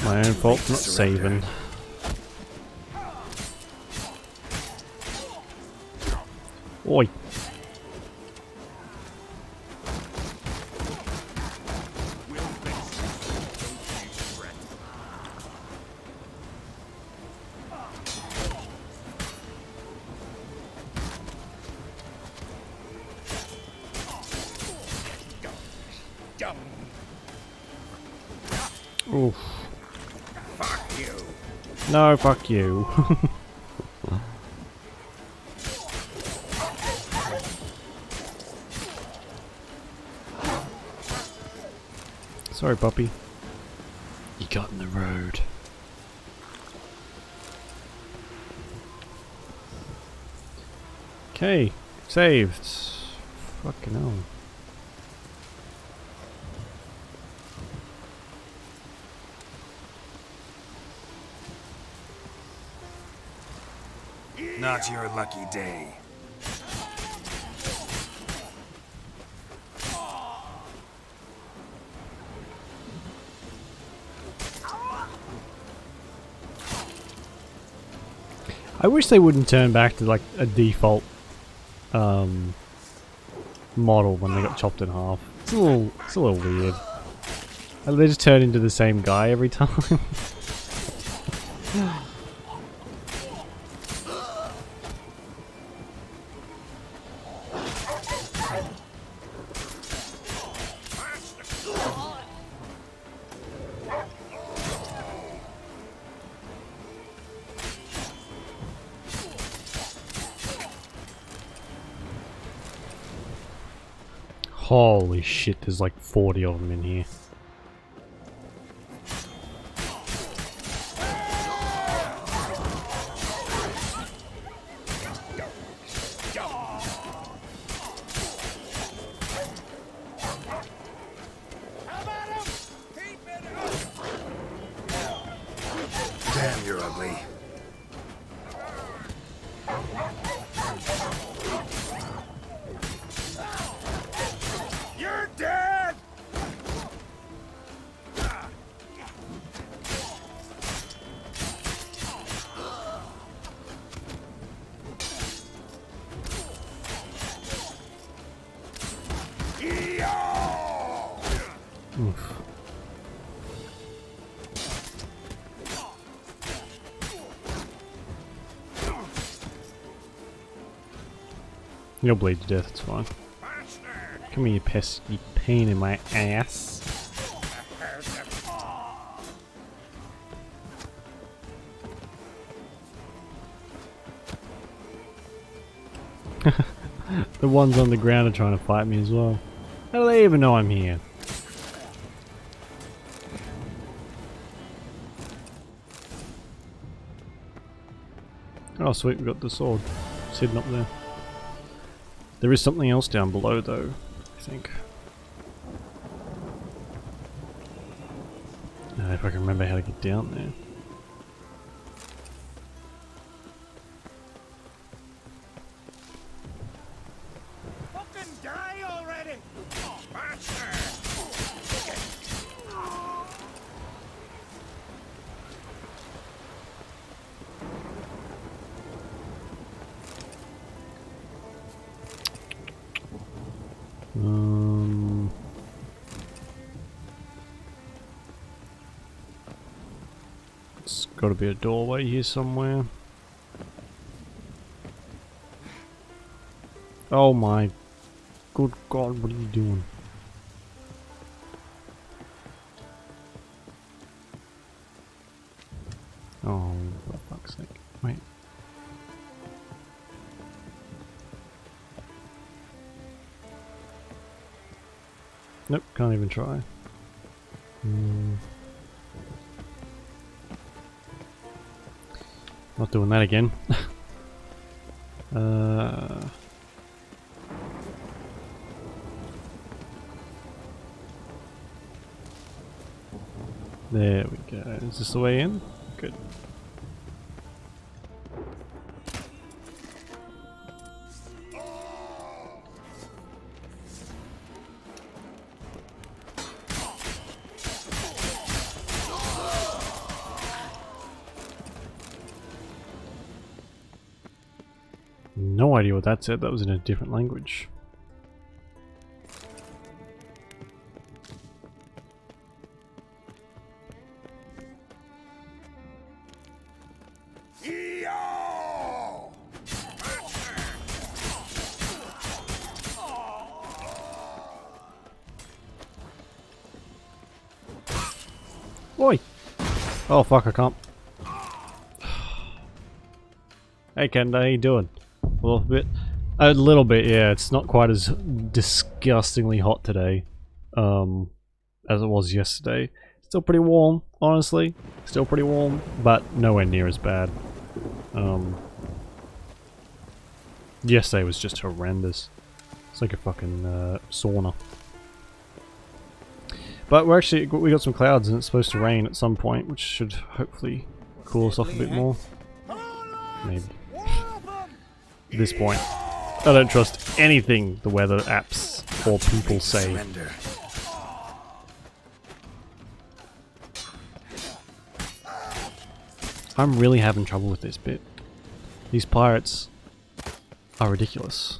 My own fault for not saving. Oi. Oof. Fuck you. No, fuck you. Sorry, puppy. You got in the road. Okay, saved. Fucking hell. Not your lucky day. I wish they wouldn't turn back to like a default model when they got chopped in half. It's a little weird. They just turn into the same guy every time. Holy shit, there's like 40 of them in here. Damn, you're ugly. You're dead! Oof. You'll bleed to death, it's fine. Come here, you pesky pain in my ass. The ones on the ground are trying to fight me as well. How do they even know I'm here? Oh sweet, we got the sword. It's hidden up there. There is something else down below though, I think. If I can remember how to get down there. Fucking die already! It's got to be a doorway here somewhere. Oh my good god, what are you doing? Oh, for fuck's sake. Wait. Nope, can't even try. Not doing that again. There we go. Is this the way in? Good. No idea what that said. That was in a different language. Oi! Oh fuck, I can't. Hey Ken, how you doing? A little bit, yeah. It's not quite as disgustingly hot today as it was yesterday. Still pretty warm, honestly. Still pretty warm, but nowhere near as bad. Yesterday was just horrendous. It's like a fucking sauna. But we got some clouds and it's supposed to rain at some point, which should hopefully cool us off a bit more. Maybe. At this point, I don't trust anything the weather apps or people say. I'm really having trouble with this bit. These pirates are ridiculous.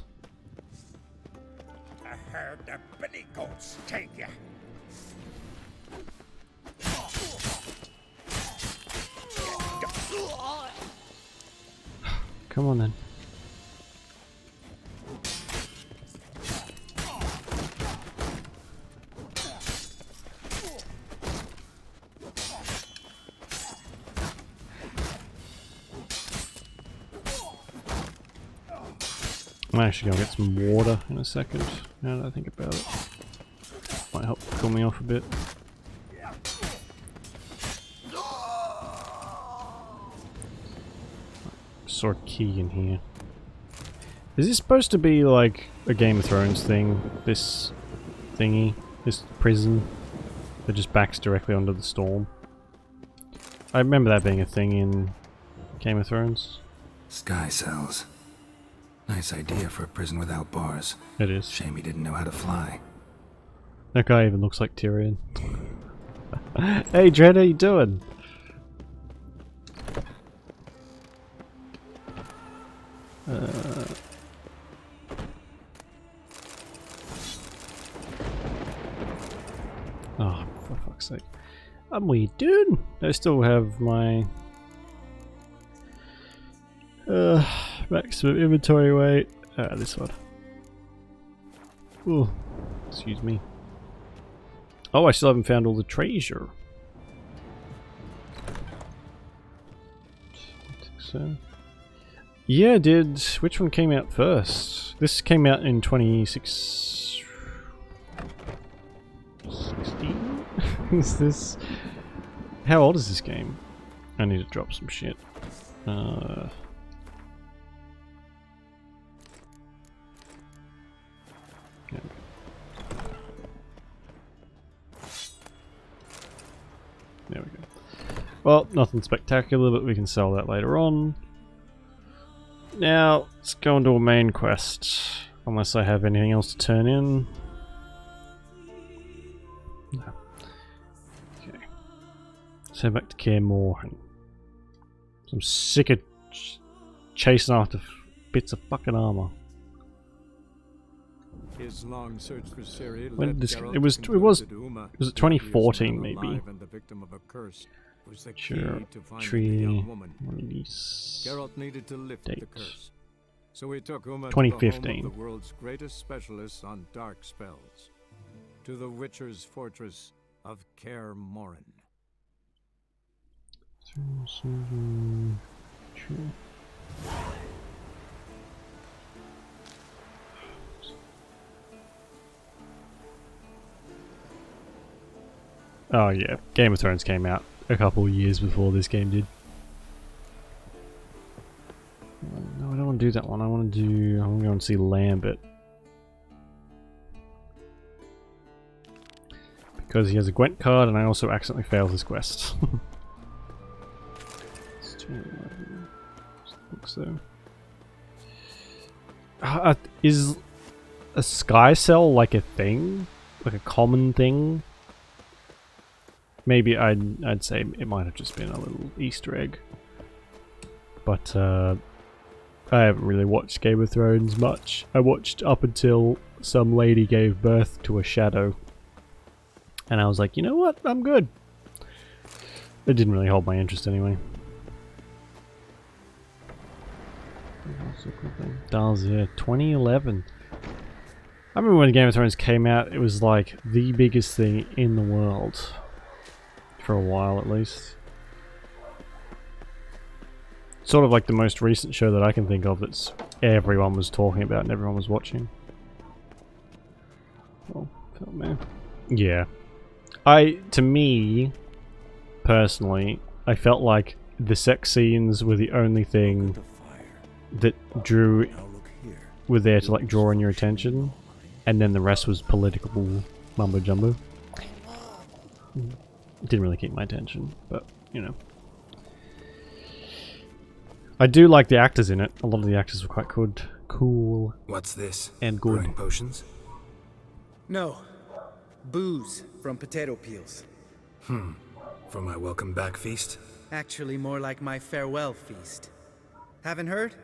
I heard the billy goats take you. Come on then. I'm actually gonna get some water in a second, now that I think about it. Might help cool me off a bit. Saw a key in here. Is this supposed to be like a Game of Thrones thing? This thingy? This prison that just backs directly onto the storm? I remember that being a thing in Game of Thrones. Sky cells. Nice idea for a prison without bars. It is. Shame he didn't know how to fly. That guy even looks like Tyrion. Hey Dred, how you doing? Oh, for fuck's sake. I'm weird, dude. I still have my maximum inventory weight. This one. Ooh, excuse me. Oh, I still haven't found all the treasure. I think so. Yeah, I did. Which one came out first? This came out in 2016. Is this? How old is this game? I need to drop some shit. There we go. Well, nothing spectacular, but we can sell that later on. Now, let's go into a main quest. Unless I have anything else to turn in. No. Okay. Let's head back to Kaer Morhen. I'm sick of chasing after bits of fucking armor. His long search for Ciri When led this, Geralt it was to conclude that Uma, was it who he is 2014 now maybe? alive and the victim of a curse, was the key Sure. to finding the Tree young woman. release. Geralt needed to lift the date. curse, so he took Uma to the 2015. home of the world's greatest specialists on dark spells, to the Witcher's fortress of Kaer Morhen. Oh yeah, Game of Thrones came out a couple of years before this game did. No, I don't want to do that one. I want to do. I want to go and see Lambert. Because he has a Gwent card and I also accidentally failed his quest. It's 211. Looks so. Is a sky cell like a thing? Like a common thing? Maybe I'd say it might have just been a little Easter egg. But I haven't really watched Game of Thrones much. I watched up until some lady gave birth to a shadow. And I was like, you know what? I'm good. It didn't really hold my interest anyway. Dolls, yeah, 2011. I remember when Game of Thrones came out, it was like the biggest thing in the world. For a while at least. Sort of like the most recent show that I can think of that's everyone was talking about and everyone was watching. Oh, felt man. Yeah. To me, personally, I felt like the sex scenes were the only thing that were there to like draw in your attention, and then the rest was political mumbo jumbo. Didn't really keep my attention, but you know. I do like the actors in it. A lot of the actors were quite good. Cool. What's this? And good. Brewing potions? No. Booze from potato peels. For my welcome back feast? Actually, more like my farewell feast. Haven't heard?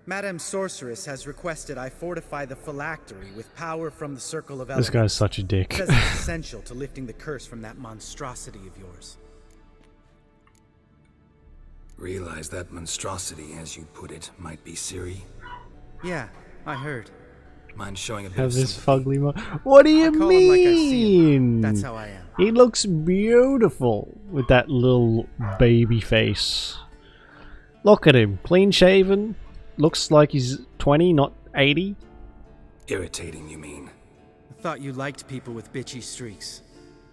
Madame Sorceress has requested I fortify the phylactery with power from the Circle of Elements. This guy's such a dick. Says it's essential to lifting the curse from that monstrosity of yours. Realize that monstrosity, as you put it, might be Ciri? Yeah, I heard. Mind showing a bit Have of this sympathy? fugly What do you I call him like I see him. mean? That's how I am. He looks beautiful with that little baby face. Look at him, clean shaven. Looks like he's 20, not 80? Irritating, you mean? I thought you liked people with bitchy streaks.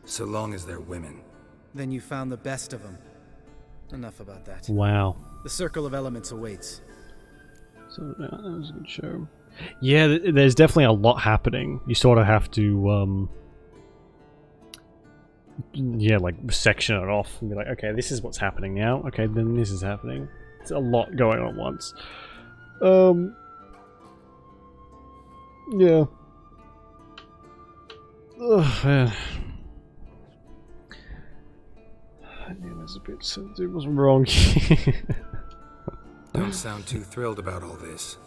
So long as they're women. Then you found the best of them. Enough about that. Wow. The Circle of Elements awaits. So that was a good show. Yeah, there's definitely a lot happening. You sort of have to, yeah, like section it off and be like, okay, this is what's happening now. Okay, then this is happening. It's a lot going on at once. Yeah. Ugh, man. I knew there's a bit since it was wrong. Don't sound too thrilled about all this.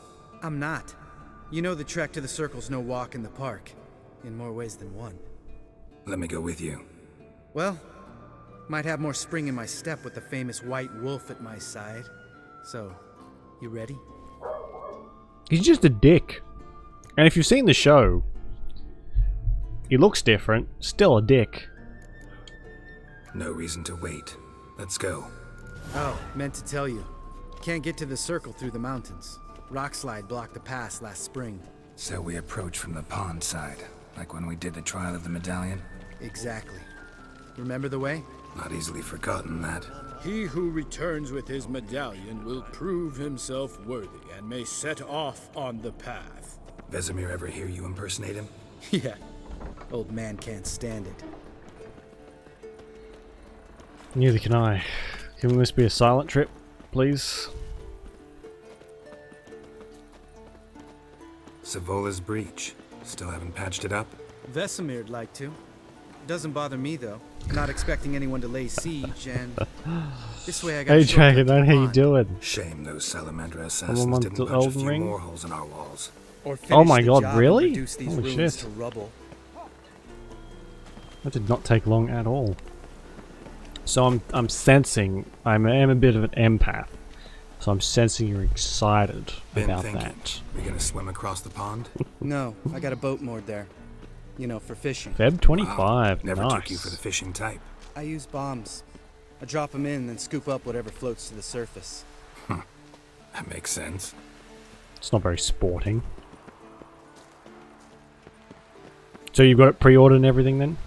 I'm not. You know the trek to the Circle's no walk in the park. In more ways than one. Let me go with you. Well, might have more spring in my step with the famous white wolf at my side. So, you ready? He's just a dick. And if you've seen the show, he looks different. Still a dick. No reason to wait. Let's go. Oh, meant to tell you. Can't get to the Circle through the mountains. Rockslide blocked the pass last spring. So we approach from the pond side, like when we did the trial of the medallion? Exactly. Remember the way? Not easily forgotten, that. He who returns with his medallion will prove himself worthy and may set off on the path. Vesemir ever hear you impersonate him? Yeah. Old man can't stand it. Neither can I. Can this be a silent trip, please? Savola's breach. Still haven't patched it up? Vesemir'd like to. Doesn't bother me though. Not expecting anyone to lay siege, and this way I got. Hey Dragon, how you doing? Shame those Salamandra assassins didn't punch a few more holes in our walls. Oh my god, really? Holy shit. To rubble. That did not take long at all. So I'm sensing I am a bit of an empath. So I'm sensing you're excited about that. We gonna swim across the pond? No, I got a boat moored there. You know, for fishing. Feb 25. Wow. Never nice. took you for the fishing type. I use bombs. I drop them in, then scoop up whatever floats to the surface. That makes sense. It's not very sporting. So you've got it pre-ordered and everything then?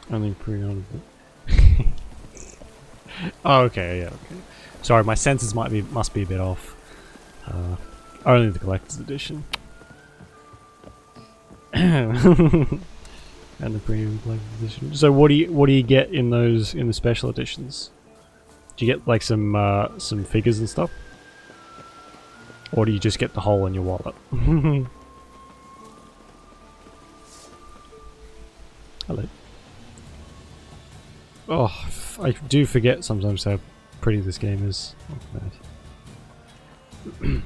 Only pre-ordered. Oh, okay, yeah, okay. Sorry, my senses must be a bit off. Only the collector's edition. And the premium collector's edition. So what do you get in the special editions? Do you get like some figures and stuff? Or do you just get the hole in your wallet? Hello. Oh, I do forget sometimes how pretty this game is. Oh,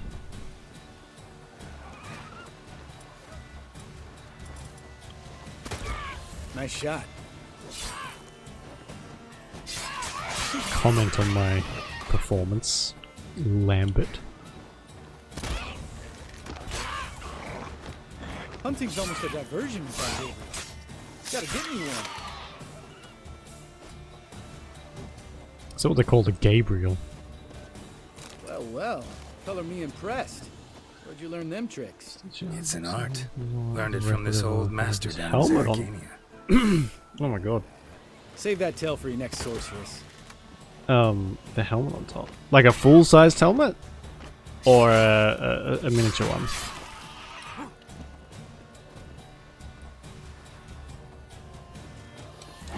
nice shot. Comment on my performance, Lambert. Hunting's almost a diversion in my favor. Gotta get me one. Is that what they call a Gabriel? Well, well. Color me impressed. Where'd you learn them tricks? It's an art. Learned it from this old master down in helmet Zeracania. Oh my god. Save that tale for your next sorceress. The helmet on top. Like a full-sized helmet? Or a miniature one?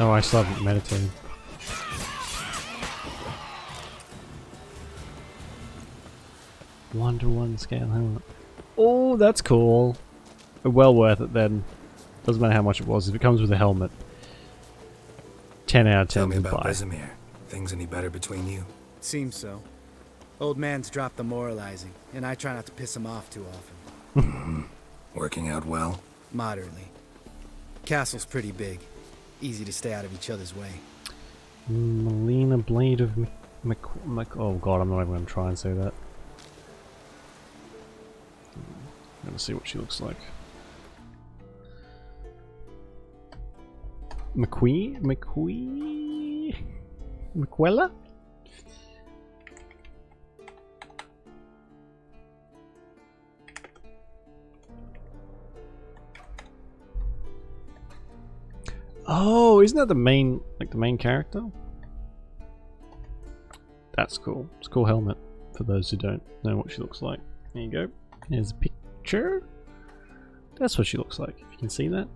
Oh, I still haven't meditated. One-to-one scale helmet. Oh, that's cool. Well worth it then. Doesn't matter how much it was. If it comes with a helmet, 10 out of 10. Tell me about buy. Vesemir. Things any better between you? Seems so. Old man's dropped the moralizing, and I try not to piss him off too often. Working out well? Moderately. Castle's pretty big. Easy to stay out of each other's way. Melina Blade of oh god, I'm not even going to try and say that. I'm going to see what she looks like. Miquella? Oh, isn't that the main, like the main character? That's cool. It's a cool helmet for those who don't know what she looks like. There you go. Here's a picture. That's what she looks like, if you can see that.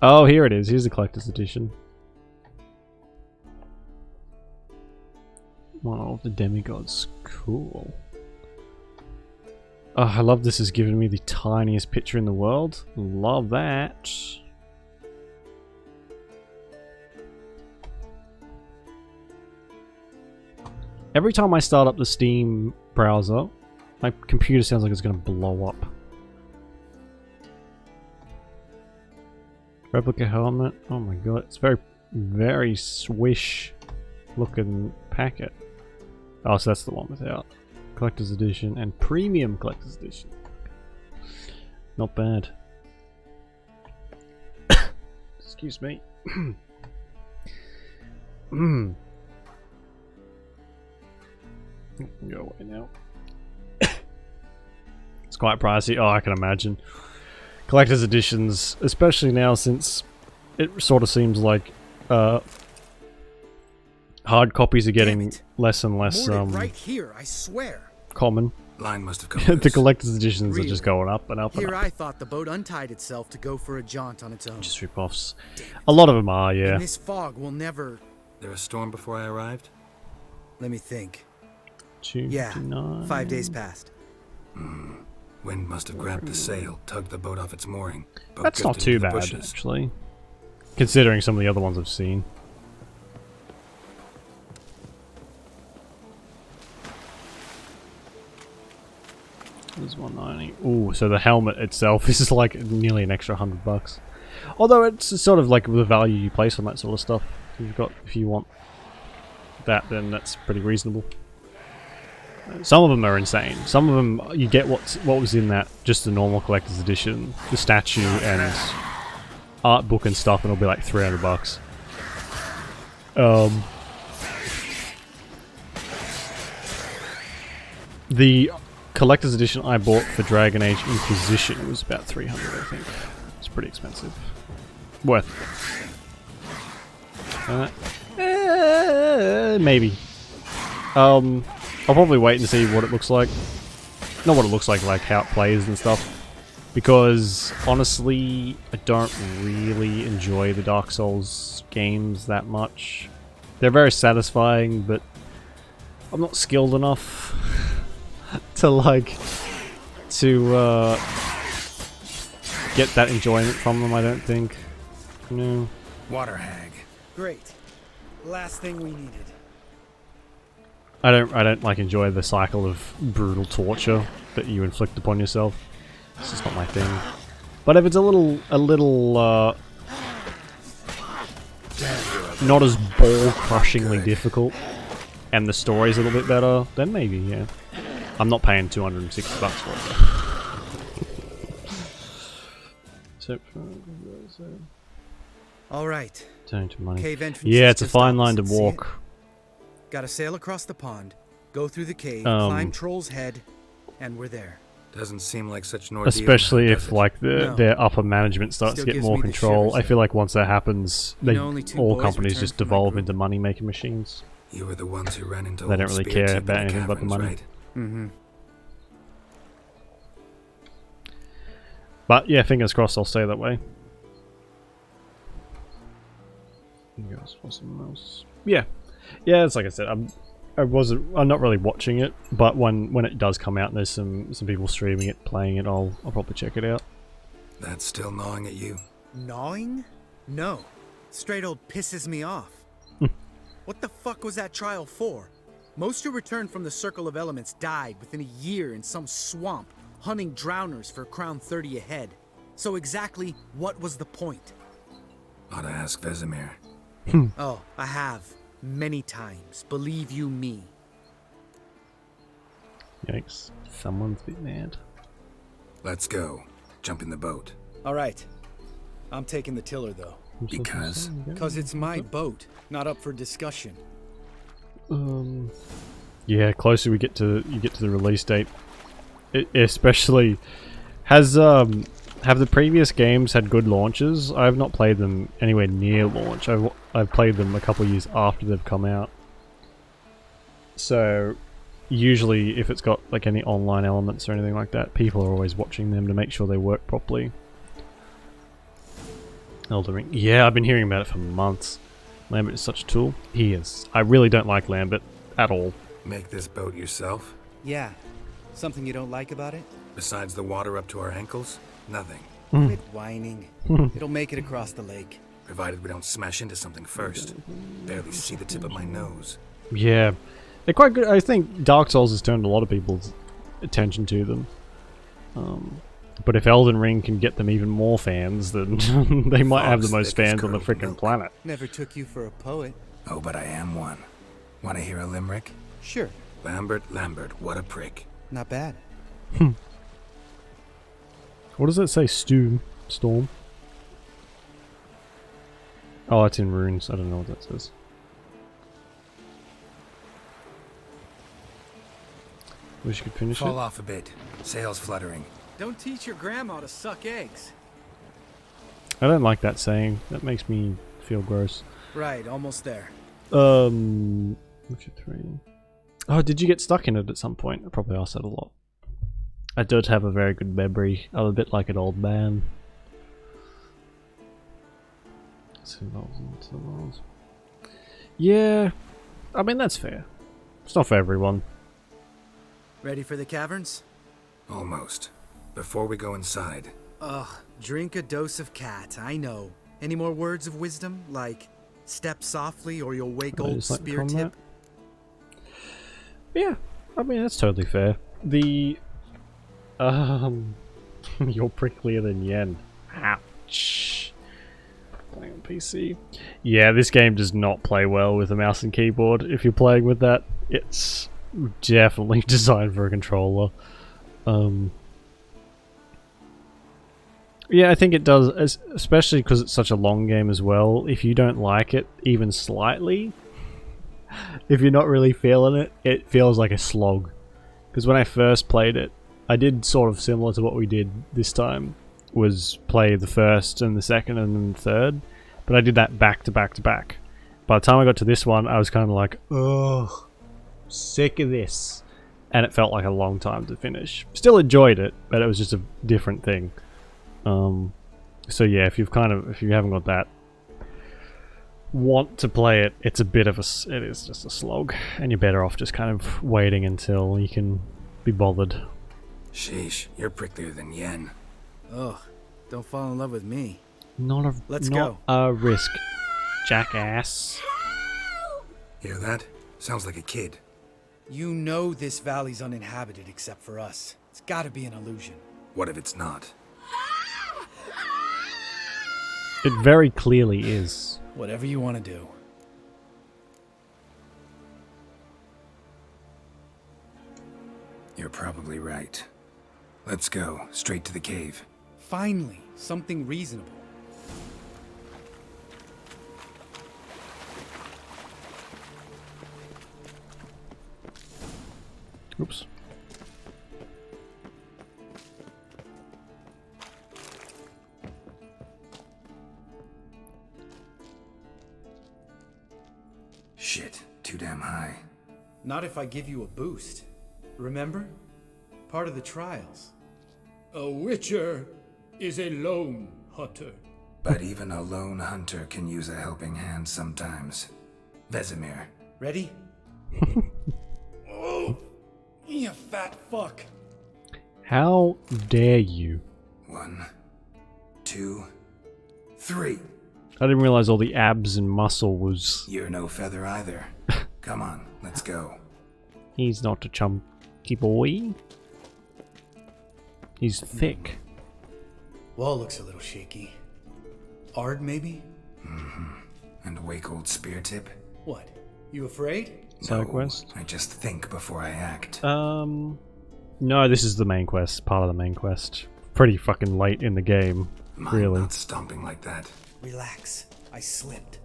Oh, here it is. Here's the collector's edition. One of the demigods. Cool. Oh, I love this has given me the tiniest picture in the world. Love that. Every time I start up the Steam browser, my computer sounds like it's going to blow up. Replica helmet. Oh my god, it's very, very swish looking packet. Oh, so that's the one without. Collector's edition and premium collector's edition. Not bad. Excuse me. Go away now. It's quite pricey. Oh, I can imagine. Collector's editions, especially now since it sort of seems like hard copies are getting less and less right here, I swear. Common. Line must have come The collector's editions are just going up and up and Here up. I thought the boat untied itself to go for a jaunt on its own. Just rip-offs. A lot of them are, yeah. And this fog will never... There a storm before I arrived? Let me think. 259. Yeah, 5 days passed. Wind must have grabbed the sail, tugged the boat off its mooring. Boat That's not drifted too into the bad, bushes. actually. Considering some of the other ones I've seen. There's 190. Ooh, so the helmet itself is like nearly an extra $100. Although it's sort of like the value you place on that sort of stuff. If you want that, then that's pretty reasonable. Some of them are insane. Some of them you get what was in that, just the normal collector's edition, the statue and art book and stuff, and it'll be like $300. The collector's edition I bought for Dragon Age Inquisition was about $300, I think. It's pretty expensive. Worth it. Maybe. I'll probably wait and see what it looks like. Not what it looks like how it plays and stuff. Because, honestly, I don't really enjoy the Dark Souls games that much. They're very satisfying, but I'm not skilled enough to get that enjoyment from them, I don't think. No. Water hag. Great. Last thing we needed. I don't like enjoy the cycle of brutal torture that you inflict upon yourself. It's just not my thing. But if it's a little not as ball-crushingly difficult and the story's a little bit better, then maybe, yeah. I'm not paying $260 for it. All right. Turn to money. Cave entrance Yeah, is it's a just fine line to opposite. See walk. it? Gotta sail across the pond, go through the cave, climb Troll's Head, and we're there. Doesn't seem like such an ordeal. Especially now, if does it? like No. their upper management starts Still to get gives more me the control. shivers, I feel like once that happens, You know, only two all boys companies returned just from my devolve group. into money-making machines. You were the ones who ran into They don't old really Spear care Tip about in anything but the caverns, money. right? Mm-hmm. But yeah, fingers crossed I'll stay that way. Fingers for something else. Yeah, it's like I said. I'm not really watching it, but when it does come out and there's some people streaming it, playing it, I'll probably check it out. That's still gnawing at you. Gnawing? No. Straight old pisses me off. What the fuck was that trial for? Most who returned from the Circle of Elements died within a year in some swamp, hunting drowners for crown 30 a head. So exactly what was the point? Ought to ask Vesemir. Oh, I have. Many times. Believe you me. Yikes. Someone's a bit mad. Let's go. Jump in the boat. All right. I'm taking the tiller, though. Because? Because it's my boat, not up for discussion. Yeah, closer you get to the release date, it especially has Have the previous games had good launches? I have not played them anywhere near launch. I've played them a couple of years after they've come out. So usually if it's got like any online elements or anything like that, people are always watching them to make sure they work properly. Elden Ring. Yeah, I've been hearing about it for months. Lambert is such a tool. He is. I really don't like Lambert at all. Make this boat yourself? Yeah. Something you don't like about it? Besides the water up to our ankles? Nothing. Quit whining. It'll make it across the lake. Provided we don't smash into something first. Barely see the tip of my nose. Yeah. They're quite good. I think Dark Souls has turned a lot of people's attention to them. But if Elden Ring can get them even more fans, then they might have the most fans on the frickin' planet. Never took you for a poet. Oh, but I am one. Want to hear a limerick? Sure. Lambert, what a prick. Not bad. What does that say? Storm? Oh, it's in runes. I don't know what that says. Wish you could finish it. Fall off a bit. Sails fluttering. Don't teach your grandma to suck eggs. I don't like that saying. That makes me feel gross. Right, almost there. Witcher 3. Oh, did you get stuck in it at some point? I probably asked that a lot. I don't have a very good memory. I'm a bit like an old man. Yeah, I mean that's fair. It's not for everyone. Ready for the caverns? Almost. Before we go inside. Ugh, drink a dose of cat, I know. Any more words of wisdom? Like, step softly or you'll wake old spear tip? Yeah, I mean that's totally fair. The you're pricklier than Yen. Ouch. Playing on PC. Yeah, this game does not play well with a mouse and keyboard. If you're playing with that, it's definitely designed for a controller. Yeah, I think it does, especially because it's such a long game as well. If you don't like it even slightly, if you're not really feeling it, it feels like a slog. Because when I first played it, I did sort of similar to what we did this time, was play the first and the second and then the third, but I did that back to back to back. By the time I got to this one, I was kind of like, ugh, sick of this. And it felt like a long time to finish. Still enjoyed it, but it was just a different thing. So yeah, if you haven't got that want to play it, it is just a slog, and you're better off just kind of waiting until you can be bothered. Sheesh, you're pricklier than Yen. Ugh, don't fall in love with me. Let's go. A risk, jackass. Hear that? Sounds like a kid. You know this valley's uninhabited except for us. It's gotta be an illusion. What if it's not? It very clearly is. Whatever you want to do. You're probably right. Let's go, straight to the cave. Finally, something reasonable. Oops. Shit, too damn high. Not if I give you a boost. Remember? Part of the trials. A witcher is a lone hunter. But even a lone hunter can use a helping hand sometimes. Vesemir. Ready? Oh, you fat fuck. How dare you? 1, 2, 3. I didn't realize all the abs and muscle was... You're no feather either. Come on, let's go. He's not a chunky boy. He's thick. Wall looks a little shaky. Ard, maybe? Mm-hmm. And wake old spear tip? What? You afraid? Side quest? I just think before I act. No, this is the main quest. Part of the main quest. Pretty fucking late in the game, really. Not stomping like that. Relax. I slipped.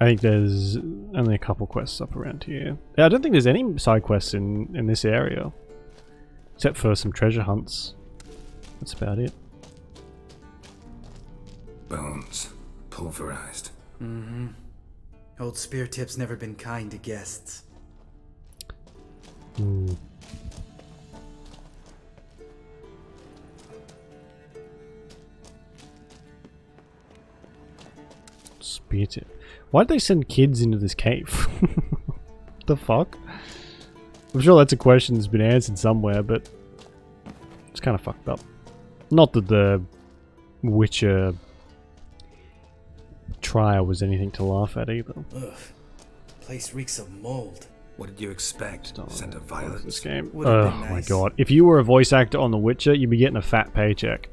I think there's only a couple quests up around here. I don't think there's any side quests in this area. Except for some treasure hunts. That's about it. Bones. Pulverized. Mm-hmm. Old Spear Tip's never been kind to guests. Hmm. Spear Tip. Why'd they send kids into this cave? The fuck? I'm sure that's a question that's been answered somewhere, but it's kind of fucked up. Not that the Witcher trial was anything to laugh at either. Ugh. Place reeks of mold. What did you expect? Scent of violets? This game. Would've Oh been my nice. god. If you were a voice actor on The Witcher, you'd be getting a fat paycheck.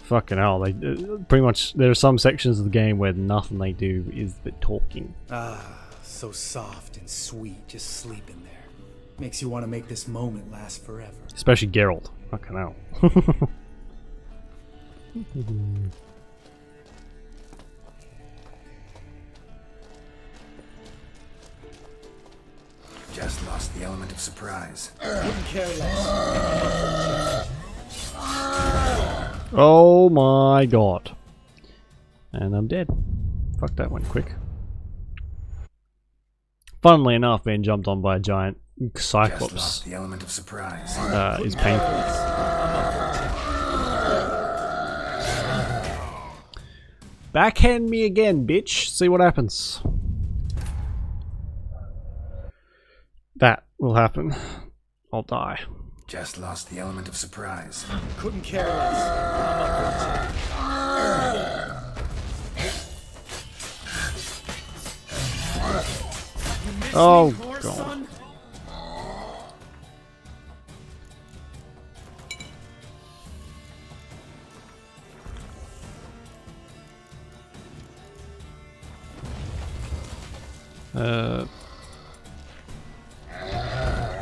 Fucking hell. They pretty much, there are some sections of the game where nothing they do is the talking. Ah, so soft and sweet, just sleeping there. Makes you want to make this moment last forever. Especially Geralt. Fucking hell. Just lost the element of surprise. Wouldn't care less. Oh my god. And I'm dead. Fuck, that went quick. Funnily enough, being jumped on by a giant Just cyclops lost the element of surprise. is painful. Backhand me again, bitch. See what happens. That will happen. I'll die. Just lost the element of surprise. Couldn't care less. I'm up for the challenge. Oh god.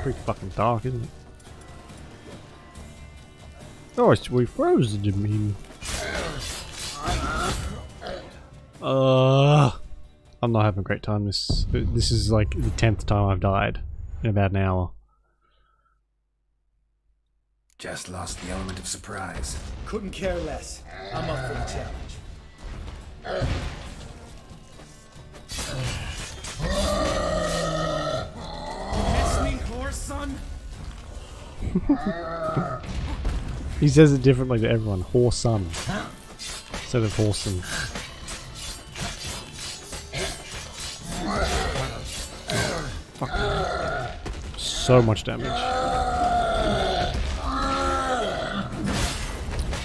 Pretty fucking dark, isn't it? Oh, it's we frozen, you mean? I'm not having a great time. This is like the 10th time I've died in about an hour. Just lost the element of surprise. Couldn't care less. I'm up for the challenge. Miss me, horse son? He says it differently to everyone. Horson instead of horson. Fuck. So much damage.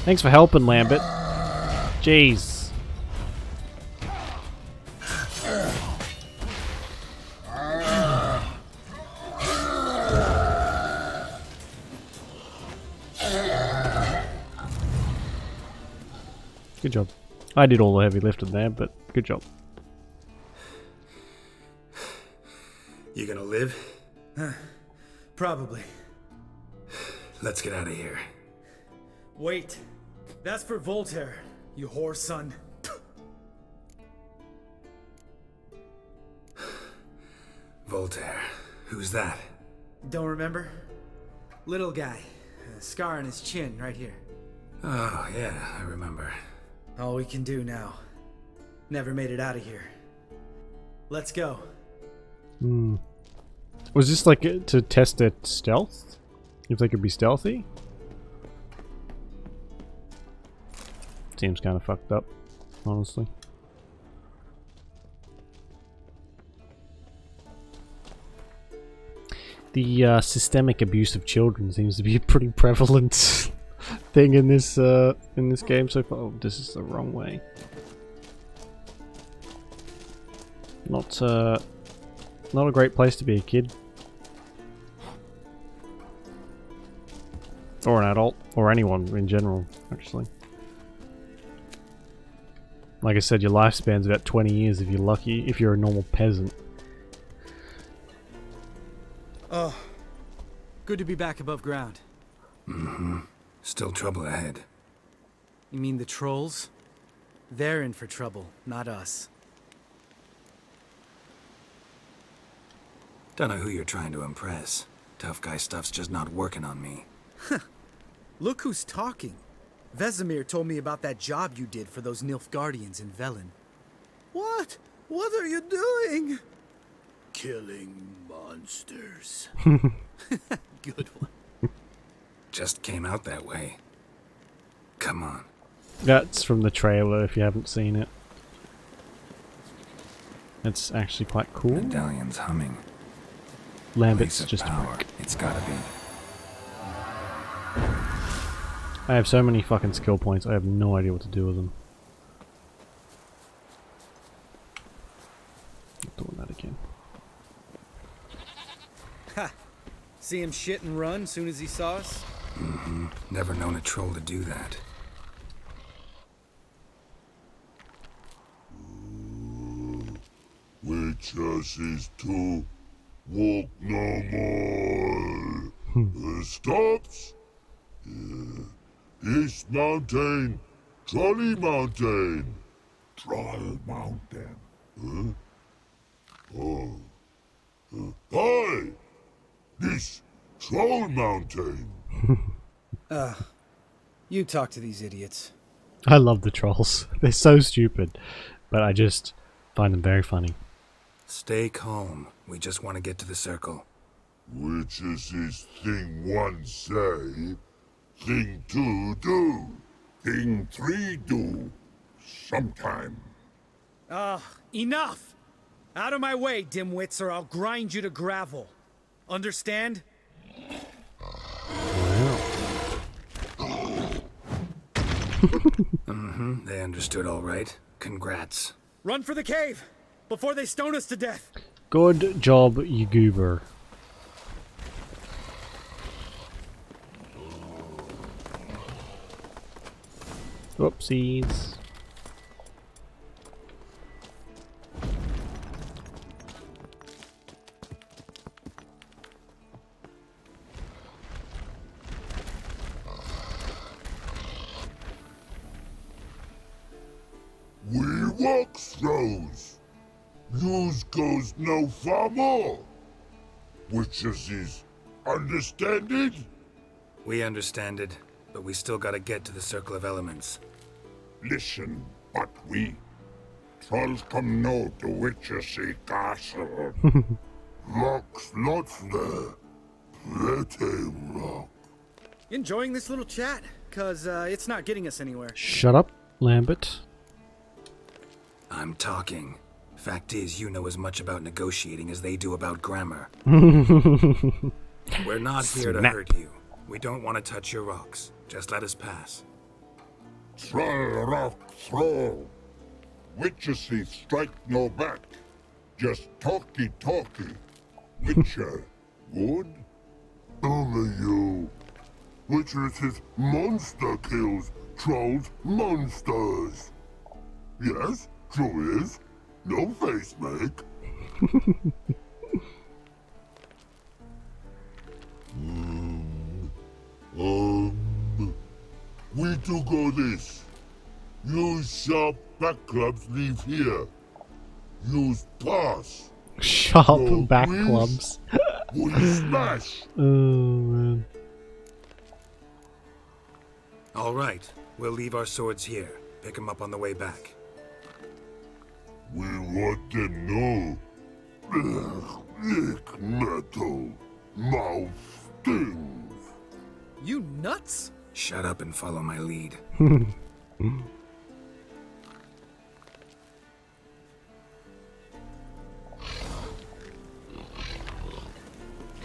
Thanks for helping, Lambert. Jeez. Good job. I did all the heavy lifting there, but good job. You gonna live? Probably. Let's get out of here. Wait. That's for Voltaire, you whore son. Voltaire. Who's that? Don't remember? Little guy. A scar on his chin, right here. Oh, yeah, I remember. All we can do now. Never made it out of here. Let's go. Hmm. Was this like to test their stealth? If they could be stealthy? Seems kind of fucked up, honestly. The systemic abuse of children seems to be a pretty prevalent thing in this game so far. Oh, this is the wrong way. Not a great place to be a kid. Or an adult. Or anyone in general, actually. Like I said, your lifespan's about 20 years if you're lucky, if you're a normal peasant. Oh, good to be back above ground. Mm-hmm. Still trouble ahead. You mean the trolls? They're in for trouble, not us. Don't know who you're trying to impress. Tough guy stuff's just not working on me. Look who's talking. Vesemir told me about that job you did for those Nilfgaardians in Velen. What? What are you doing? Killing monsters. Good one. Just came out that way. Come on. That's from the trailer if you haven't seen it. It's actually quite cool. Medallion's humming. Lambert's Place of just power. It's gotta be. I have so many fucking skill points, I have no idea what to do with them. Not doing that again. Ha! See him shit and run soon as he saw us? Mm-hmm. Never known a troll to do that. Witches is to walk no more. Stops. East Mountain, Trolley Mountain. Troll Mountain. Huh? Oh. Hi! This Troll Mountain. You talk to these idiots. I love the trolls. They're so stupid, but I just find them very funny. Stay calm. We just want to get to the circle. Witches is thing one say, thing two do, thing three do, sometime. Enough! Out of my way, dimwits, or I'll grind you to gravel. Understand? Mm-hmm. They understood all right. Congrats. Run for the cave! Before they stone us to death! Good job, you goober. Whoopsies. We walk throws. News goes no far more. Witches is understand it? We understand it, but we still gotta get to the Circle of Elements. Listen, but we trolls come no to Witchersea Castle. Rocks lots there. Pretty rock. Enjoying this little chat? Cause it's not getting us anywhere. Shut up, Lambert. I'm talking. Fact is, you know as much about negotiating as they do about grammar. We're not here to hurt you. We don't want to touch your rocks. Just let us pass. Troll rock throw. Witchersea strike no back. Just talky. Witcher, good? Only you. Witchersea monster kills trolls monsters. Yes, true is. No face make. We do go this. Use sharp back clubs leave here. Use pass. Sharp back clubs. We smash. Oh man. All right, we'll leave our swords here. Pick them up on the way back. We want them know. Lick metal. Mouth stings. You nuts? Shut up and follow my lead.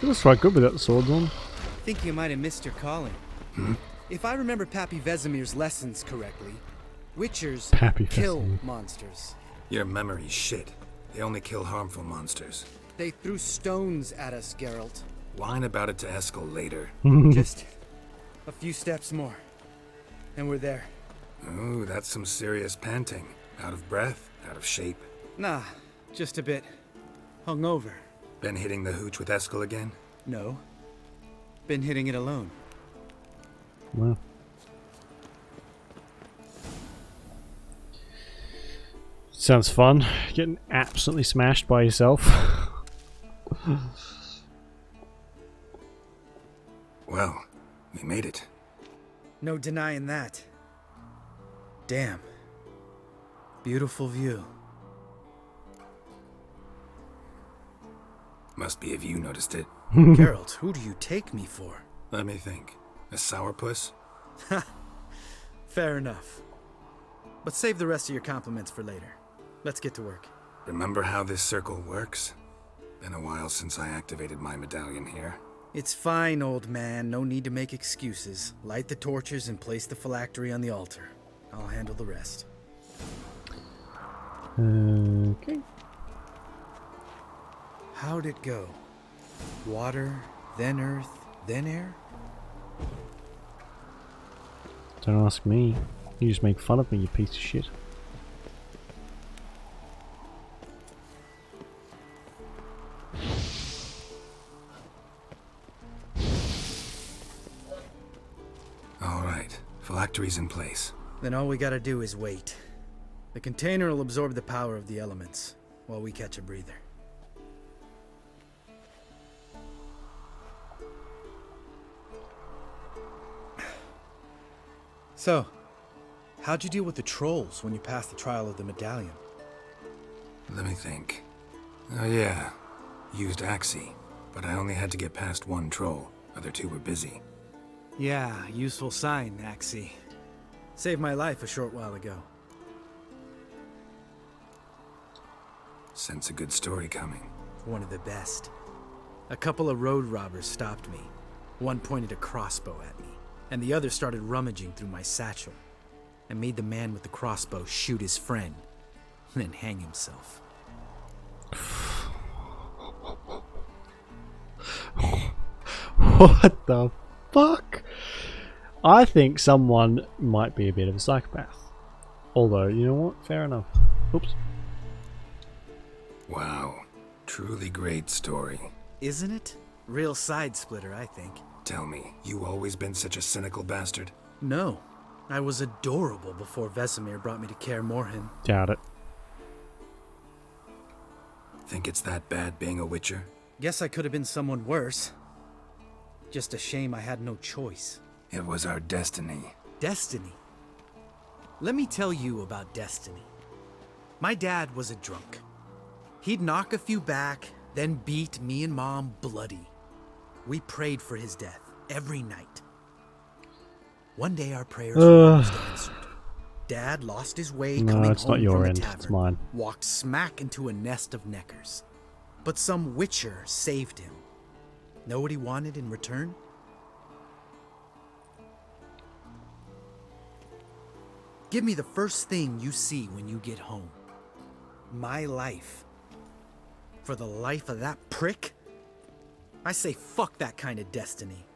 It was quite good without the swords on. Think you might have missed your calling. If I remember Pappy Vesemir's lessons correctly, Witchers kill monsters. Your memory's shit. They only kill harmful monsters. They threw stones at us, Geralt. Whine about it to Eskel later. Just a few steps more, and we're there. Ooh, that's some serious panting. Out of breath, out of shape. Nah, just a bit hungover. Been hitting the hooch with Eskel again? No. Been hitting it alone. Wow. Sounds fun. Getting absolutely smashed by yourself. Well, we made it. No denying that. Damn. Beautiful view. Must be if you noticed it. Geralt, who do you take me for? Let me think. A sourpuss? Fair enough. But save the rest of your compliments for later. Let's get to work. Remember how this circle works? Been a while since I activated my medallion here. It's fine, old man. No need to make excuses. Light the torches and place the phylactery on the altar. I'll handle the rest. Okay. How'd it go? Water, then earth, then air? Don't ask me. You just make fun of me, you piece of shit. Alright, phylactery's in place. Then all we gotta do is wait. The container will absorb the power of the elements, while we catch a breather. So, how'd you deal with the trolls when you passed the trial of the medallion? Let me think. Oh yeah, used Axie, but I only had to get past one troll. Other two were busy. Yeah, useful sign, Axie. Saved my life a short while ago. Sense a good story coming. One of the best. A couple of road robbers stopped me. One pointed a crossbow at me, and the other started rummaging through my satchel. I made the man with the crossbow shoot his friend, then hang himself. What the fuck? I think someone might be a bit of a psychopath. Although, you know what? Fair enough. Oops. Wow. Truly great story. Isn't it? Real side splitter, I think. Tell me, you always been such a cynical bastard? No. I was adorable before Vesemir brought me to Kaer Morhen. Doubt it. Think it's that bad being a witcher? Guess I could have been someone worse. Just a shame I had no choice. It was our destiny. Destiny? Let me tell you about destiny. My dad was a drunk. He'd knock a few back, then beat me and Mom bloody. We prayed for his death every night. One day our prayers were almost answered. Dad lost his way coming it's home not your from the end, tavern, it's mine. walked smack into a nest of neckers. But some witcher saved him. Know what he wanted in return? Give me the first thing you see when you get home. My life. For the life of that prick? I say fuck that kind of destiny.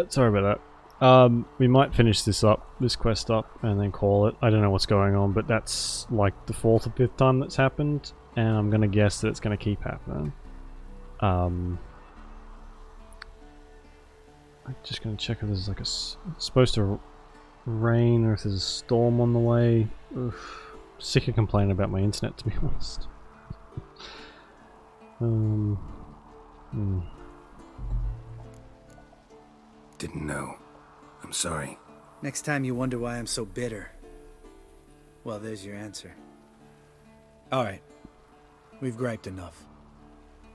Sorry about that. We might finish this quest up, and then call it. I don't know what's going on, but that's like the 4th or 5th time that's happened, and I'm gonna guess that it's gonna keep happening. I'm just gonna check if there's like it's supposed to rain, or if there's a storm on the way. Oof. Sick of complaining about my internet, to be honest. Didn't know. I'm sorry. Next time you wonder why I'm so bitter, well, there's your answer. Alright. We've griped enough.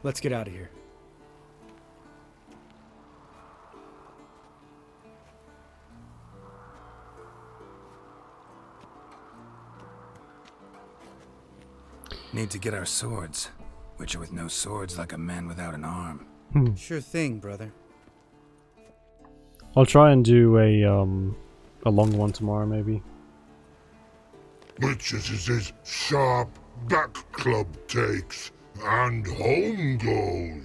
Let's get out of here. Need to get our swords. Witcher with no swords like a man without an arm. Sure thing, brother. I'll try and do a long one tomorrow, maybe. Which is his sharp back club takes, and home goes.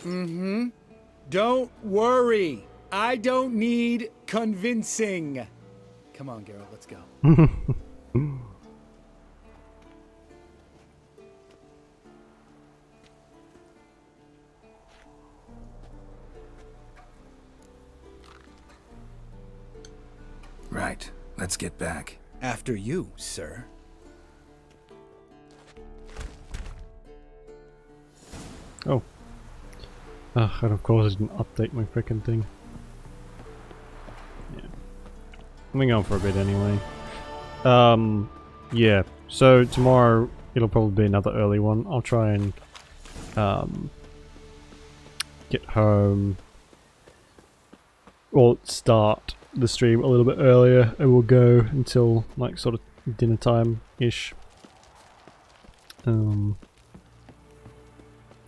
Mm-hmm. Don't worry. I don't need convincing. Come on, Geralt, let's go. Right. Let's get back. After you, sir. Oh. And of course I didn't update my frickin' thing. Yeah. I've been going for a bit anyway. Yeah. So tomorrow it'll probably be another early one. I'll try and get home or start the stream a little bit earlier, and we'll go until like sort of dinner time ish. Yeah,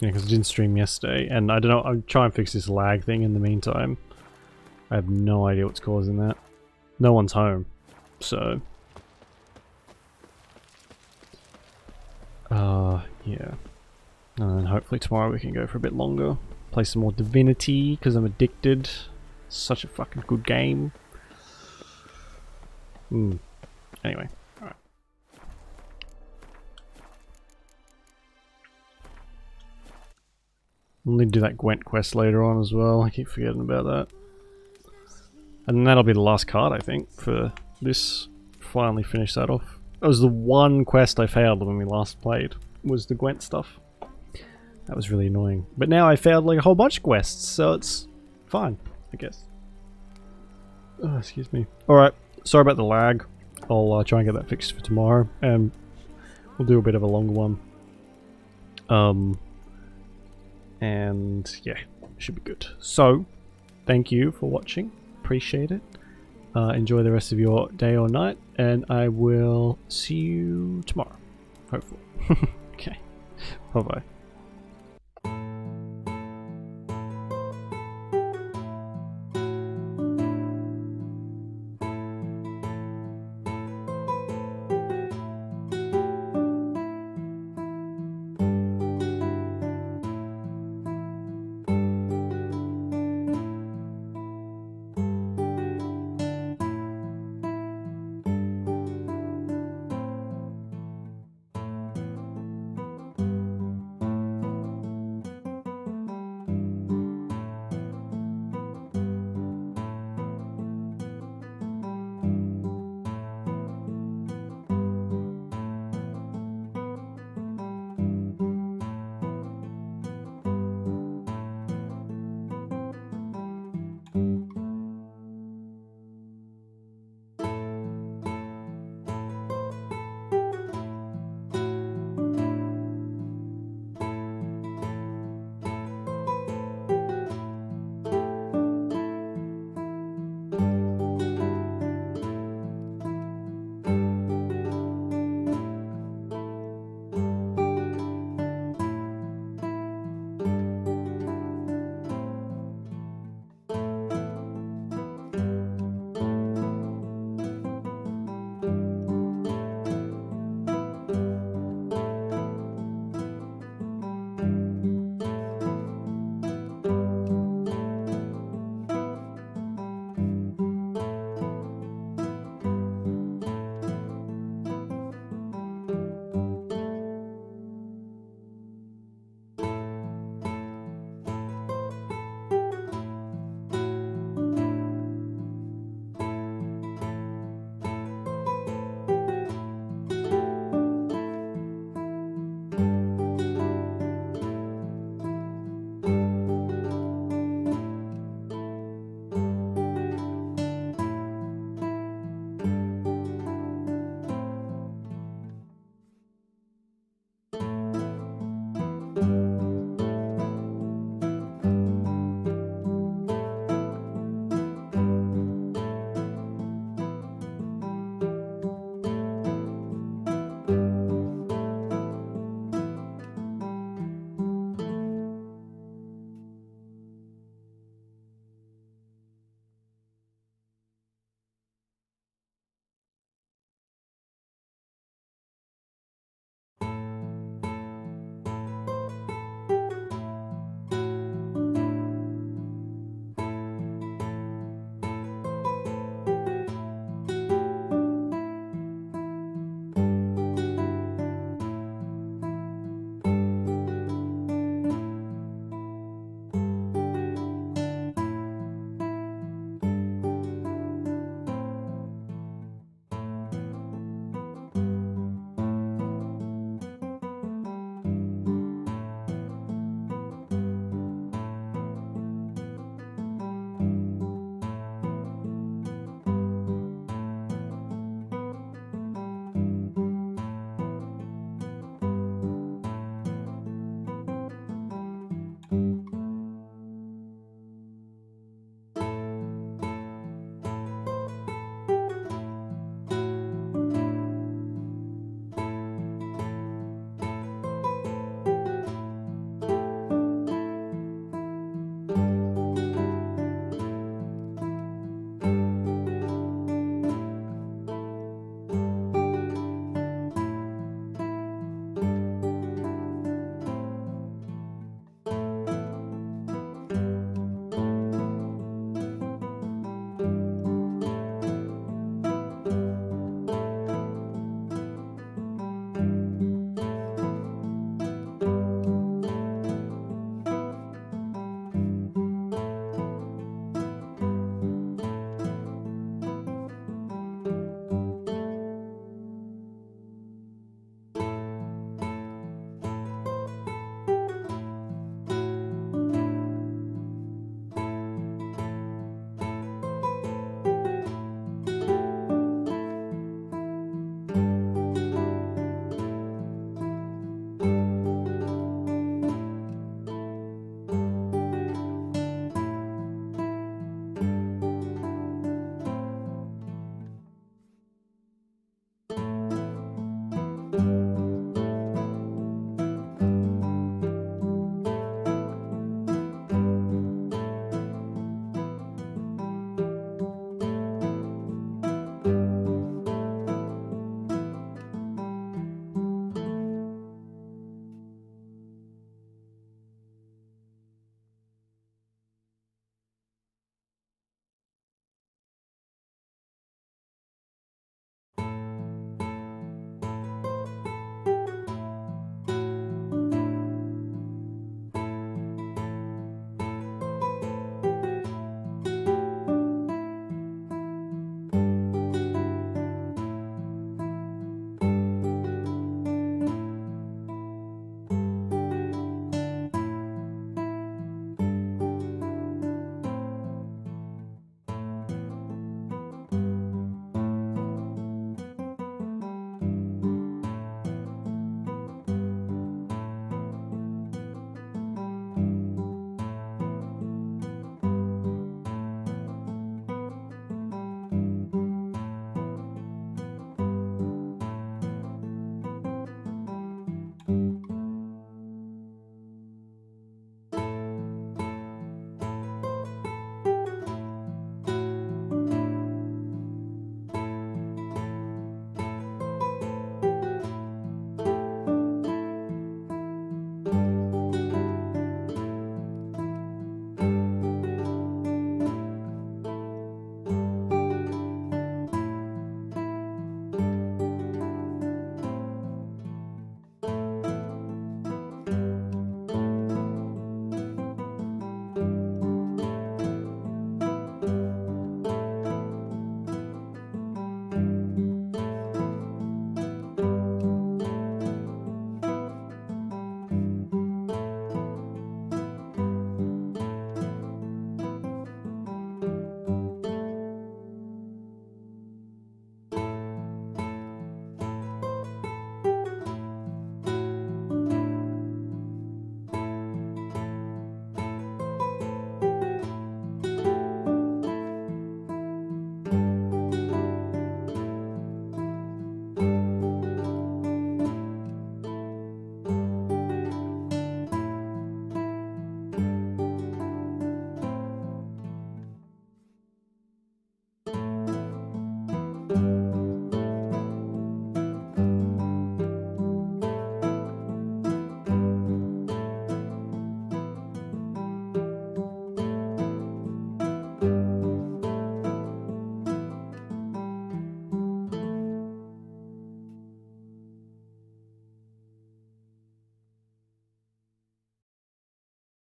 because I didn't stream yesterday, and I don't know. I'll try and fix this lag thing in the meantime. I have no idea what's causing that. No one's home, so yeah. And then hopefully tomorrow we can go for a bit longer, play some more Divinity because I'm addicted. Such a fucking good game. Anyway, alright. We'll need to do that Gwent quest later on as well. I keep forgetting about that. And that'll be the last card, I think, for this. Finally finish that off. That was the one quest I failed when we last played, was the Gwent stuff. That was really annoying. But now I failed like a whole bunch of quests, so it's fine, I guess. Oh, excuse me. Alright, sorry about the lag. I'll try and get that fixed for tomorrow, and we'll do a bit of a longer one. And yeah, should be good. So, thank you for watching. Appreciate it. Enjoy the rest of your day or night, and I will see you tomorrow, hopefully. Okay, bye bye.